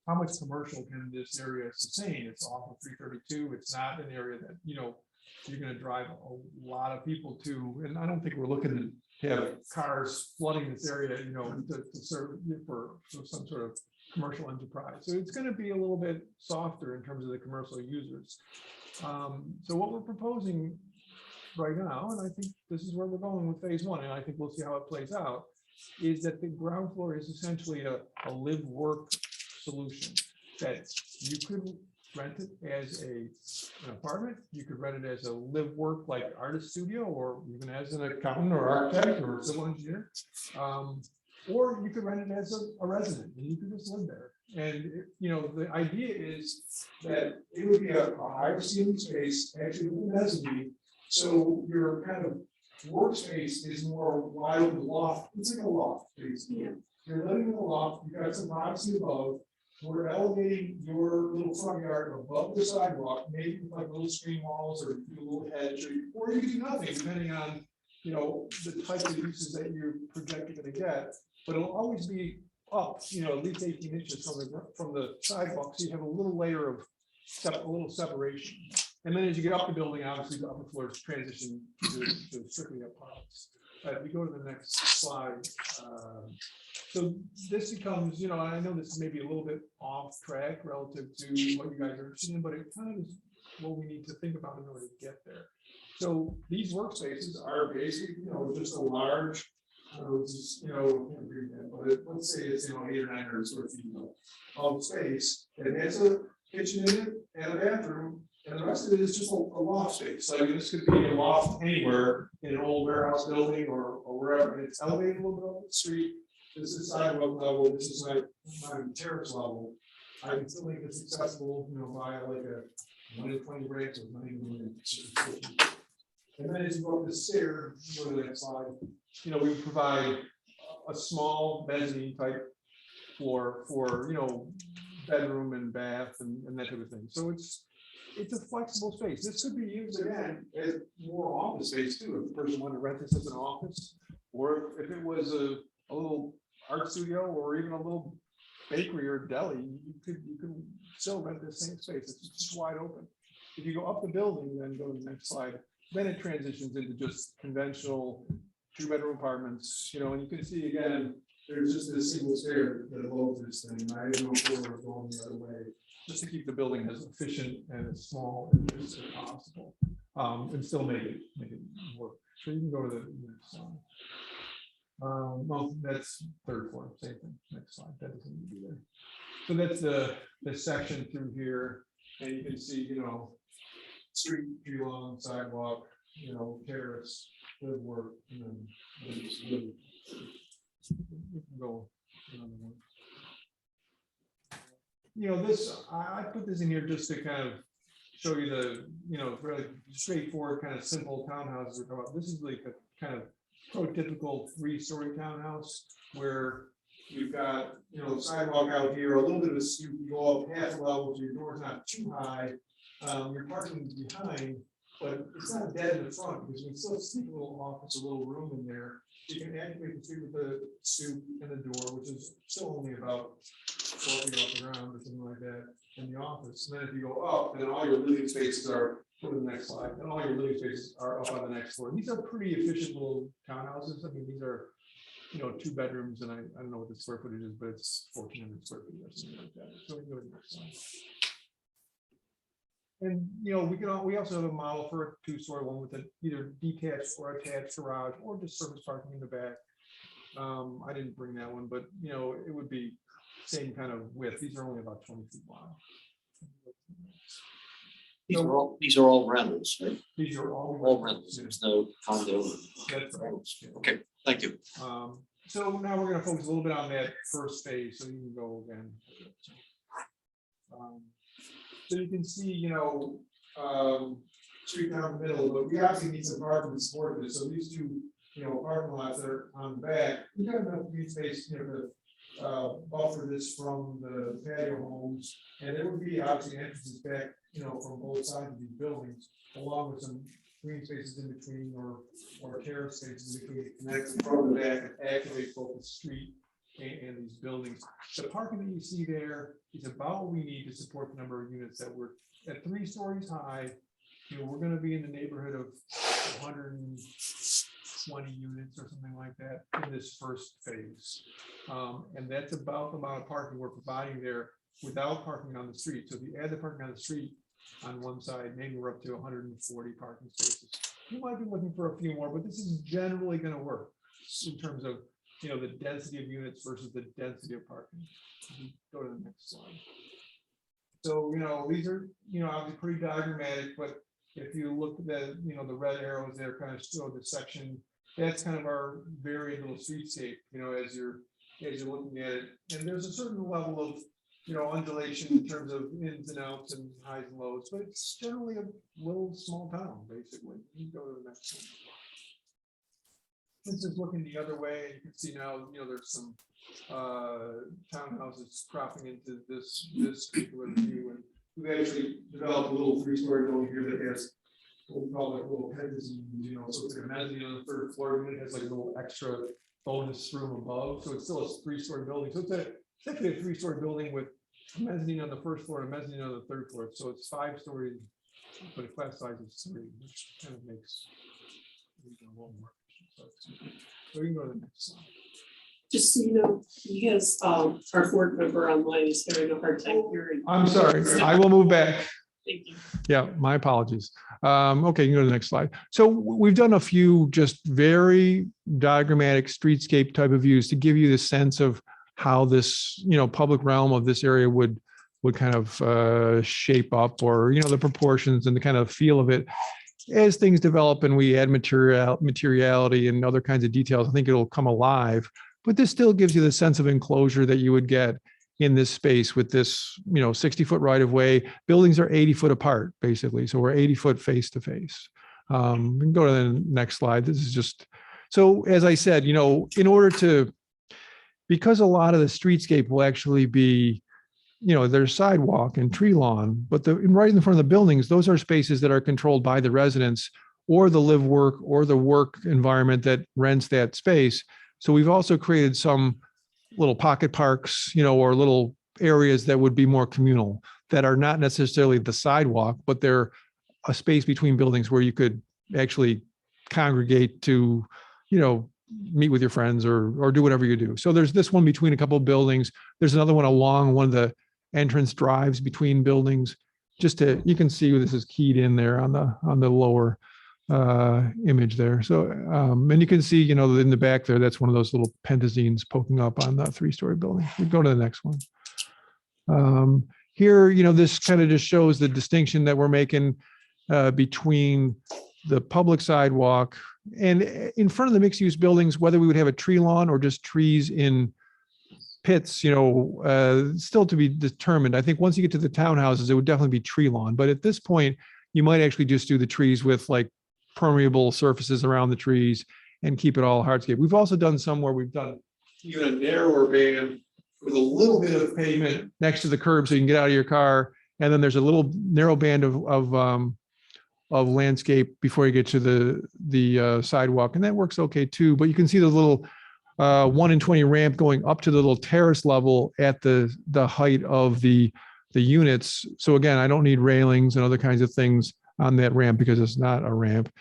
how much commercial can this area sustain? It's off of 332. It's not an area that, you're going to drive a lot of people to. And I don't think we're looking to have cars flooding this area, to serve for some sort of commercial enterprise. So it's going to be a little bit softer in terms of the commercial users. So what we're proposing right now, and I think this is where we're going with phase 1, and I think we'll see how it plays out, is that the ground floor is essentially a live work solution that you could rent it as an apartment. You could rent it as a live work like artist studio, or even as an accountant or architect or civil engineer. Or you could rent it as a resident and you could just live there. And the idea is that it would be a higher ceiling space, actually with a mezzanine. So your kind of workspace is more wide open loft. It's like a loft, basically. Yeah. You're living in a loft, you've got some privacy above. We're elevating your little front yard above the sidewalk, maybe with like little screen walls or a little hedge, or you can do nothing, depending on the type of uses that you're projecting to get. But it'll always be up, at least 18 inches from the sidewalk, so you have a little layer of a little separation. And then as you get up the building, obviously the upper floors transition to strictly apartments. If we go to the next slide. So this becomes, I know this may be a little bit off track relative to what you guys are interested in, but it kind of is what we need to think about in order to get there. So these workspaces are basically, just a large, let's say it's 800 or 900 square feet of space, and it has a kitchen in it and a bathroom, and the rest of it is just a loft space. Like this could be a loft anywhere in an old warehouse building or wherever. And it's elevated a little bit off the street. this is sidewalk level, this is like my terrace level. I can still make this accessible, you know, by like a 1 in 20 breaks or 1 in 50. And then as you go up the stair, go to the next slide, you know, we provide a small mezzanine type floor for, you know, bedroom and bath and that type of thing. So it's a flexible space. This could be used again as more office space too. If the person wanted to rent this as an office, or if it was a little art studio or even a little bakery or deli, you could still rent the same space. It's just wide open. If you go up the building, then go to the next slide, then it transitions into just conventional 2-bedroom apartments, you know, and you can see again, there's just this single stair that holds this thing. I have no floor going the other way, just to keep the building as efficient and as small as possible, and still make it work. So you can go to the next slide. Well, that's 3rd floor, same thing. Next slide. That doesn't need to be there. So that's the section through here, and you can see, you know, street, tree lawn, sidewalk, you know, terrace, live work, and then we can go another one. You know, this I put this in here just to kind of show you the, you know, really straightforward kind of simple townhouses we're talking about. This is like a kind of prototypical 3-story townhouse where you've got, you know, sidewalk out here, a little bit of a stoop, you go up half a level, so your door's not too high. Your parking behind, but it's not dead in the front because we still see a little office, a little room in there. You can activate the street with the stoop and the door, which is still only about 12 feet off the ground or something like that in the office. And then if you go up, then all your living spaces are, go to the next slide, then all your living spaces are up on the next floor. These are pretty efficient little townhouses. I mean, these are, you know, 2 bedrooms, and I don't know what the square footage is, but it's 1,400 square feet or something like that. So we can go to the next slide. And, you know, we also have a model for a 2-story one with an either detached or attached garage or just surface parking in the back. I didn't bring that one, but, you know, it would be same kind of width. These are only about 20 feet wide. These are all rentals, right? These are all rentals. There's no condo. That's right. Okay, thank you. So now we're going to focus a little bit on that first phase. So you can go again. So you can see, you know, street down the middle, but we obviously need some parking to support this. So these 2, you know, parking lots that are on the back, we got enough green space, you know, to buffer this from the patio homes, and there would be obviously entrances back, you know, from both sides of these buildings, along with some green spaces in between or terrace spaces in between, connect from the back and activate both the street and these buildings. The parking that you see there is about what we need to support the number of units that we're at 3 stories high. You know, we're going to be in the neighborhood of 120 units or something like that in this first phase. And that's about the amount of parking we're providing there without parking on the street. So if you add the parking on the street on one side, maybe we're up to 140 parking spaces. You might be looking for a few more, but this is generally going to work in terms of, you know, the density of units versus the density of parking. Go to the next slide. So, you know, these are, you know, obviously pretty diagrammatic, but if you look at the, you know, the red arrows there kind of show the section, that's kind of our varied little streetscape, you know, as you're looking at it. And there's a certain level of, you know, undulation in terms of ins and outs and highs and lows, but it's generally a little small town, basically. You can go to the next one. This is looking the other way. You can see now, you know, there's some townhouses cropping into this particular view, and we've actually developed a little 3-story building here that has what we call like little mezzanine, you know, so it's like a mezzanine on the 3rd floor, and it has like a little extra bonus room above, so it's still a 3-story building. So it's actually a 3-story building with a mezzanine on the 1st floor and a mezzanine on the 3rd floor. So it's 5 stories, but the class size is 3, which kind of makes it a little more. So we can go to the next slide. Just so you know, he has, our board member online is having a hard time hearing. I'm sorry, I will move back. Thank you. Yeah, my apologies. Okay, you can go to the next slide. So we've done a few just very diagrammatic streetscape type of views to give you the sense of how this, you know, public realm of this area would kind of shape up, or, you know, the proportions and the kind of feel of it. As things develop and we add materiality and other kinds of details, I think it'll come alive. but this still gives you the sense of enclosure that you would get in this space with this, 60-foot right of way. Buildings are 80 foot apart, basically. So we're 80 foot face to face. We can go to the next slide. This is just, so as I said, in order to, because a lot of the streetscape will actually be, there's sidewalk and tree lawn, but right in front of the buildings, those are spaces that are controlled by the residents or the live work or the work environment that rents that space. So we've also created some little pocket parks, or little areas that would be more communal, that are not necessarily the sidewalk, but they're a space between buildings where you could actually congregate to, meet with your friends or do whatever you do. So there's this one between a couple of buildings. There's another one along one of the entrance drives between buildings. You can see this is keyed in there on the lower image there. So, and you can see, in the back there, that's one of those little pentazines poking up on the 3-story building. We go to the next one. Here, this kind of just shows the distinction that we're making between the public sidewalk and in front of the mixed use buildings, whether we would have a tree lawn or just trees in pits, still to be determined. I think once you get to the townhouses, it would definitely be tree lawn. But at this point, you might actually just do the trees with like permeable surfaces around the trees and keep it all hardscape. We've also done some where we've done even a narrower band with a little bit of pavement next to the curb so you can get out of your car. And then there's a little narrow band of landscape before you get to the sidewalk. And that works okay too. But you can see the little 1 in 20 ramp going up to the little terrace level at the height of the units. So again, I don't need railings and other kinds of things on that ramp because it's not a ramp.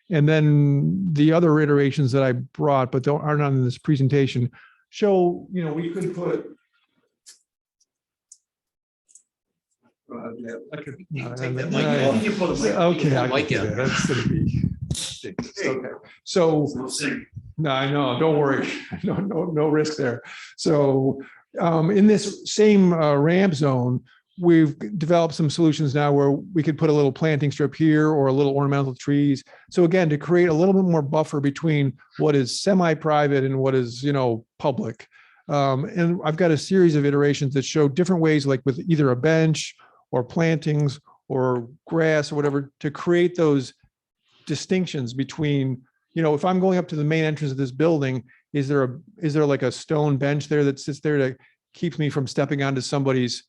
And then the other iterations that I brought, but are not in this presentation, show, we could put. Okay, that's gonna be. Okay, so. No, I know, don't worry. No risk there. So in this same ramp zone, we've developed some solutions now where we could put a little planting strip here or a little ornamental trees. So again, to create a little bit more buffer between what is semi-private and what is, public. And I've got a series of iterations that show different ways, like with either a bench or plantings or grass or whatever, to create those distinctions between, if I'm going up to the main entrance of this building, is there like a stone bench there that sits there to keep me from stepping onto somebody's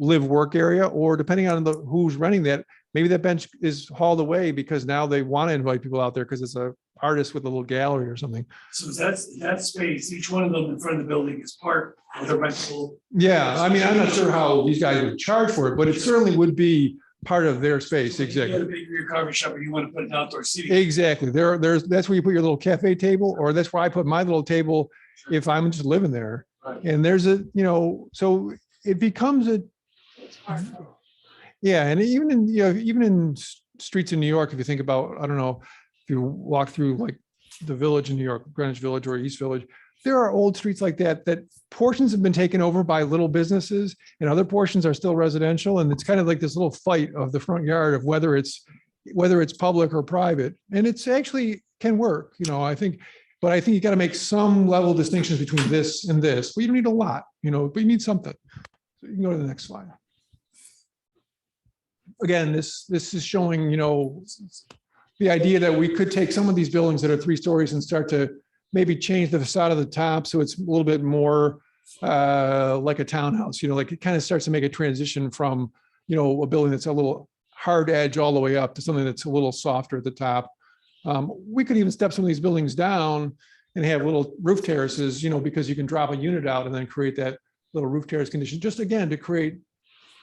live work area? Or depending on who's renting that, maybe that bench is hauled away because now they want to invite people out there because it's a artist with a little gallery or something. So that space, each one of them in front of the building is part of the rental. Yeah, I mean, I'm not sure how these guys would charge for it, but it certainly would be part of their space. Exactly. Your coffee shop, or you want to put an outdoor seating. Exactly. That's where you put your little cafe table, or that's where I put my little table if I'm just living there. Right. And there's so it becomes and even in streets in New York, if you think about, I don't know, if you walk through like the village in New York, Greenwich Village or East Village, there are old streets like that portions have been taken over by little businesses and other portions are still residential. And it's kind of like this little fight of the front yard of whether it's public or private. And it's actually can work, I think, but I think you got to make some level of distinctions between this and this. But you don't need a lot, but you need something. So you can go to the next slide. Again, this is showing, the idea that we could take some of these buildings that are 3 stories and start to maybe change the facade of the top so it's a little bit more like a townhouse, like it kind of starts to make a transition from, a building that's a little hard edge all the way up to something that's a little softer at the top. We could even step some of these buildings down and have little roof terraces, because you can drop a unit out and then create that little roof terrace condition, just again, to create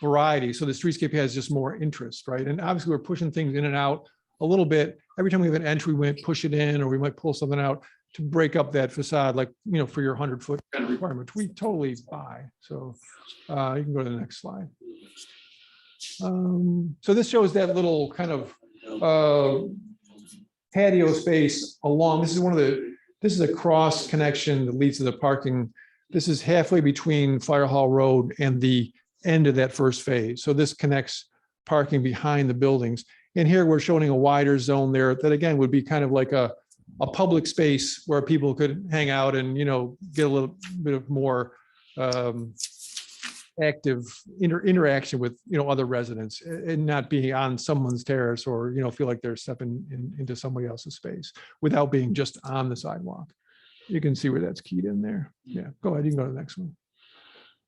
variety. So the streetscape has just more interest, right? And obviously we're pushing things in and out a little bit. Every time we have an entry, we might push it in, or we might pull something out to break up that facade, like, for your 100-foot kind of requirement, which we totally buy. So you can go to the next slide. So this shows that little kind of patio space along. This is a cross connection that leads to the parking. This is halfway between Fire Hall Road and the end of that first phase. So this connects parking behind the buildings. And here we're showing a wider zone there that again would be kind of like a a public space where people could hang out and, get a little bit of more active interaction with, other residents and not being on someone's terrace or, feel like they're stepping into somebody else's space without being just on the sidewalk. You can see where that's keyed in there. Yeah, go ahead. You can go to the next one.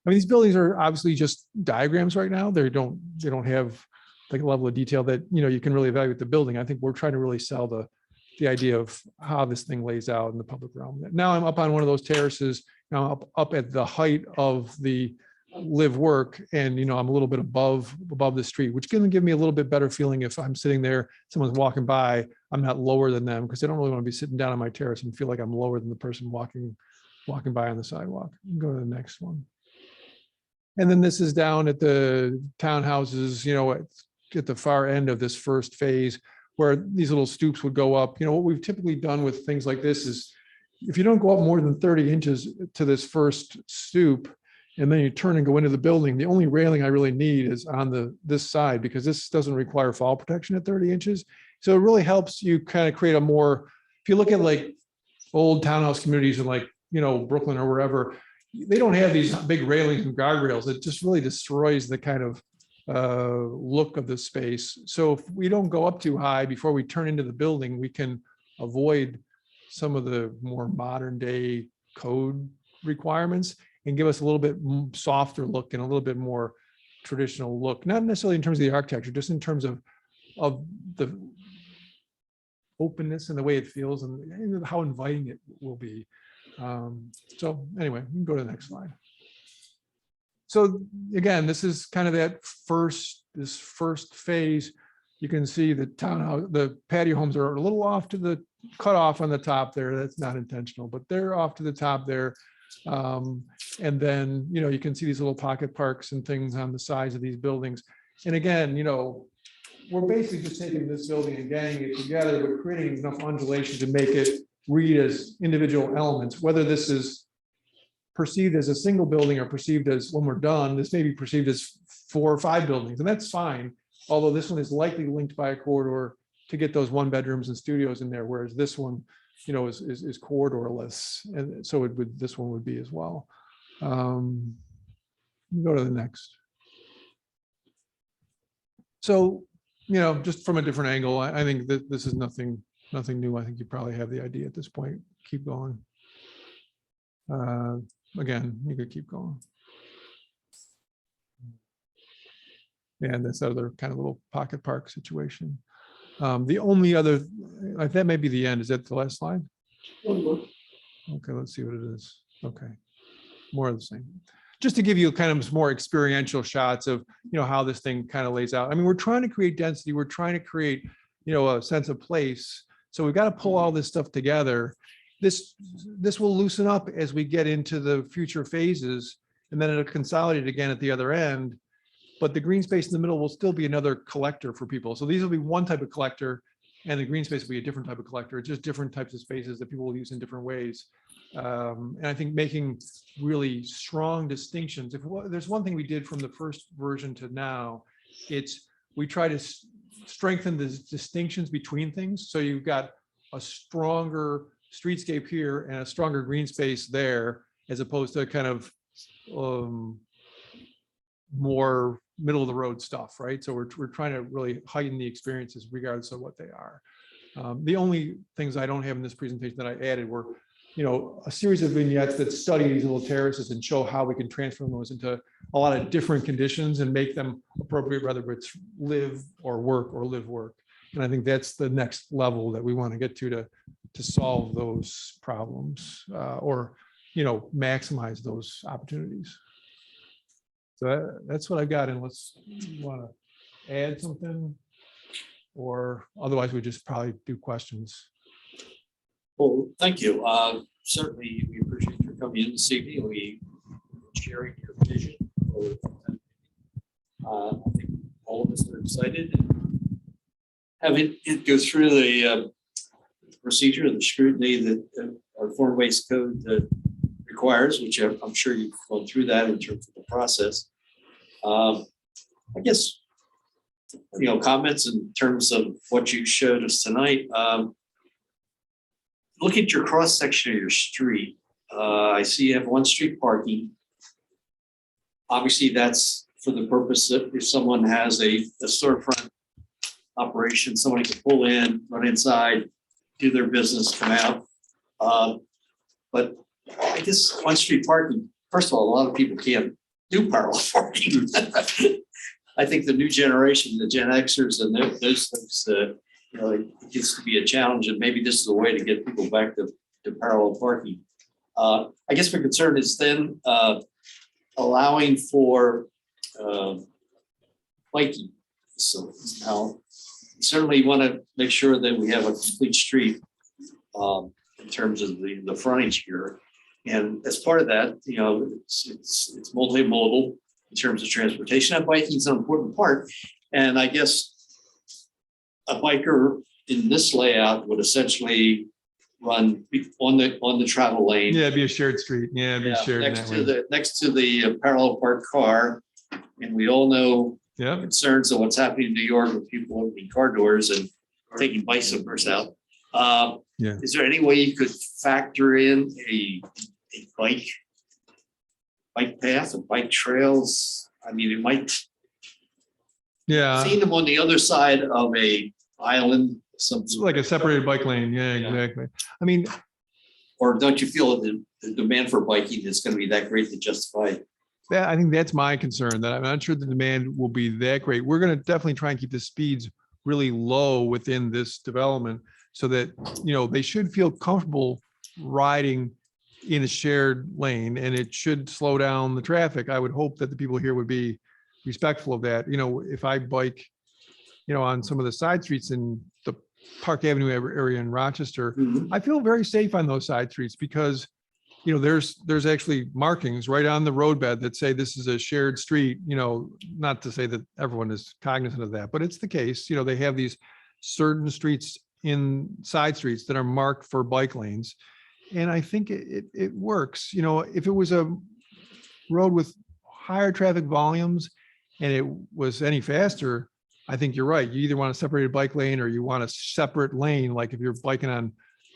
I mean, these buildings are obviously just diagrams right now. They don't have like a level of detail that, you can really evaluate the building. I think we're trying to really sell the idea of how this thing lays out in the public realm. Now I'm up on one of those terraces, now up at the height of the live work, and I'm a little bit above the street, which can give me a little bit better feeling if I'm sitting there, someone's walking by, I'm not lower than them, because I don't really want to be sitting down on my terrace and feel like I'm lower than the person walking by on the sidewalk. Go to the next one. And then this is down at the townhouses, at the far end of this first phase, where these little stoops would go up. What we've typically done with things like this is, if you don't go up more than 30 inches to this first stoop, and then you turn and go into the building, the only railing I really need is on this side, because this doesn't require fall protection at 30 inches. So it really helps you kind of create a more, if you look at like old townhouse communities in like, Brooklyn or wherever, they don't have these big railings and guardrails. It just really destroys the kind of look of the space. So if we don't go up too high before we turn into the building, we can avoid some of the more modern day code requirements and give us a little bit softer look and a little bit more traditional look, not necessarily in terms of the architecture, just in terms of the openness and the way it feels and how inviting it will be. So anyway, we can go to the next slide. So again, this is kind of this first phase. You can see the townhouse, the patio homes are a little off to the cutoff on the top there. That's not intentional, but they're off to the top there. And then, you can see these little pocket parks and things on the sides of these buildings. And again, we're basically just taking this building and ganging it together, but creating enough undulation to make it read as individual elements, whether this is perceived as a single building or perceived as, when we're done, this may be perceived as 4 or 5 buildings, and that's fine. Although this one is likely linked by a corridor to get those 1 bedrooms and studios in there, whereas this one, is corridorless, and so this one would be as well. Go to the next. So, just from a different angle, I think that this is nothing new. I think you probably have the idea at this point. Keep going. Again, you could keep going. And this other kind of little pocket park situation. The only other, that may be the end. Is that the last slide? Okay, let's see what it is. Okay, more of the same. Just to give you kind of more experiential shots of, how this thing kind of lays out. I mean, we're trying to create density. We're trying to create, a sense of place. So we've got to pull all this stuff together. This will loosen up as we get into the future phases, and then it'll consolidate again at the other end. But the green space in the middle will still be another collector for people. So these will be one type of collector, and the green space will be a different type of collector. It's just different types of spaces that people will use in different ways. And I think making really strong distinctions. If there's one thing we did from the first version to now, we try to strengthen the distinctions between things. So you've got a stronger streetscape here and a stronger green space there, as opposed to kind of more middle of the road stuff, right? So we're trying to really heighten the experiences regardless of what they are. The only things I don't have in this presentation that I added were, a series of vignettes that study these little terraces and show how we can transform those into a lot of different conditions and make them appropriate, whether it's live or work or live work. And I think that's the next level that we want to get to solve those problems or, maximize those opportunities. So that's what I've got. Unless you want to add something, or otherwise we just probably do questions. Well, thank you. Certainly, we appreciate your coming in this evening. We sharing your vision. I think all of us are excited and having it go through the procedure, the scrutiny that our form-based code requires, which I'm sure you've gone through that in terms of the process. I guess, comments in terms of what you showed us tonight. look at your cross section of your street. I see you have one street parking. Obviously, that's for the purpose that if someone has a storefront operation, somebody can pull in, run inside, do their business, come out. But I guess one street parking, first of all, a lot of people can't do parallel parking. I think the new generation, the Gen Xers and those folks, it gets to be a challenge, and maybe this is a way to get people back to parallel parking. I guess my concern is then allowing for biking facilities. Now, certainly want to make sure that we have a complete street in terms of the frontage here. And as part of that, it's multimodal in terms of transportation, and biking is an important part. And I guess a biker in this layout would essentially run on the travel lane. Yeah, it'd be a shared street. Yeah, it'd be shared in next that to way. next to the parallel parked car. And we all know Yeah. concerns of what's happening in New York with people opening car doors and taking bicycles out. Yeah. Is there any way you could factor in a bike path or bike trails? I mean, it might. Yeah. Seeing them on the other side of a island, It's like a separated bike lane. Yeah, exactly. I mean, or don't you feel that the demand for biking is going to be that great to justify? I think that's my concern, that I'm not sure the demand will be that great. We're going to definitely try and keep the speeds really low within this development so that, they should feel comfortable riding in a shared lane, and it should slow down the traffic. I would hope that the people here would be respectful of that. If I bike, on some of the side streets in the Park Avenue area in Rochester, I feel very safe on those side streets because, there's actually markings right on the roadbed that say this is a shared street, not to say that everyone is cognizant of that, but it's the case. They have these certain streets in side streets that are marked for bike lanes. And I think it works. If it was a road with higher traffic volumes and it was any faster, I think you're right. You either want a separated bike lane or you want a separate lane. Like if you're biking on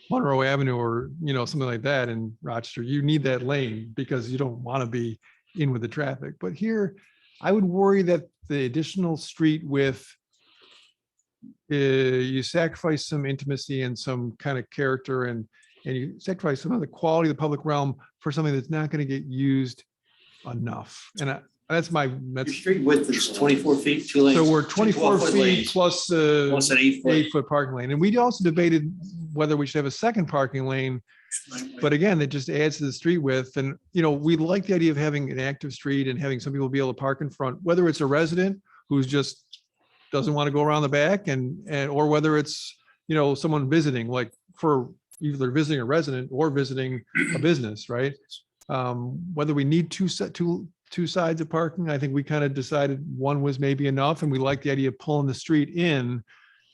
Monroe Avenue or, something like that in Rochester, you need that lane because you don't want to be in with the traffic. But here, I would worry that the additional street width, you sacrifice some intimacy and some kind of character, and you sacrifice some of the quality of the public realm for something that's not going to get used enough. And Your street width is 24 feet, 2 lanes. So we're 2 24 12-foot feet lanes, plus plus an 8-foot. 8-foot parking lane. And we also debated whether we should have a second parking lane. But again, it just adds to the street width. And, we like the idea of having an active street and having some people be able to park in front, whether it's a resident who's just doesn't want to go around the back or whether it's, someone visiting, like for either visiting a resident or visiting a business, right? Whether we need two sides of parking, I think we kind of decided one was maybe enough, and we like the idea of pulling the street in,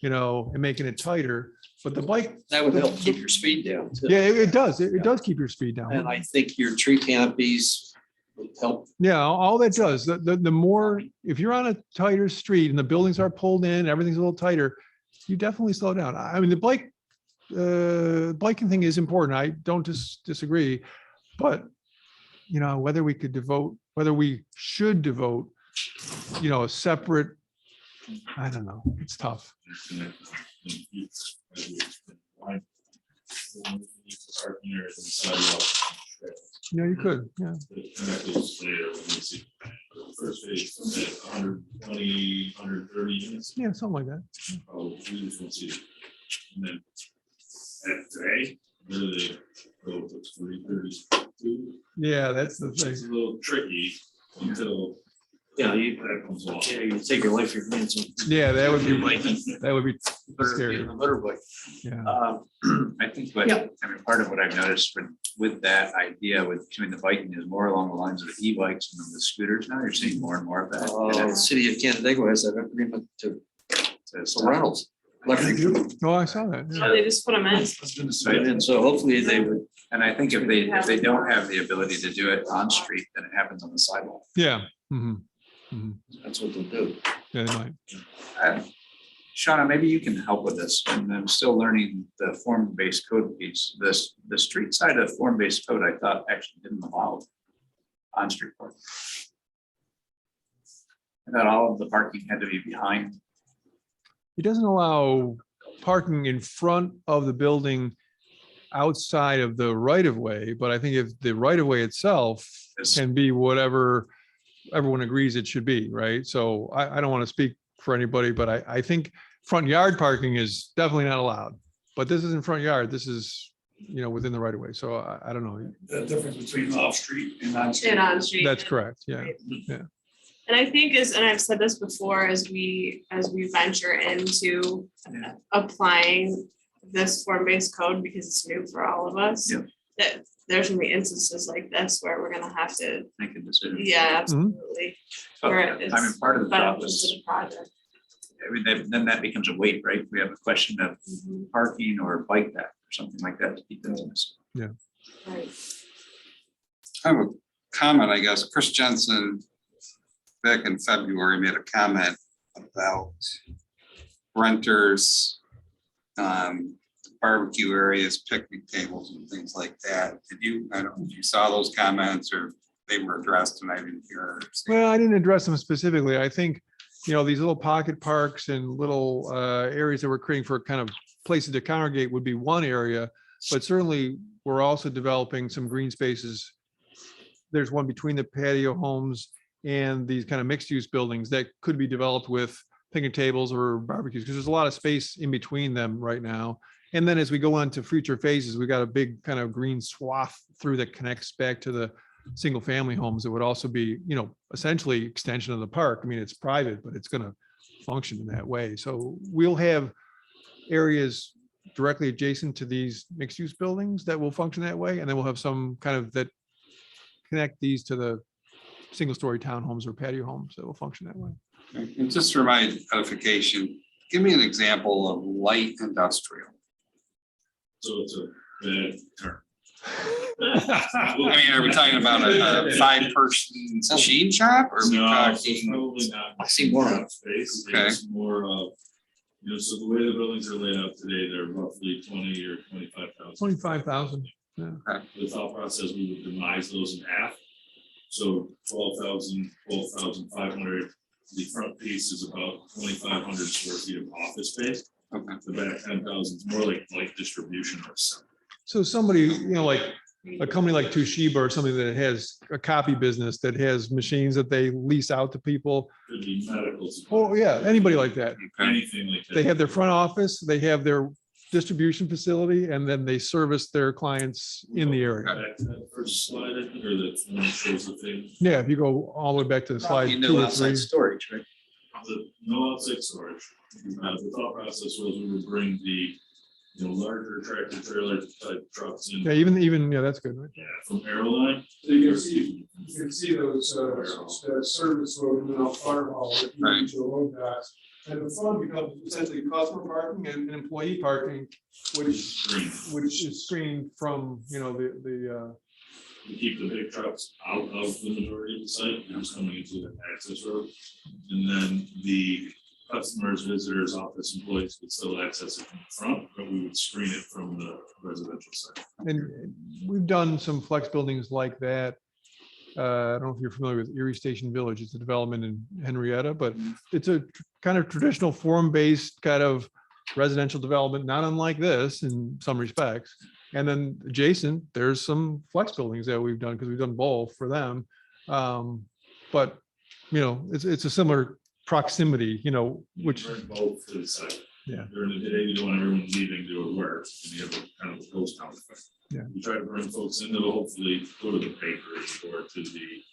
and making it tighter. But the bike, that would help keep your speed down too. Yeah, it does. It does keep your speed down. And I think your tree canopies would help. Yeah, all that does. The more, if you're on a tighter street and the buildings are pulled in, everything's a little tighter, you definitely slow down. I mean, the biking thing is important. I don't disagree, but whether we should devote, a separate, I don't know, it's tough. You could, yeah. Yeah, something like that. And then today, really, it's 32. Yeah, that's the It's thing. a little tricky until. You take your life, your hands. Yeah, that would be Better scary. be on the motorbike. Yeah. I think part of what I've noticed with that idea with between the biking is more along the lines of the e-bikes and the scooters. Now you're seeing more and more of that. The city of Canandaigua has that agreement to rentals. Oh, I saw that. So they just put them in. And so hopefully they would. And I think if they don't have the ability to do it on street, then it happens on the sidewalk. Yeah. Mhm. That's what they'll do. Yeah, they might. Shauna, maybe you can help with this, and I'm still learning the form-based code piece. The street side of form-based code, I thought actually didn't allow on-street parking. I thought all of the parking had to be behind. It doesn't allow parking in front of the building outside of the right of way, but I think if the right of way itself can be whatever everyone agrees it should be, right? So I don't want to speak for anybody, but I think front yard parking is definitely not allowed. But this isn't front yard. This is, within the right of way. So I don't know. The difference between off-street and on-street. And on street. That's correct. Yeah. Right. Yeah. And I think and I've said this before, as we venture into applying this form-based code, because it's new for all of us. Yep. That there's gonna be instances like this where we're gonna have to, Make a decision. yeah, absolutely. So, Where I mean, it's part of the thought benefits to was, the project. I mean, then that becomes a weight, right? We have a question of parking or bike path or something like that to keep things in this. Yeah. Right. I have a comment, I guess. Chris Jensen, back in February, made a comment about renters, barbecue areas, picnic tables and things like that. I don't know if you saw those comments or they were addressed and I didn't hear. Well, I didn't address them specifically. I think, these little pocket parks and little areas that we're creating for kind of places to congregate would be one area, but certainly we're also developing some green spaces. There's one between the patio homes and these kind of mixed use buildings that could be developed with picnic tables or barbecues, because there's a lot of space in between them right now. And then as we go on to future phases, we got a big kind of green swath through that connects back to the single family homes. It would also be, essentially extension of the park. I mean, it's private, but it's going to function in that way. So we'll have areas directly adjacent to these mixed use buildings that will function that way. And then we'll have some kind of that connect these to the single story townhomes or patio homes that will function that way. And just for my edification, give me an example of light industrial. So it's a bad term. I mean, are we talking about a 5-person machine shop or are we No, so it's talking? probably not. I see more of it. Space, Okay. it's more of, so the way the buildings are laid out today, they're roughly 20 or 25,000. 25,000. Yeah. The thought process, we would demise those in half. So 12,500. The front piece is about 2,500 square feet of office space. Okay. The back 10,000 is more like distribution or something. So somebody, like a company like Toshiba or something that has a copy business that has machines that they lease out to people. Could be medical. Oh, yeah, anybody like that. Anything like that. They have their front office, they have their distribution facility, and then they service their clients in the area. Back to that first slide, I think, or the one that shows the thing. Yeah, if you go all the way back to the slide You 2 know, or outside 3. storage, right? No outside storage. The thought process was we would bring the, larger tractor trailer type trucks in. Yeah, even, that's good. Right? Yeah, from Airline. So you can see those, the service road and fire hall. Right. And the front becomes essentially customer parking and employee parking, which is screened from, We keep the big trucks out of the majority of the site, just coming into the access road. And then the customers, visitors, office employees would still access it from the front, but we would screen it from the residential side. And we've done some flex buildings like that. I don't know if you're familiar with Erie Station Village. It's a development in Henrietta, but it's a kind of traditional form-based kind of residential development, not unlike this in some respects. And then adjacent, there's some flex buildings that we've done because we've done both for them. But, it's a similar proximity, which. Bring both to the site. Yeah. During the day, you don't want everyone leaving to work, and you have a kind of a ghost town effect. Yeah. You try to bring folks into the, hopefully go to the bakery or to the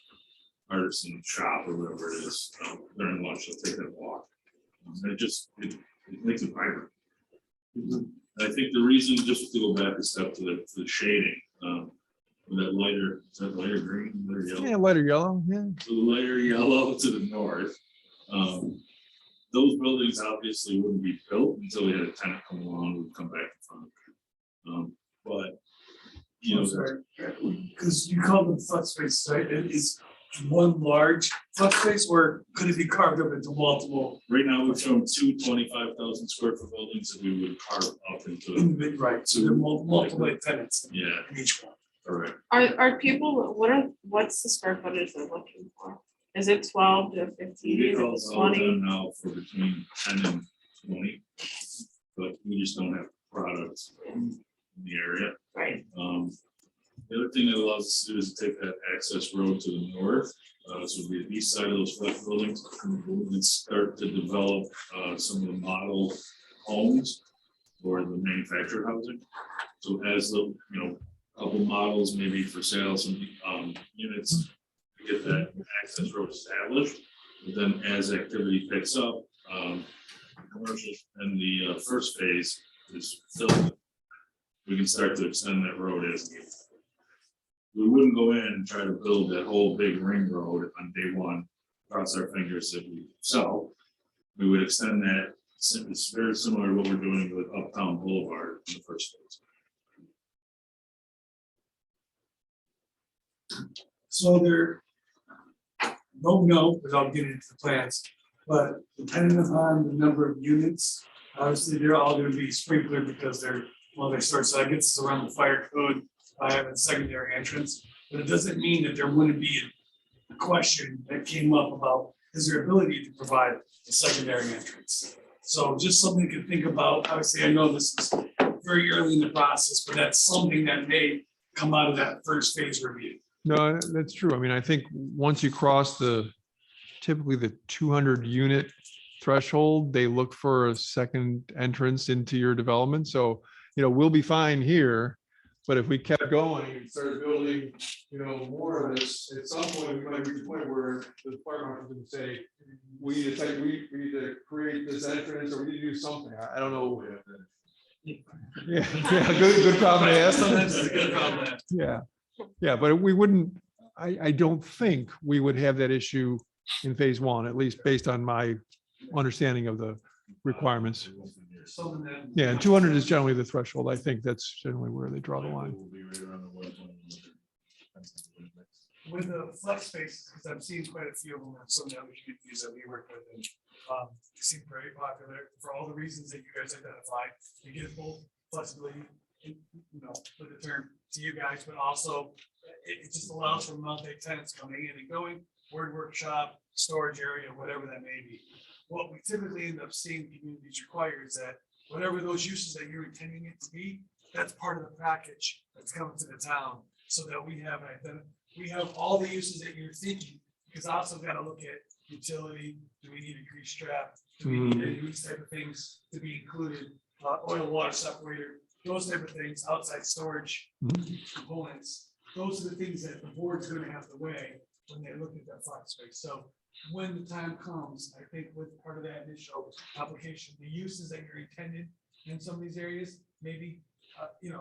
artisan shop or whatever it is, during lunch, they'll take that walk. And it makes it vibrant. I think the reason, just to go back a step to the shading, that lighter, is that lighter green, lighter yellow? Yeah, lighter yellow, yeah. So the lighter yellow to the north. Those buildings obviously wouldn't be built until we had a tenant come along, would come back in front of it. But, Because you call them flex space, right? It is one large flood space, or could it be carved up into multiple? Right now, we've shown two 25,000 square foot buildings that we would carve up into. Right, so there are multiple tenants Yeah, in each one. correct. Are people, what's the square footage they're looking for? Is it 12 to 15? We Is get all it all 20? done now for between 10 and 20. But we just don't have products in the area. Right. The other thing that allows us to do is take that access road to the north. So it'll be the east side of those flat buildings and start to develop some of the model homes or the manufactured housing. So as the, couple models maybe for sale, some units to get that access road established. But then as activity picks up, commercial and the first phase is filled. We can start to extend that road as needed. We wouldn't go in and try to build that whole big ring road on day one, cross our fingers if we sell. We would extend that. It's very similar to what we're doing with Uptown Boulevard in the first phase. So there, don't know without getting into the plans, but depending upon the number of units, obviously they're all gonna be sprinklered because they're, they start, so that gets us around the fire code. I have a secondary entrance, but it doesn't mean that there wouldn't be a question that came up about is there ability to provide a secondary entrance? So just something to think about. Obviously, I know this is very early in the process, but that's something that may come out of that first phase review. No, that's true. I mean, I think once you cross typically the 200 unit threshold, they look for a second entrance into your development. So, we'll be fine here. But if we kept going and started building, more of this, at some point, we might reach a point where the fire marshal would say, we need to create this entrance, or we need to do something. I don't know. Yeah, good problem to ask. Sometimes it's a good problem to ask. Yeah, but we wouldn't, I don't think we would have that issue in phase one, at least based on my understanding of the requirements. Yeah, and 200 is generally the threshold. I think that's generally where they draw the line. With the flex spaces, because I've seen quite a few of them, and some that we could use that we work with, and seem very popular for all the reasons that you guys identified. You get full flexibility, for the term to you guys, but also it just allows for multi-tenants coming in and going, word workshop, storage area, whatever that may be. What we typically end up seeing communities require is that whatever those uses that you're intending it to be, that's part of the package that's coming to the town, so that we have all the uses that you're thinking, because I also got to look at utility. Do we need a grease trap? Do we need these type of things to be included? Oil water separator, those type of things, outside storage components. Those are the things that the board's going to have to weigh when they look at that flex space. So when the time comes, I think with part of that initial application, the uses that you're intended in some of these areas, maybe,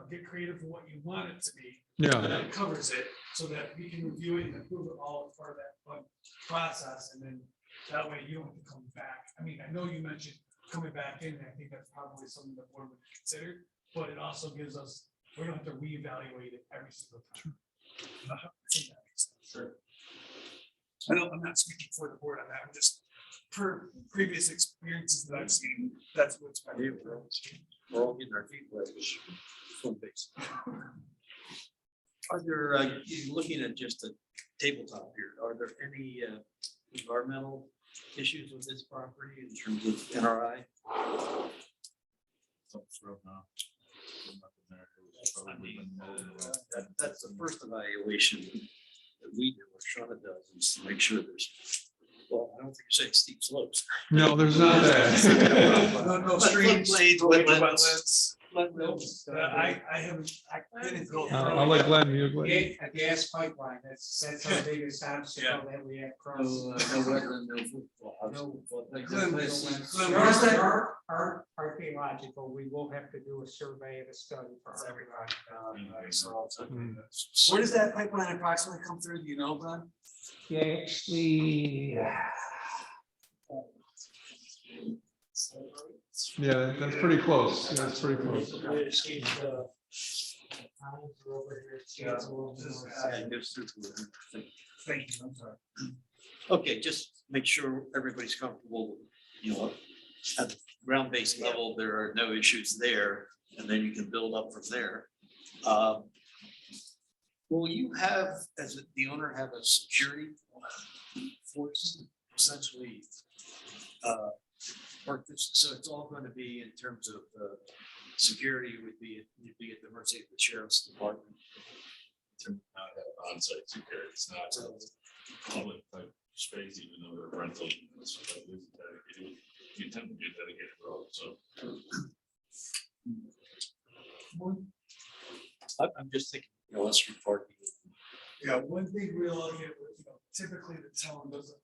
get creative for what you want it to be. Yeah. That covers it, so that we can review it and approve it all as part of that fun process, and then that way you don't have to come back. I mean, I know you mentioned coming back in, and I think that's probably something the board would consider, but it also gives us, we don't have to reevaluate it every single time. I think that makes sense. Sure. I know I'm not speaking for the board on that, I'm just per previous experiences that I've seen, that's what's my favorite. We're all getting our feet wet. Are there, looking at just the tabletop here, are there any environmental issues with this property in terms of NRI? That's the first evaluation that we do, or Shauna does, is to make sure there's, well, I don't think you say steep slopes. No, there's not that. No streams, wetlands. I haven't, I didn't go. I'll let Glenn. A gas pipeline, that's our biggest obstacle that we have across. No wetland, Our archaeological, we will have to do a survey and a study for everybody. Where does that pipeline approximately come through? Do you know, Glenn? Yeah, actually. Yeah, that's pretty close. That's pretty close. Thank you, I'm sorry. Okay, just make sure everybody's comfortable, you know, at the ground-based level, there are no issues there, and then you can build up from there. Will you have, as the owner, have a security force essentially? Or this, so it's all going to be in terms of security would be, you'd be at the mercy of the sheriff's department. To not have on-site security, it's not a public type space, even though they're rental units, so that is dedicated, you tend to be a dedicated road, so. I'm just thinking, you know, less parking. Yeah, one thing we're looking at, you know, typically the town doesn't.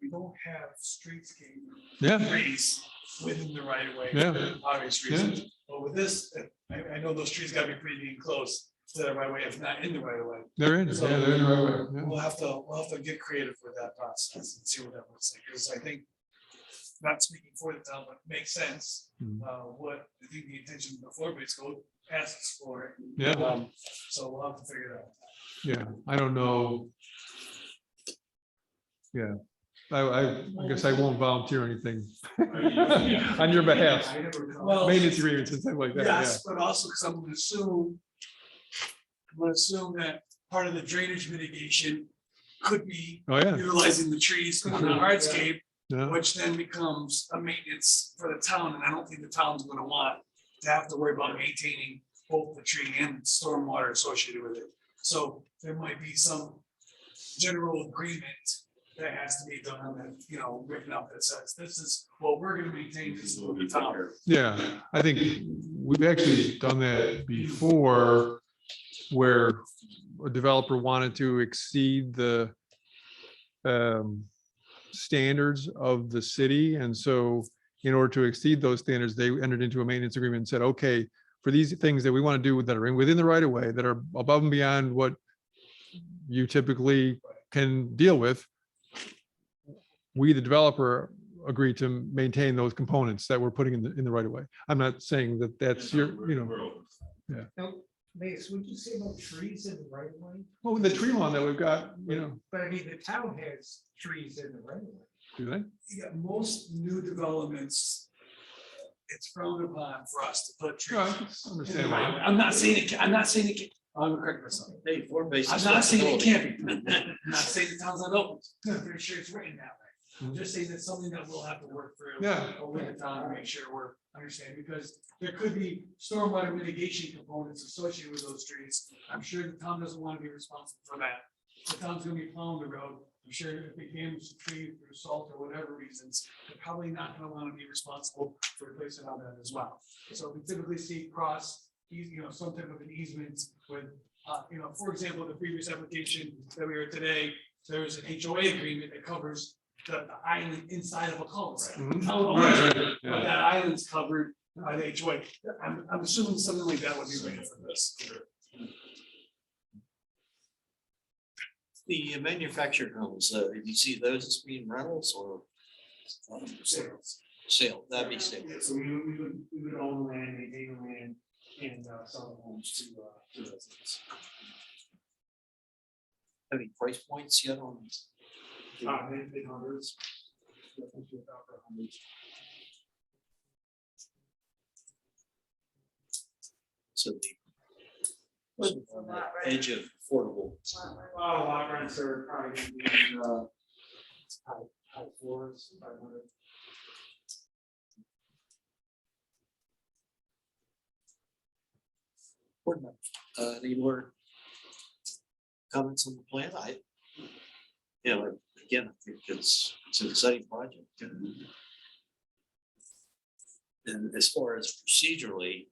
We don't have streetscape. Yeah. Trees within the right of way. Yeah. For obvious reasons, but with this, I know those trees gotta be pretty close to the right of way, if not in the right of way. They're in, So yeah, they're in the right way. Yeah. we'll have to get creative with that process and see what that looks like, because I think. Not speaking for the town, but makes sense, what I think the intention of the floor-based code asks for it. Yeah. So we'll have to figure it out. Yeah, I don't know. Yeah, I guess I won't volunteer anything on your behalf. Well, Maintenance agreements and stuff like that, yeah. yes, but also because I'm gonna assume that part of the drainage mitigation could be Oh, yeah. utilizing the trees on the hardscape, Yeah. which then becomes a maintenance for the town, and I don't think the town's gonna want to have to worry about maintaining both the tree and stormwater associated with it. So there might be some general agreement that has to be done, that, you know, written up that says, this is what we're gonna maintain, this is what the town. Yeah, I think we've actually done that before, where a developer wanted to exceed the standards of the city. And so in order to exceed those standards, they entered into a maintenance agreement and said, okay, for these things that we want to do that are within the right of way, that are above and beyond what you typically can deal with, we, the developer, agree to maintain those components that we're putting in the right of way. I'm not saying that that's your, you know. Yeah. Now, Mace, would you say about trees in the right of way? Well, with the tree lawn that we've got, you know, But I mean, the town has trees in the right of way. do they? Yeah, most new developments, it's frowned upon for us to put trees. Right, understand. I'm not saying it, I'm not saying it, I'm gonna correct myself. Hey, form-based. I'm not saying it can't be. I'm not saying the town's not open. I'm pretty sure it's written that way. I'm just saying that's something that we'll have to work through. Yeah. Over the time to make sure we're understanding, because there could be stormwater mitigation components associated with those trees. I'm sure the town doesn't want to be responsible for that. The town's gonna be plowing the road. I'm sure if it damages the tree through salt or whatever reasons, they're probably not gonna want to be responsible for replacing all that as well. So we typically see you know, some type of an easement with, you know, for example, the previous application that we heard today, there's an HOA agreement that covers the island inside of a cul-de-sac. Mhm. Town owns Right, it, right, yeah. but that island's covered by the HOA. I'm assuming something like that would be written for this. The manufactured homes, did you see those as being rentals or? Sales. Sale, that'd be sale. Yeah, so we would own land, maintain land, and sell the homes to residents. Any price points yet on? Mid hundreds. So the edge of affordable. Lot rents are probably gonna be high floors, 500. Any more comments on the plan? You know, again, I think it's an exciting project. And as far as procedurally,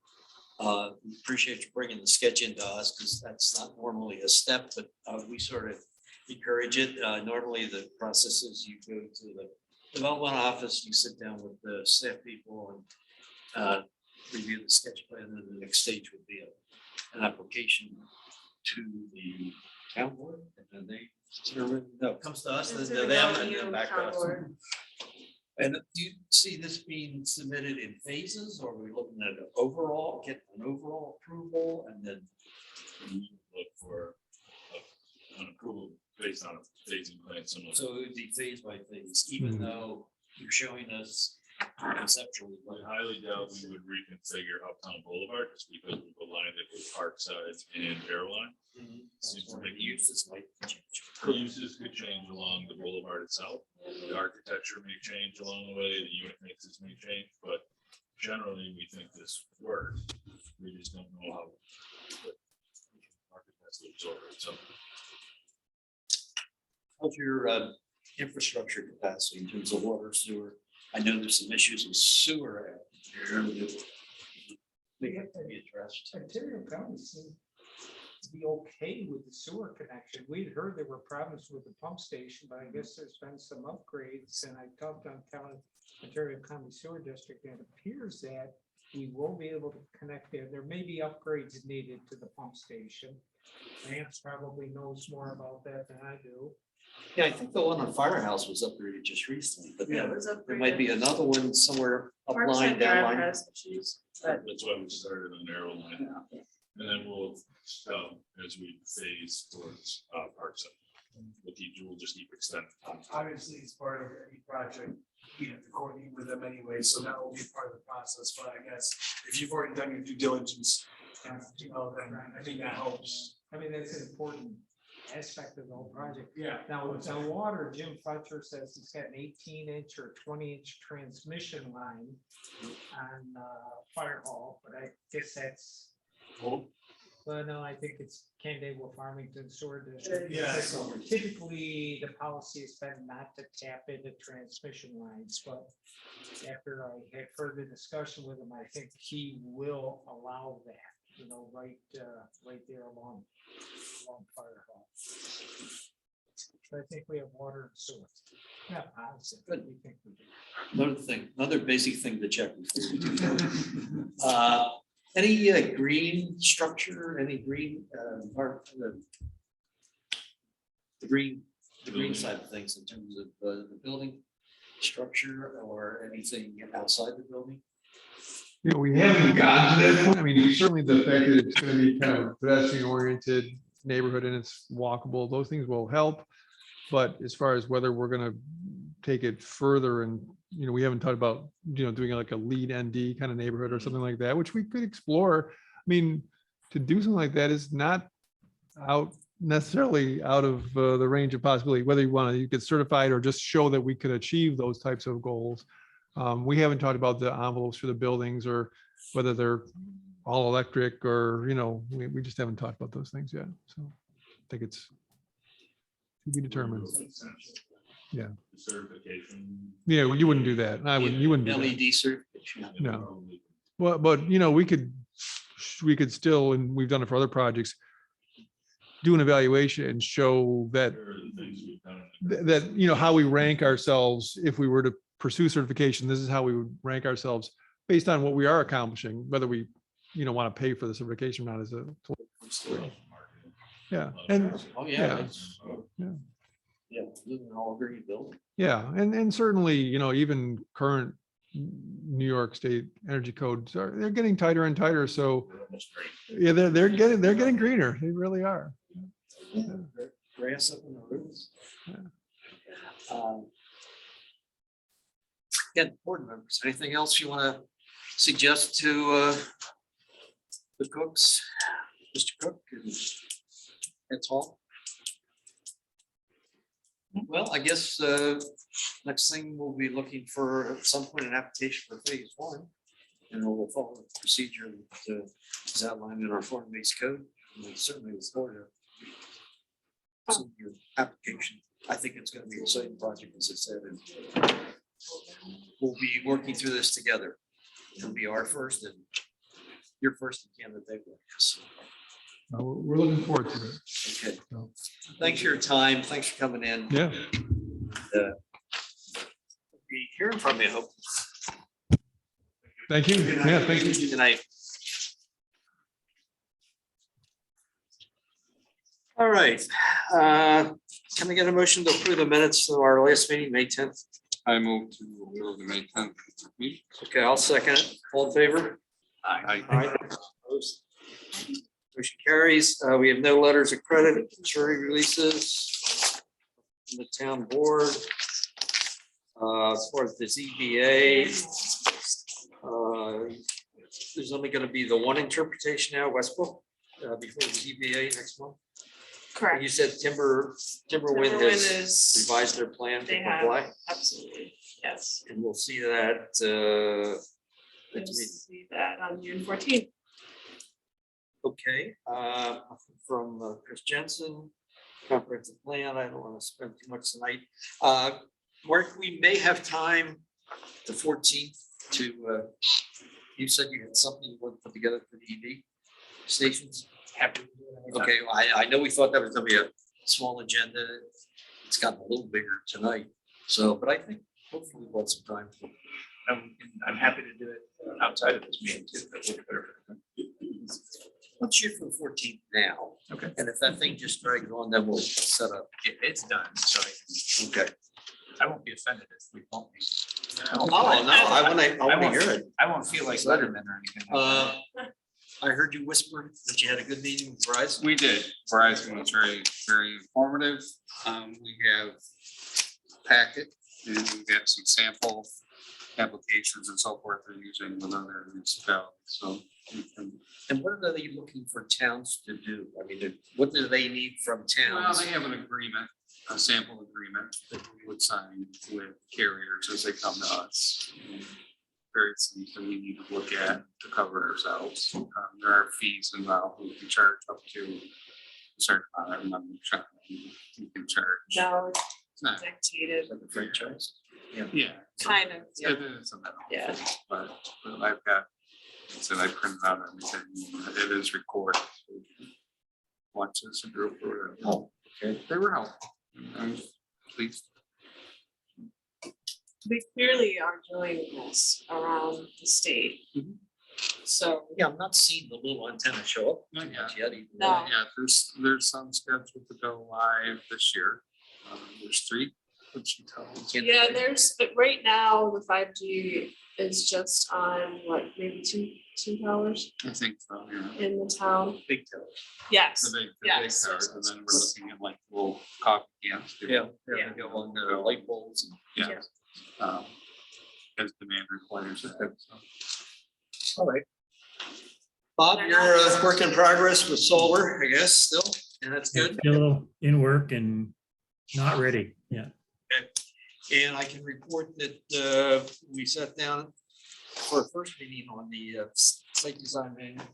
we appreciate you bringing the sketch into us, because that's not normally a step, but we sort of encourage it. Normally, the process is you go to the development office, you sit down with the staff people and review the sketch plan, and the next stage would be an application to the town board, and then they, no, it comes to us, then to them, and then back to us. And do you see this being submitted in phases, or are we looking at an overall, get an overall approval and then? Look for an approval based on a phasing plan similar. So it would be phase by phase, even though you're showing us conceptually. I highly doubt we would reconfigure Uptown Boulevard just because we've aligned it with Parkside and Airline. Seems to make Uses might change. uses could change along the boulevard itself. The architecture may change along the way, the unit mixes may change, but generally we think this works. We just don't know how. the architects will absorb it. So How's your infrastructure capacity in terms of water, sewer? I know there's some issues with sewer out there that they have to be addressed. Ontario County seemed to be okay with the sewer connection. We'd heard there were problems with the pump station, but I guess there's been some upgrades. And I talked on Ontario County Sewer District, and it appears that we will be able to connect there. There may be upgrades needed to the pump station. Lance probably knows more about that than I do. Yeah, I think the one on Firehouse was upgraded just recently, but Yeah, it was there might be another one somewhere Parkside upline, down Drive line. has issues, but that's why we started on narrow line. And then we'll, as we phase towards Parkside. We'll just keep extending. Obviously, it's part of any project, we have to coordinate with them anyway, so that will be part of the process, but I guess if you've already done your due diligence, then I think that helps. I mean, that's an important aspect of the whole project. Yeah. Now, with the water, Jim Fletcher says he's got an 18-inch or 20-inch transmission line on Fire Hall, but I guess that's. Well, no, I think it's Canandaigua Farmington Sewer District. Yeah. So typically, the policy has been not to tap into transmission lines, but after I had further discussion with him, I think he will allow that, right there along Fire Hall. So I think we have water and sewer. Yeah, honestly, we think we do. Another basic thing to check. Any green structure, any green part of the green side of things in terms of the building structure or anything outside the building? We haven't gotten to that point. I mean, certainly the fact that it's gonna be kind of pedestrian oriented neighborhood and it's walkable, those things will help. But as far as whether we're gonna take it further and, we haven't talked about, doing like a lead ND kind of neighborhood or something like that, which we could explore. I mean, to do something like that is not necessarily out of the range of possibility, whether you get certified or just show that we could achieve those types of goals. We haven't talked about the envelopes for the buildings or whether they're all electric or, we just haven't talked about those things yet. So I think it's to be determined. Yeah. Certification. Yeah, you wouldn't do that. You wouldn't do that. LED certification. No. Well, but we could still, and we've done it for other projects, do an evaluation and show that how we rank ourselves if we were to pursue certification. This is how we would rank ourselves based on what we are accomplishing, whether we want to pay for the certification or not. As a yeah, and Oh, yeah. Yeah, living in all green building. yeah, and certainly, even current New York State energy codes they're getting tighter and tighter. So yeah, they're getting greener. They really are. Grass up in the roofs. Again, board members, anything else you want to suggest to the cooks, Mr. Cook? That's all. Well, I guess next thing we'll be looking for at some point an application for phase one. And we'll follow the procedure that is outlined in our form-based code. And we certainly look forward to your application. I think it's going to be an exciting project, as I said, and we'll be working through this together. It'll be our first and your first in Canada. So. We're looking forward to it. Okay. Thanks for your time. Thanks for coming in. Yeah. Be hearing from you, I hope. Thank you. Yeah, thank you. Good night. All right. Can I get a motion to approve the minutes of our last meeting, May 10th? I move to approve the May 10th meeting. Okay, I'll second it. All in favor? Aye. Aye. Opposed? Motion carries. We have no letters of credit, jury releases from the town board. As far as the ZBA, there's only going to be the one interpretation now, Westbrook, before the ZBA next month. Correct. You said Timberwind Timberwind has is- revised their plan to They have, comply, absolutely, yes. and we'll see that. We'll Next meeting. see that on June 14th. Okay, from Chris Jensen, comprehensive plan. I don't want to spend too much tonight. Mark, we may have time the 14th to, you said you had something you want to put together for the EV stations. Okay, well, I know we thought that was gonna be a small agenda. It's gotten a little bigger tonight. So, but I think hopefully we'll have some time. I'm happy to do it outside of this meeting too. That would be better. Let's shoot for the 14th now. Okay. And if that thing just drags on, then we'll set up. It's done, so Okay. I won't be offended if we won't be. Oh, no, I want to hear it. I won't feel like Letterman or anything. I heard you whisper that you had a good meeting with Verizon. We did. Verizon was very, very informative. We have a packet and we got some sample applications and so forth they're using with other municipalities. So we can. And what are they looking for towns to do? I mean, what do they need from Well, towns? they have an agreement, a sample agreement that we would sign with carriers as they come to us. Various things that we need to look at to cover ourselves. There are fees involved. We can charge up to a certain amount. I remember you can charge. No, It's not dictated, Like a franchise? Yeah. kind of. It is a minimum. Yeah. But I've got, so I printed out everything. It is recorded. Watch this and go through it. Oh, okay. They were helpful. I'm pleased. We clearly are doing this around the state. So, Yeah, I'm not seeing the little antenna show up. Not yet. Yet even. No. Yeah, there's some scheduled to go live this year. There's 3. Which you tell us. yeah, but right now, the 5G is just on what, maybe two towers I think so, yeah. in the town. Big town. Yes, The big yes. towers, and then we're looking at like little coffee cans. Yeah, they go on the light bulbs. Yeah. As demand requires it. So. All right. Bob, you're a work in progress with solar, I guess, still, and that's good. Still in work and not ready yet. And I can report that we sat down for a first meeting on the site design manual.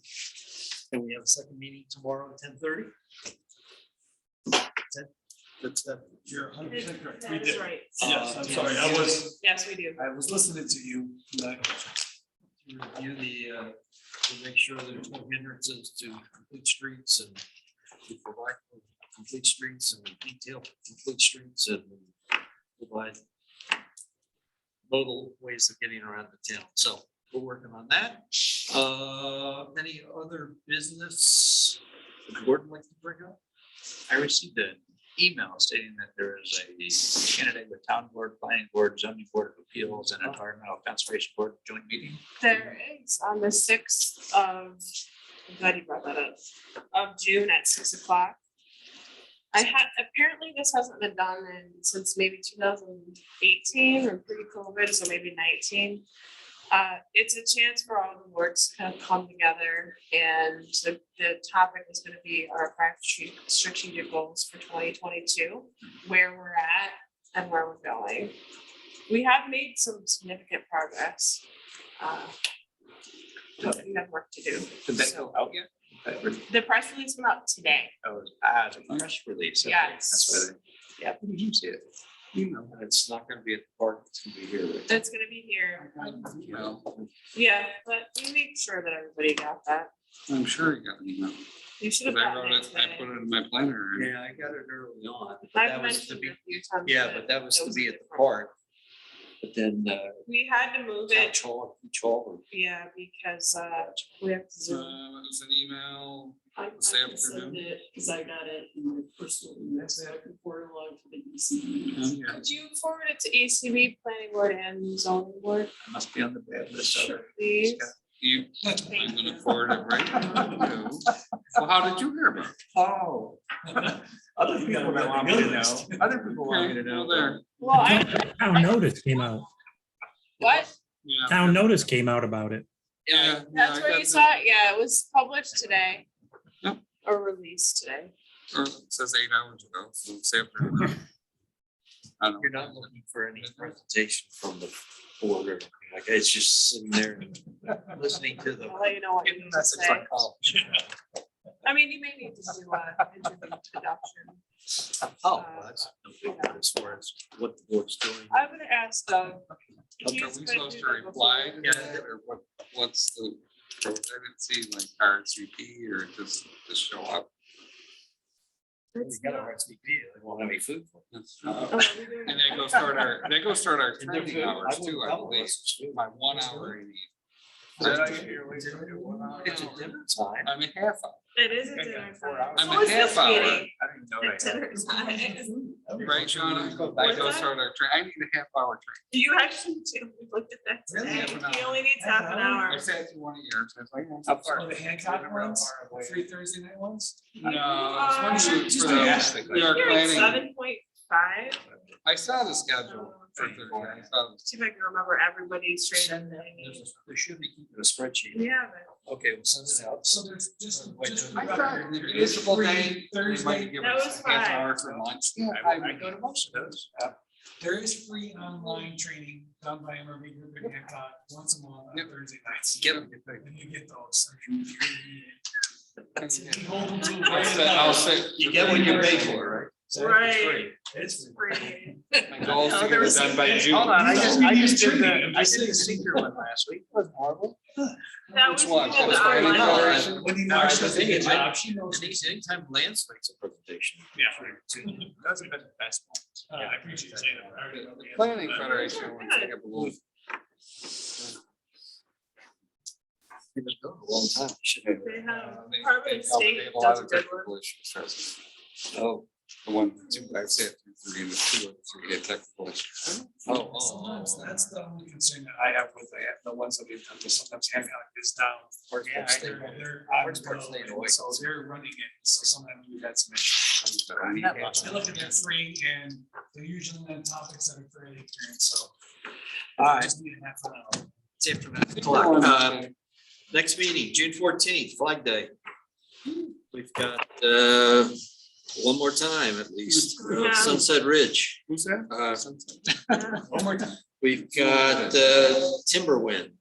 And we have a second meeting tomorrow at 10:30. That's that. You're 100% correct. We That is did. right. Yes, I'm sorry. Yes, we do. I was listening to you. To review to make sure there's no hindrances to complete streets and to provide complete streets and detail complete streets and provide modal ways of getting around the town. So we're working on that. Any other business the board would like to bring up? I received an email stating that there is a candidate with town board, planning board, zoning board of appeals and environmental conservation board joint meeting. There is on the 6th of, I'm glad you brought that up, of June at 6 o'clock. Apparently this hasn't been done since maybe 2018 or pre-COVID, so maybe 19. It's a chance for all the boards to kind of come together, and the topic is going to be our 5 strategic goals for 2022, where we're at and where we're going. We have made some significant progress. But we have work to do. Did that go out yet? The press release went out today. It's a press release. Okay, Yes. That's what Yep. Did you see it? And it's not gonna be at the park, it's gonna be here. It's gonna be here. Well, Yeah, but we made sure that everybody got that. I'm sure you got an email. You should have I gotten wrote it it, I today. put it in my planner. Yeah, I got it early on. but I've that was to mentioned be- it a few times. Yeah, but that was it to be at the different. park. But then We had to move it, Couch Hall, Beach Hall. yeah, because we have to It zoom. was an email I This can send afternoon? it, because I got it in my personal email, so I can forward along to the ECB. Could you forward it to ECB, planning board and zoning board, I must be on the bad list. please? You, I'm gonna forward it right now. Well, how did you hear about it? Oh. Other people that want me to know, other people want me to know. Well, there. Well, I, Town notice came out. what? Yeah. Town notice came out about it. Yeah. That's I where got you the- saw it? Yeah, it was published today. Yep. Or released today. Or it says 8 hours ago, so it's after. I don't know. You're not looking for any presentation from the board or anything like that. It's just sitting there listening to the. I'll let you know what you need to That's say. a fun call. I mean, you may need to do an interview introduction. Oh, that's as far as what the board's doing. I'm gonna ask Doug. Are He's we gonna supposed do to that reply to before. that, or what's the, I didn't see like RSVP or just show up? We got our SVP, they won't have any food. Oh, we do. And they go start our And their training food, hours I too, wouldn't I tell them believe, it's food. by 1 hour. It's a dinner time. I'm a half hour, It is a dinner time. I'm So a is half this hour. meeting I didn't know at dinner time. Right, Shauna? I go that? start our train, I need a half hour Do you actually do? We looked at that Really? today. Half an He hour. only needs half an training. hour. I sat through one of yours, I was like. How far? Oh, the Hancock ones, 3 Thursday night ones? No, it's one Just for the, ask. we are You're at planning, 7.5. I saw the schedule for Thursday, I saw the See if I can remember everybody's training. They should be keeping a spreadsheet. Yeah, but Okay, we'll send it out. So there's just. I thought the municipal day, they Thursday, might give That us was a half fine. hour for lunch. Yeah, I go to most of those. there is free online training done by MRV Group in Hancock once a month on Yep. Thursday nights. Get 'em. And you get those. You Yeah. hold them to. I'll say. You get what you pay for, right? Right. It's free. My goal is to get it done by June. Hold on, I just did Training. the secret one last week. It wasn't horrible. That Which was one? the This online Friday one. night? When he No, I marks think the it's- job, she knows. Anytime landscape's a presentation. Yeah. That's been the best one. I appreciate you saying that. I already know the answer. Planning Federation, we take up a little. It was going a long time. Should have- They have They Department of have State a lot does a of good technical one. issues. Oh, The one, two, I sat through 3 and the 2 of the 3 had technical issues. oh, Sometimes that's the only concern that I have with the ones that we've done, because sometimes Hancock is down. Yeah, I know. They're Ours part's staying away. so they're running it, so sometimes we've had some issues. I look at their free and they're usually on topics that are fairly current, so. All right. Just need a half an hour. it's after 9 o'clock. Next meeting, June 14th, Flag Day. We've got, one more time at least, Yeah. Sunset Ridge. Who's that? One more time. We've got, Timberwind,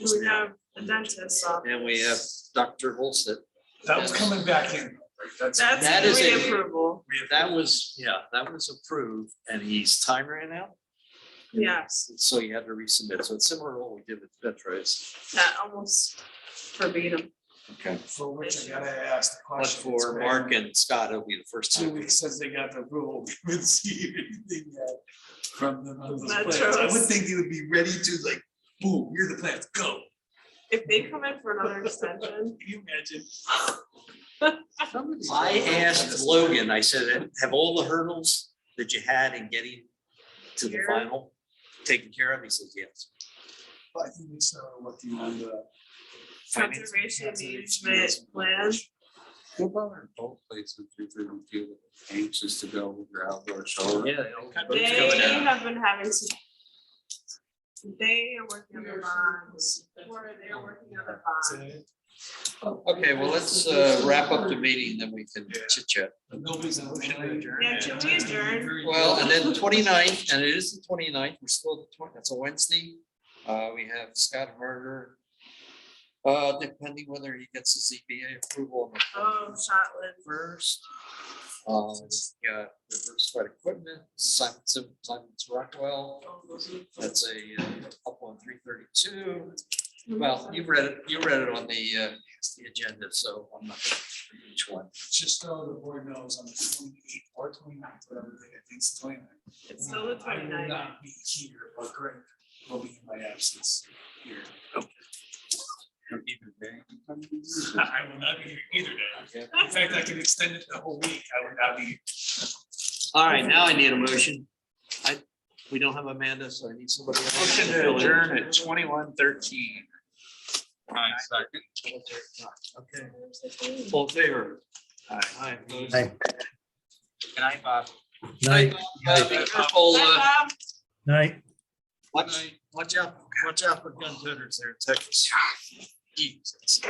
We have a dentist. and we have Dr. Holstead. That was coming back in. Right? That's That is a- reapproval. That was, yeah, that was approved, and his time ran out, Yes, so you had to resubmit. So it's similar to what we did with Petros. that almost verbatim. Okay. For which I gotta ask the But question. for Mark and Scott, it'll be the first 2 time. weeks since they got the approval, we would see anything yet from them. on those Metros. plans. I would think they would be ready to like, boom, here's the plans, go. If they come in for another extension, Can you imagine? I asked Logan, I said, have all the hurdles that you had in getting to the Here? final taken care of? He says, yes. I think we started working on the. conservation easement plan. What about our boat places, if they don't feel anxious to go with your outdoor show? Yeah. They have been having some. They are working on the bonds, or they're working on the bonds. Okay, well, let's wrap up the meeting, then we can chit chat. Nobody's on the Yeah, can we adjourn? Well, and then 29th, and it is the 29th. We're still at the 20th, that's a Wednesday. We have Scott Harder. Depending whether he gets the ZBA approval on the Oh, Shotland. first. Yeah, diversified equipment, Simon's Rockwell, that's a up on 332. Well, you read it on the agenda, so I'm not gonna read each one. Just so the board knows on the 28th or 29th, whatever day, I think it's 29th. It's still the I will 29th. not be here, but Greg will be in my absence here. I will not be here either day. In fact, I could extend it the whole week. I would not be. All right, now I need a motion. We don't have Amanda, so I need somebody. else Motion to fill in. adjourn at 21:13. Second. Okay. Full favor. Aye. Opposed? Aye. Good night, Bob. Night, Be careful, night. watch out for gun toters there in Texas. Jesus.